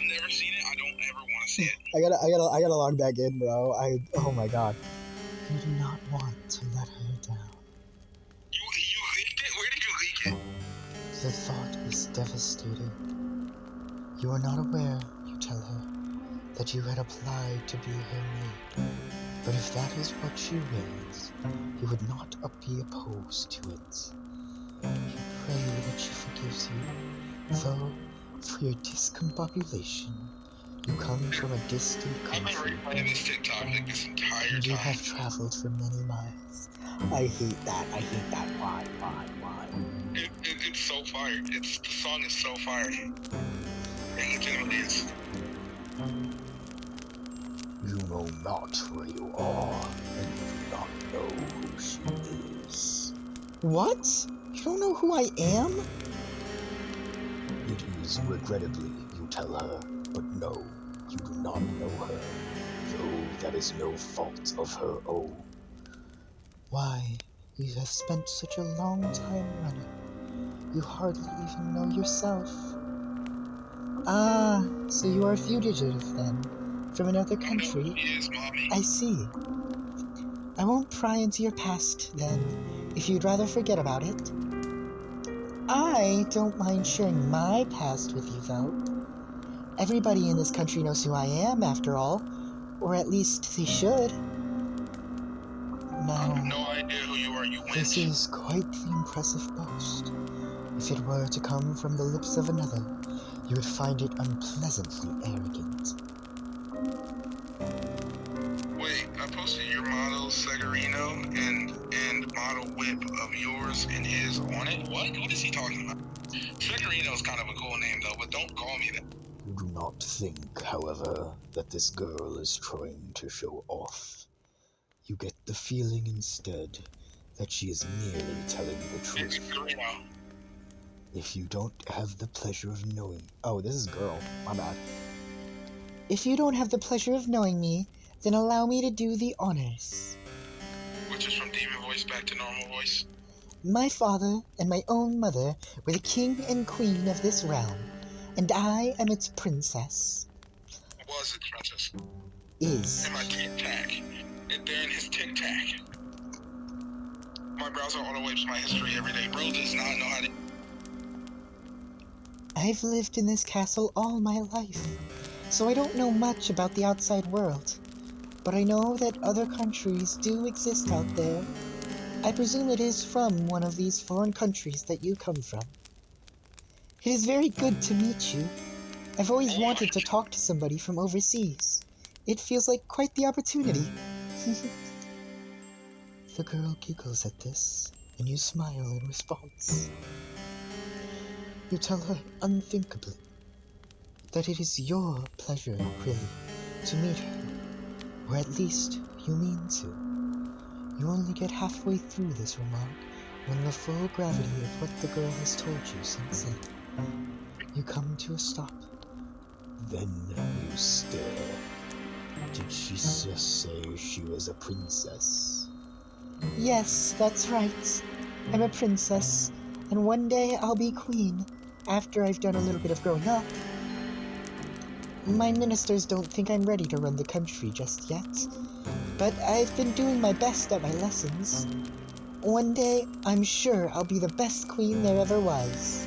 never seen it. I don't ever want to see it. I gotta log back in, bro. Oh my god. You do not want to let her down. You leaked it? Where did you leak it? The thought is devastating. You are not aware, you tell her, that you had applied to be her maid. But if that is what she wills, you would not be opposed to it. You pray that she forgives you, though, for your discombobulation, you come from a distant I've been country. replaying this TikTok like this entire And you time. have traveled for many miles. I hate that. Why? It's so fire. The song is so fire. It legitimately is. You know not where you are, and you do not know who she is. What? You don't know who I am? It is regrettably, you tell her, but no, you do not know her, though that is no fault of her own. Why, you have spent such a long time running. You hardly even know yourself. Ah, so you are a fugitive then, from another country? Yes, mommy. I see. I won't pry into your past then, if you'd rather forget about it. I don't mind sharing my past with you, though. Everybody in this country knows who I am, after all, or at least they should. I have Now, no idea who you are, you this wench. is quite the impressive boast. If it were to come from the lips of another, you would find it unpleasantly arrogant. Wait, I posted your model Segarino and model whip of yours and his on it? What is he talking about? Segarino is kind of a cool name though, but don't call me that. You do not think, however, that this girl is trying to show off. You get the feeling instead that she is merely telling the It's truth. Segarino. If you don't have the pleasure of knowing... Oh, this is girl. My bad. If you don't have the pleasure of knowing me, then allow me to do the honors. Which is from demon voice back to normal voice. My father and my own mother were the king and queen of this realm, and I am its princess. Was it, princess? Is. In my tic tac. They're in his tic tac. My browser auto wipes my history every day. Bro does not know how to. I've lived in this castle all my life, so I don't know much about the outside world. But I know that other countries do exist out there. I presume it is from one of these foreign countries that you come from. It is very good to meet you. I've always wanted to talk to somebody from overseas. It feels like quite the opportunity. The girl giggles at this, and you smile in response. You tell her unthinkably that it is your pleasure, really, to meet her, or at least you mean to. You only get halfway through this remark when the full gravity of what the girl has told you sinks in. You come to a stop. Then you stare. Did she just say she was a princess? Yes, that's right. I'm a princess, and one day I'll be queen, after I've done a little bit of growing up. My ministers don't think I'm ready to run the country just yet, but I've been doing my best at my lessons. One day, I'm sure I'll be the best queen there ever was.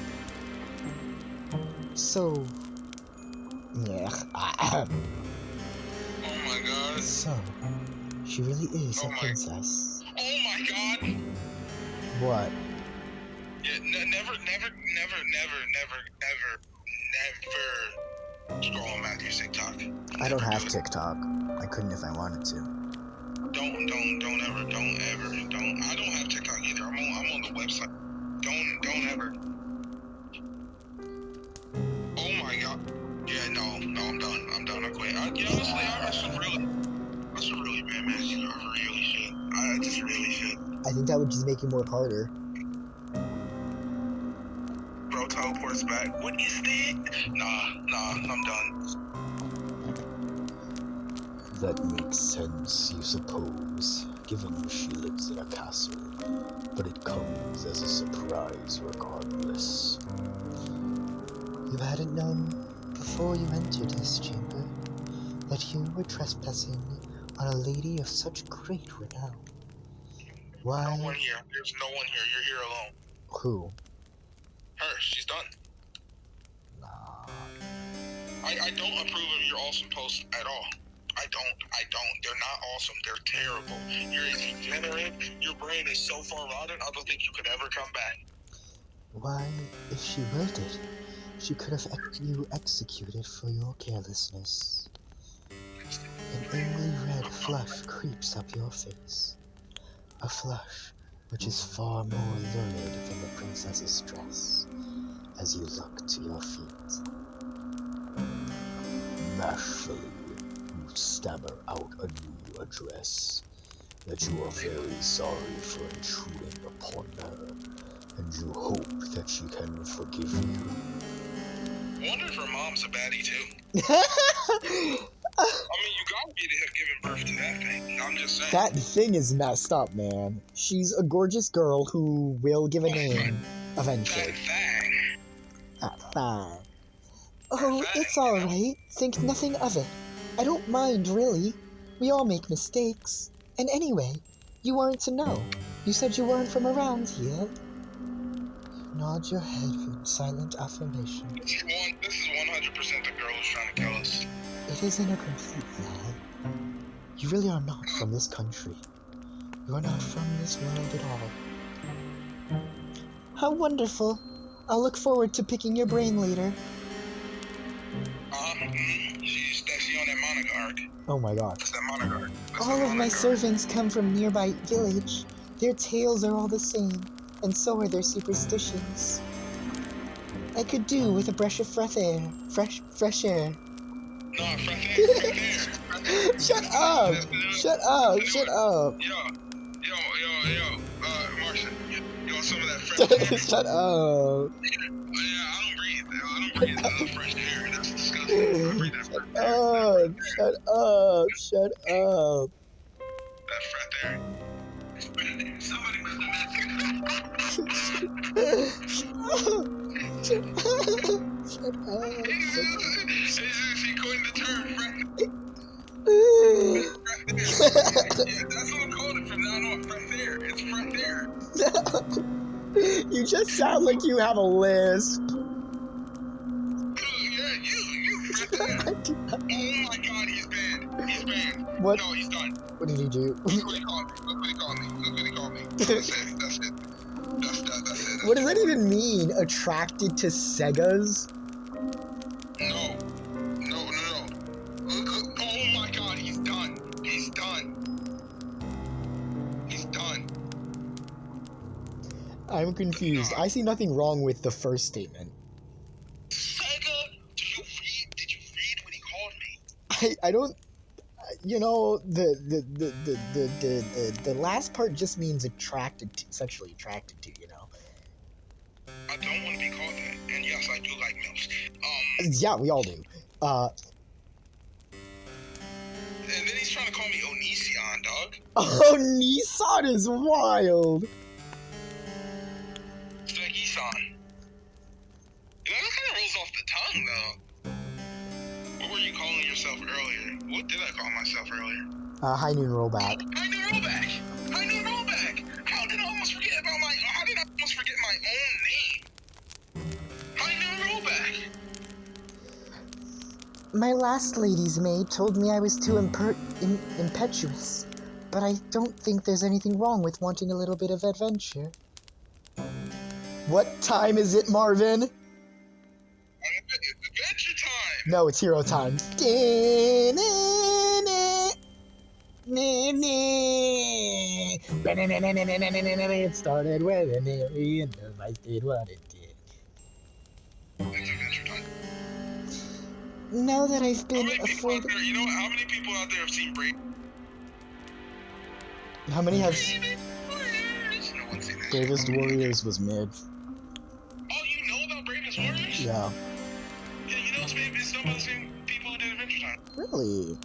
So... Oh my god. So, she really is Oh a my- princess. Oh my god. What? Yeah, never scroll on Matthew's TikTok. I don't Never have do it. TikTok. I couldn't if I wanted to. Don't ever. I don't have TikTok either. I'm on the website. Don't ever. Oh my god. Yeah, no, I'm done. I quit. Honestly, I should really ban Matthew. I really should. I just really should. I think that would just make it more harder. Bro teleports back. What is that? Nah, I'm done. That makes sense, you suppose, given she lives in a castle. But it comes as a surprise regardless. You hadn't known before you entered this chamber that you were trespassing on a lady of such great renown. Why? No one here. There's no one here. You're here alone. Who? Her. She's done. Nah. I don't approve of your awesome posts at all. I don't. They're not awesome. They're terrible. You're a degenerate. Your brain is so far rotten, I don't think you could ever come back. Why, if she willed it, she could have you executed for your carelessness. An angry red flush creeps up your face. A flush which is far more lurid than the princess's dress, as you look to your feet. Bashfully, you stammer out a new address, that you are very sorry for intruding upon her, and you hope that she can forgive you. I wonder if her mom's a baddie too. I mean, you gotta be to have given birth to that thing. I'm just saying. That thing is messed up, man. She's a gorgeous girl who will give a name eventually. That thing. Fine. Oh, it's alright. Think nothing of it. I don't mind, really. We all make mistakes. And anyway, you aren't to know. You said you weren't from around here. Nod your head in silent affirmation. This is 100% the girl who's trying to kill us. It isn't a complete lie. You really are not from this country. You are not from this world at all. How wonderful. I'll look forward to picking your brain later. She's on that Monica arc. Oh my god. That's that Monica arc. All of my servants come from nearby village. Their tales are all the same, and so are their superstitions. I could do with a brush of fresh air. Fresh air. No, fresh air. Shut up! Shut up! Shut up! Yo, Martian, you want some of that fresh air? Shut up! Yeah, I don't breathe fresh air. That's disgusting. I breathe that fresh air. Shut up! Shut up! That fresh air. Somebody must Shut up! She coined the term fresh air. Yeah, that's what I'm calling it from now on. Fresh air. It's fresh air. You just sound like you have a lisp. Yeah, you fresh air. Oh my god, he's banned. He's banned. What? No, he's done. What did he do? Look what he called me. That's it. That's it. What does that even mean? Attracted to Segas? No. Oh my god, he's done. He's done. I'm confused. I see nothing wrong with the first statement. Sega, did you read what he called me? I don't. You know, the last part just means sexually attracted to. You know. I don't want to be called that. And yes, I do like MILFs. Yeah, we all do. And then he's trying to call me Onision, dog. Oh, Nissan is wild. It's like Isan. That kind of rolls off the tongue, though. What were you calling yourself earlier? What did I call myself earlier? High Noon Rollback. High Noon Rollback. How did I almost forget my own name? High Noon Rollback. My last lady's maid told me I was too impetuous, but I don't think there's anything wrong with wanting a little bit of adventure. What time is it, Marvin? Adventure time! No, it's hero time. It started with an eerie and the vice did what it did. It's adventure time. Now that I've been You know afforded... how many people out there have seen Brave? How many have... No one's seen that. Bravest Warriors was mid. Oh, you know about Bravest Warriors? Yeah. Yeah, you know it's done by the same people who did Adventure Time. Really?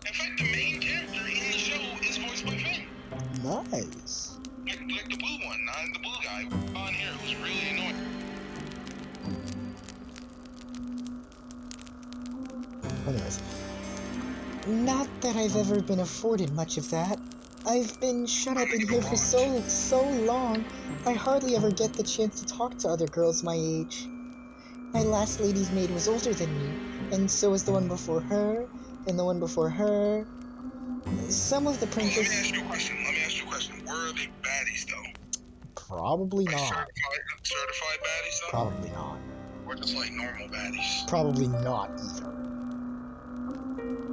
In fact, the main character in the show is voiced by Finn. Nice. Like the blue one, not the blue guy on here who's really annoying. Anyways. Not that I've ever been afforded much of that. I've been shut up in here for so long, I hardly ever get the chance to talk to other girls my age. My last lady's maid was older than me, and so was the one before her, and the one before her. Some of the princesses... Let me ask you a question. Were they baddies, though? Probably Like not. certified baddies, though? Probably not. Or just like normal baddies? Probably not either.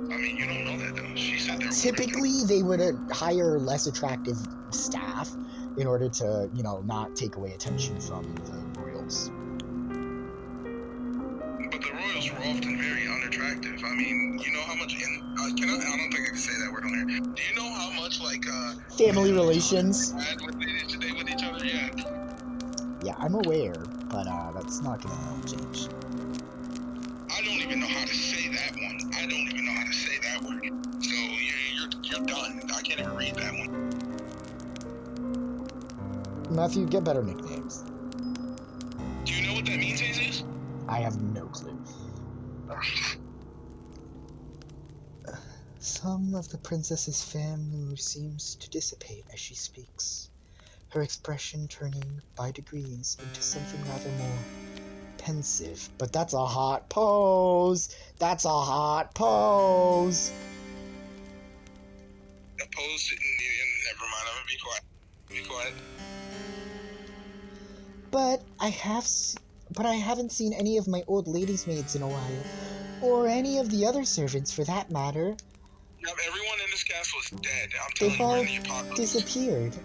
I mean, you don't know that, though. She said they're Typically, they would hire less attractive staff in order to, not take away attention from the royals. But the royals were often very unattractive. I mean, you know how much... I don't think I can say that word on here. Do you know how much, Family relations? had with each other? Yeah. Yeah, I'm aware, but that's not gonna help change. I don't even know how to say that one. I don't even know how to say that word. So you're done. I can't even read that one. Matthew, get better nicknames. Do you know what that means, Jesus? I have no clue. Some of the princess's fan mood seems to dissipate as she speaks, her expression turning by degrees into something rather more pensive. But that's a hot pose! That's a hot pose! Opposed to... Never mind, I'm gonna be quiet. Be quiet. But I haven't seen any of my old lady's maids in a while, or any of the other servants for that matter. Yep, everyone in this castle is dead. I'm They've telling you, we're all in the apocalypse. disappeared.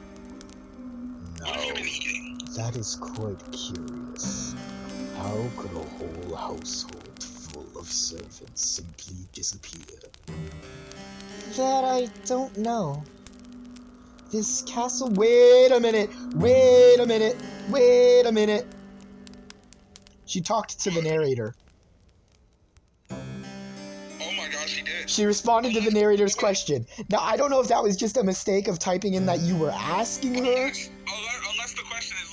What have you been eating? That is quite curious. How could a whole household full of servants simply disappear? That I don't know. This castle... Wait a minute! She talked to the narrator. Oh my gosh, she did. She responded to the narrator's question. Now, I don't know if that was just a mistake of typing in that you were asking her. Unless the question is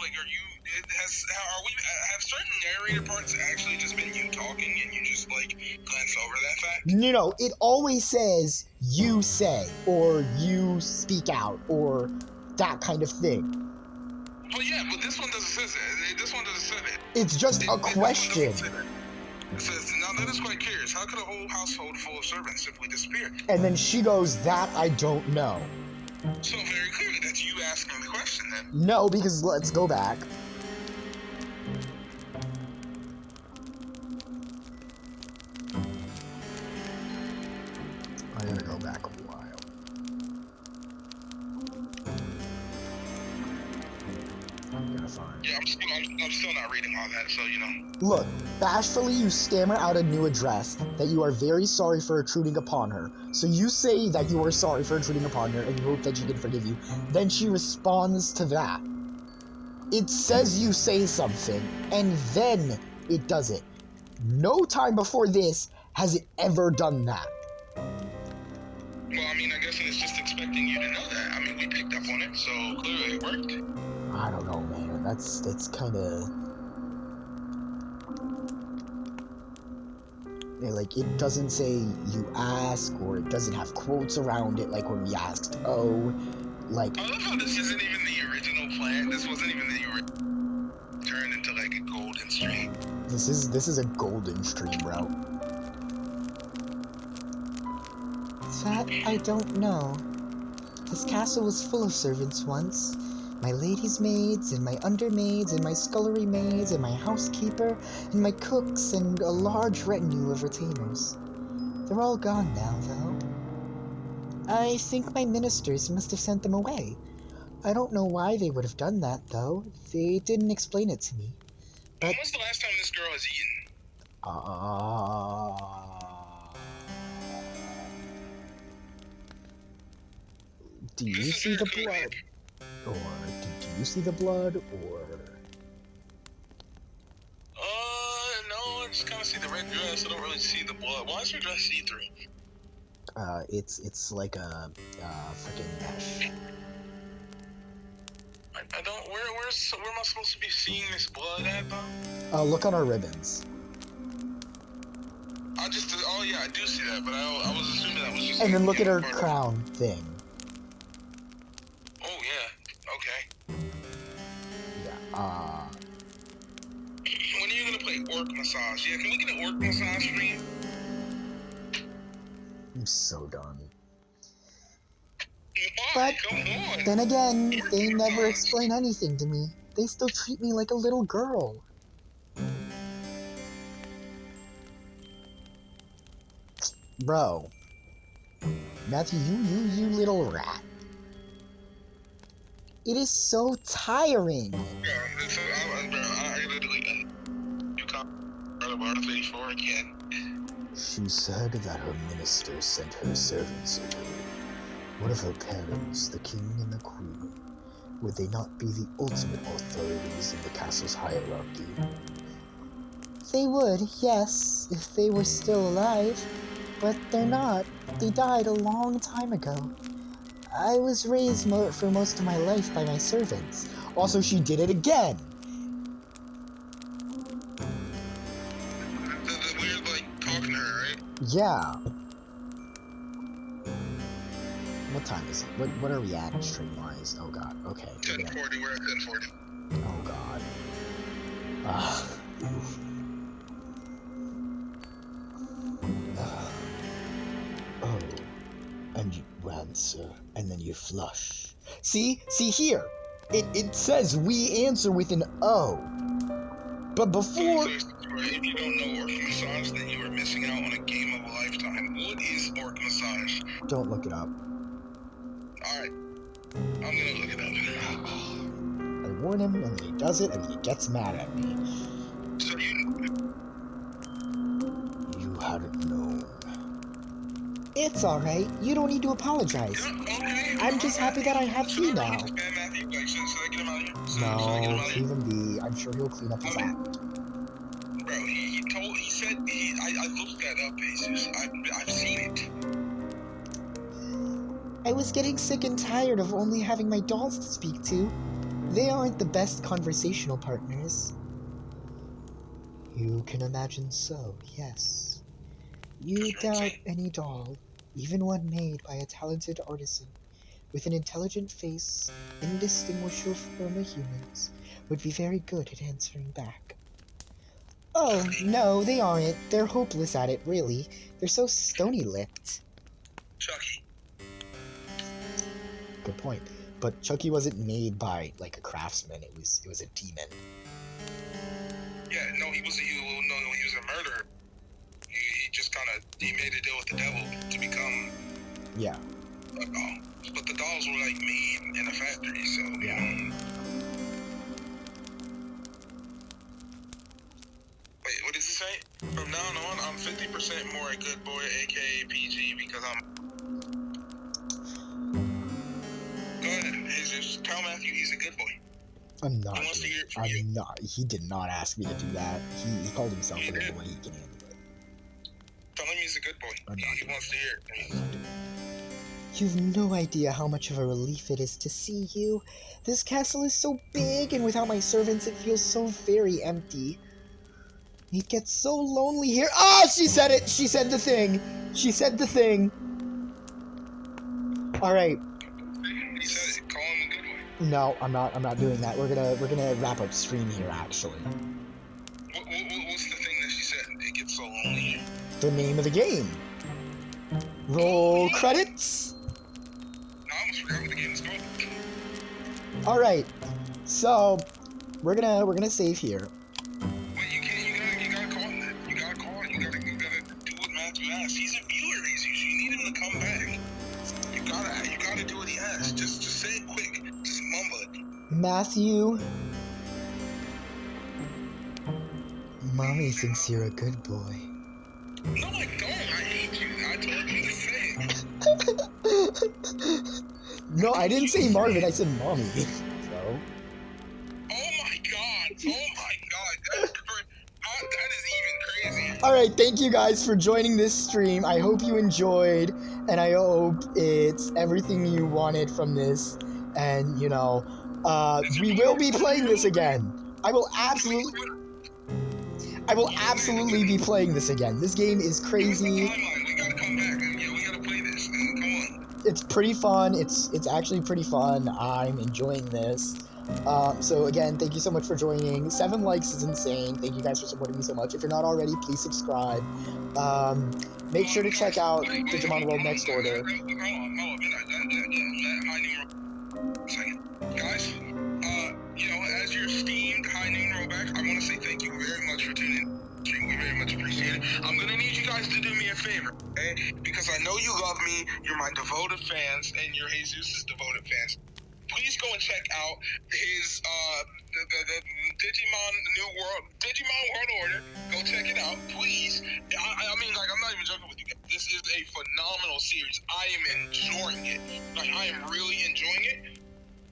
have certain narrator parts actually just been you talking and you just glance over that fact? No, it always says you say, or you speak out, or that kind of thing. Well, yeah, but this one doesn't say that. This one doesn't say that. It's just a question. It says, now that is quite curious. How could a whole household full of servants simply disappear? And then she goes, that I don't know. So very clearly that's you asking the question then. No, because let's go back. I gotta go back a while. I'm gonna find. Yeah, I'm still not reading all that, so Look, bashfully you stammer out a new address that you are very sorry for intruding upon her. So you say that you are sorry for intruding upon her and you hope that she can forgive you. Then she responds to that. It says you say something, and then it does it. No time before this has it ever done that. Well, I mean, I guess it's just expecting you to know that. I mean, we picked up on it, so clearly it worked. I don't know, man. That's kind of... it doesn't say you ask, or it doesn't have quotes around it, like when we asked, I love how this isn't even the original plan. This wasn't even the original... Turned into, a golden stream. This is a golden stream, bro. That I don't know. This castle was full of servants once. My lady's maids, and my undermaids, and my scullery maids, and my housekeeper, and my cooks, and a large retinue of retainers. They're all gone now, though. I think my ministers must have sent them away. I don't know why they would have done that, though. They didn't explain it to me. But When was the last time this girl has eaten? Do you This is see the very blood? quick. Or do you see the blood? Or No, I just kind of see the red dress. I don't really see the blood. Why is her dress see-through? it's like a freaking mesh. I don't. Where am I supposed to be seeing this blood at though? Look on our ribbons. Oh yeah, I do see that, but I was assuming that was just. And then look at her part of- crown thing. Oh yeah. Okay. Yeah. When are you gonna play orc massage? Yeah, can we get an orc massage stream? I'm so done. Why? But Come on. then again, Orc they never massage. explain anything to me. They still treat me like a little girl. Bro. Matthew, you little rat. It is so tiring. Yeah, I literally you can't brother Bar 34 again. She said that her minister sent her servants away. What of her parents, the king and the queen? Would they not be the ultimate authorities in the castle's hierarchy? They would, yes, if they were still alive. But they're not. They died a long time ago. I was raised for most of my life by my servants. Also, she did it again! The weird, like, talking to her, right? Yeah. What time is it? What are we at stream-wise? Oh god, okay. 10:40, we're at 10:40. Oh god. Oof. Oh. And you answer, and then you flush. See here! It says we answer with an O. But before... If you don't know orc massage, then you are missing out on a game of a lifetime. What is orc massage? Don't look it up. Alright. I'm gonna look it up. I warn him, and then he does it, and he gets mad at me. So You hadn't known. It's alright. You don't need to apologize. okay. I'm just happy that I have Should you I now. really ban Matthew? Like, should I get him out of here? Should I get No, him out of here? leave him be. I'm sure he'll clean up his act. Bro, he said, I looked that up, Jesus. I've seen it. I was getting sick and tired of only having my dolls to speak to. They aren't the best conversational partners. You can imagine so, yes. You doubt any doll, even one made by a talented artisan, with an intelligent face, indistinguishable from a human's, would be very good at answering back. Oh, no, they aren't. They're hopeless at it, really. They're so stony-lipped. Chucky. Good point. But Chucky wasn't made by, like, a craftsman. It was a demon. Yeah, no, he was a murderer. He just kind of, he made a deal with the devil to become Yeah. a doll. But the dolls were, like, made in a factory, so, Yeah. Wait, what does it say? From now on, I'm 50% more a good boy, aka PG, because I'm... Go ahead, Jesus. Tell Matthew he's a good boy. I'm not. He wants to hear it from you. I'm not. He did not ask me to do that. He called himself He a good did. boy. He can handle it. Tell him he's a good boy. I'm not He doing wants to hear it from I'm you. not doing it. You've no idea how much of a relief it is to see you. This castle is so big, and without my servants, it feels so very empty. It gets so lonely here. Ah, she said it. She said the thing. She said the thing. All right. He said it. Call him a good boy. No, I'm not doing that. We're gonna wrap up stream here. Actually, What's the thing that she said? It gets so lonely here. the name of the game. Roll credits. I almost forgot what the game was called. All right, so we're gonna save here. Wait, you can't. You gotta call him. You gotta call him. You gotta do what Matthew asked. He's a viewer, Jesus. You need him to come back. You gotta do what he asks. Just say it quick. Just mumble it. Matthew, Mommy thinks you're a good boy. No, I don't. I hate you. I told you to say it. No, I didn't say Marvin. I said Mommy. So. Oh my god. That is even crazy. All right, thank you guys for joining this stream. I hope you enjoyed, and I hope it's everything you wanted from this. And you know, we will be playing this again. I will absolutely be playing this again. This game is crazy. We gotta come back. Yeah, we gotta play this. Come on. It's pretty fun. It's actually pretty fun. I'm enjoying this. So again, thank you so much for joining. 7 likes is insane. Thank you guys for supporting me so much. If you're not already, please subscribe. Make sure to check out Digimon World Next Order. Guys, you know, as your esteemed High Noon Rollback, I want to say thank you very much for tuning in. We very much appreciate it. I'm gonna need you guys to do me a favor, okay? Because I know you love me. You're my devoted fans, and you're Jesus' devoted fans. Please go and check out his the Digimon World Order. Go check it out, please. I mean, like, I'm not even joking with you guys. This is a phenomenal series. I am enjoying it. Like, I am really enjoying it.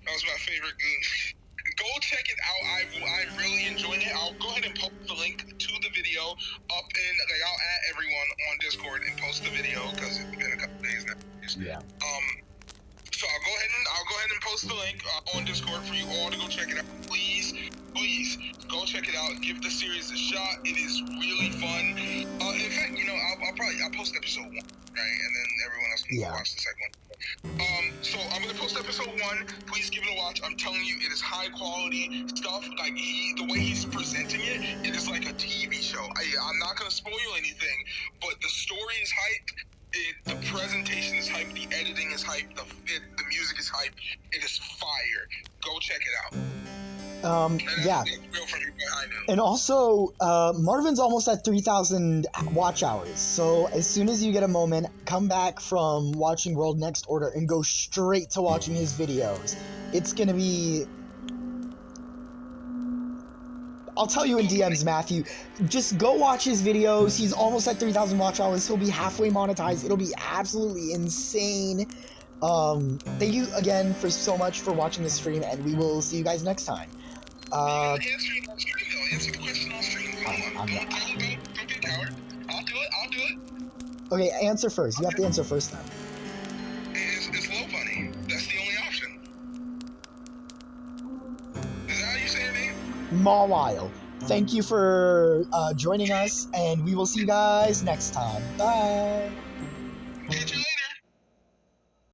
That was my favorite game. Go check it out. I'm really enjoying it. I'll go ahead and post the link to the video up in, like, I'll add everyone on Discord and post the video because it's been a couple days now. Yeah. So I'll go ahead and post the link on Discord for you all to go check it out. Please go check it out. Give the series a shot. It is really fun. In fact, you know, I'll post episode 1, right, and then everyone else can go watch the second one. So I'm gonna post episode 1. Please give it a watch. I'm telling you, it is high quality stuff. Like, the way he's presenting it, it is like a TV show. I'm not gonna spoil anything, but the story is hyped. The presentation is hype, the editing is hype, the music is hype. It is fire. Go check it out. Yeah. And also, Marvin's almost at 3,000 watch hours. So as soon as you get a moment, come back from watching World Next Order and go straight to watching his videos. It's gonna be... I'll tell you in DMs, Matthew. Just go watch his videos. He's almost at 3,000 watch hours. He'll be halfway monetized. It'll be absolutely insane. Thank you again for so much for watching this stream, and we will see you guys next time. Answer the question on stream. Come on. Don't be a coward. I'll do it. Okay, answer first. You have to answer first then. It's Low Bunny. That's the only option. Is that how you say your name? Mawile. Thank you for joining us, and we will see you guys next time. Bye!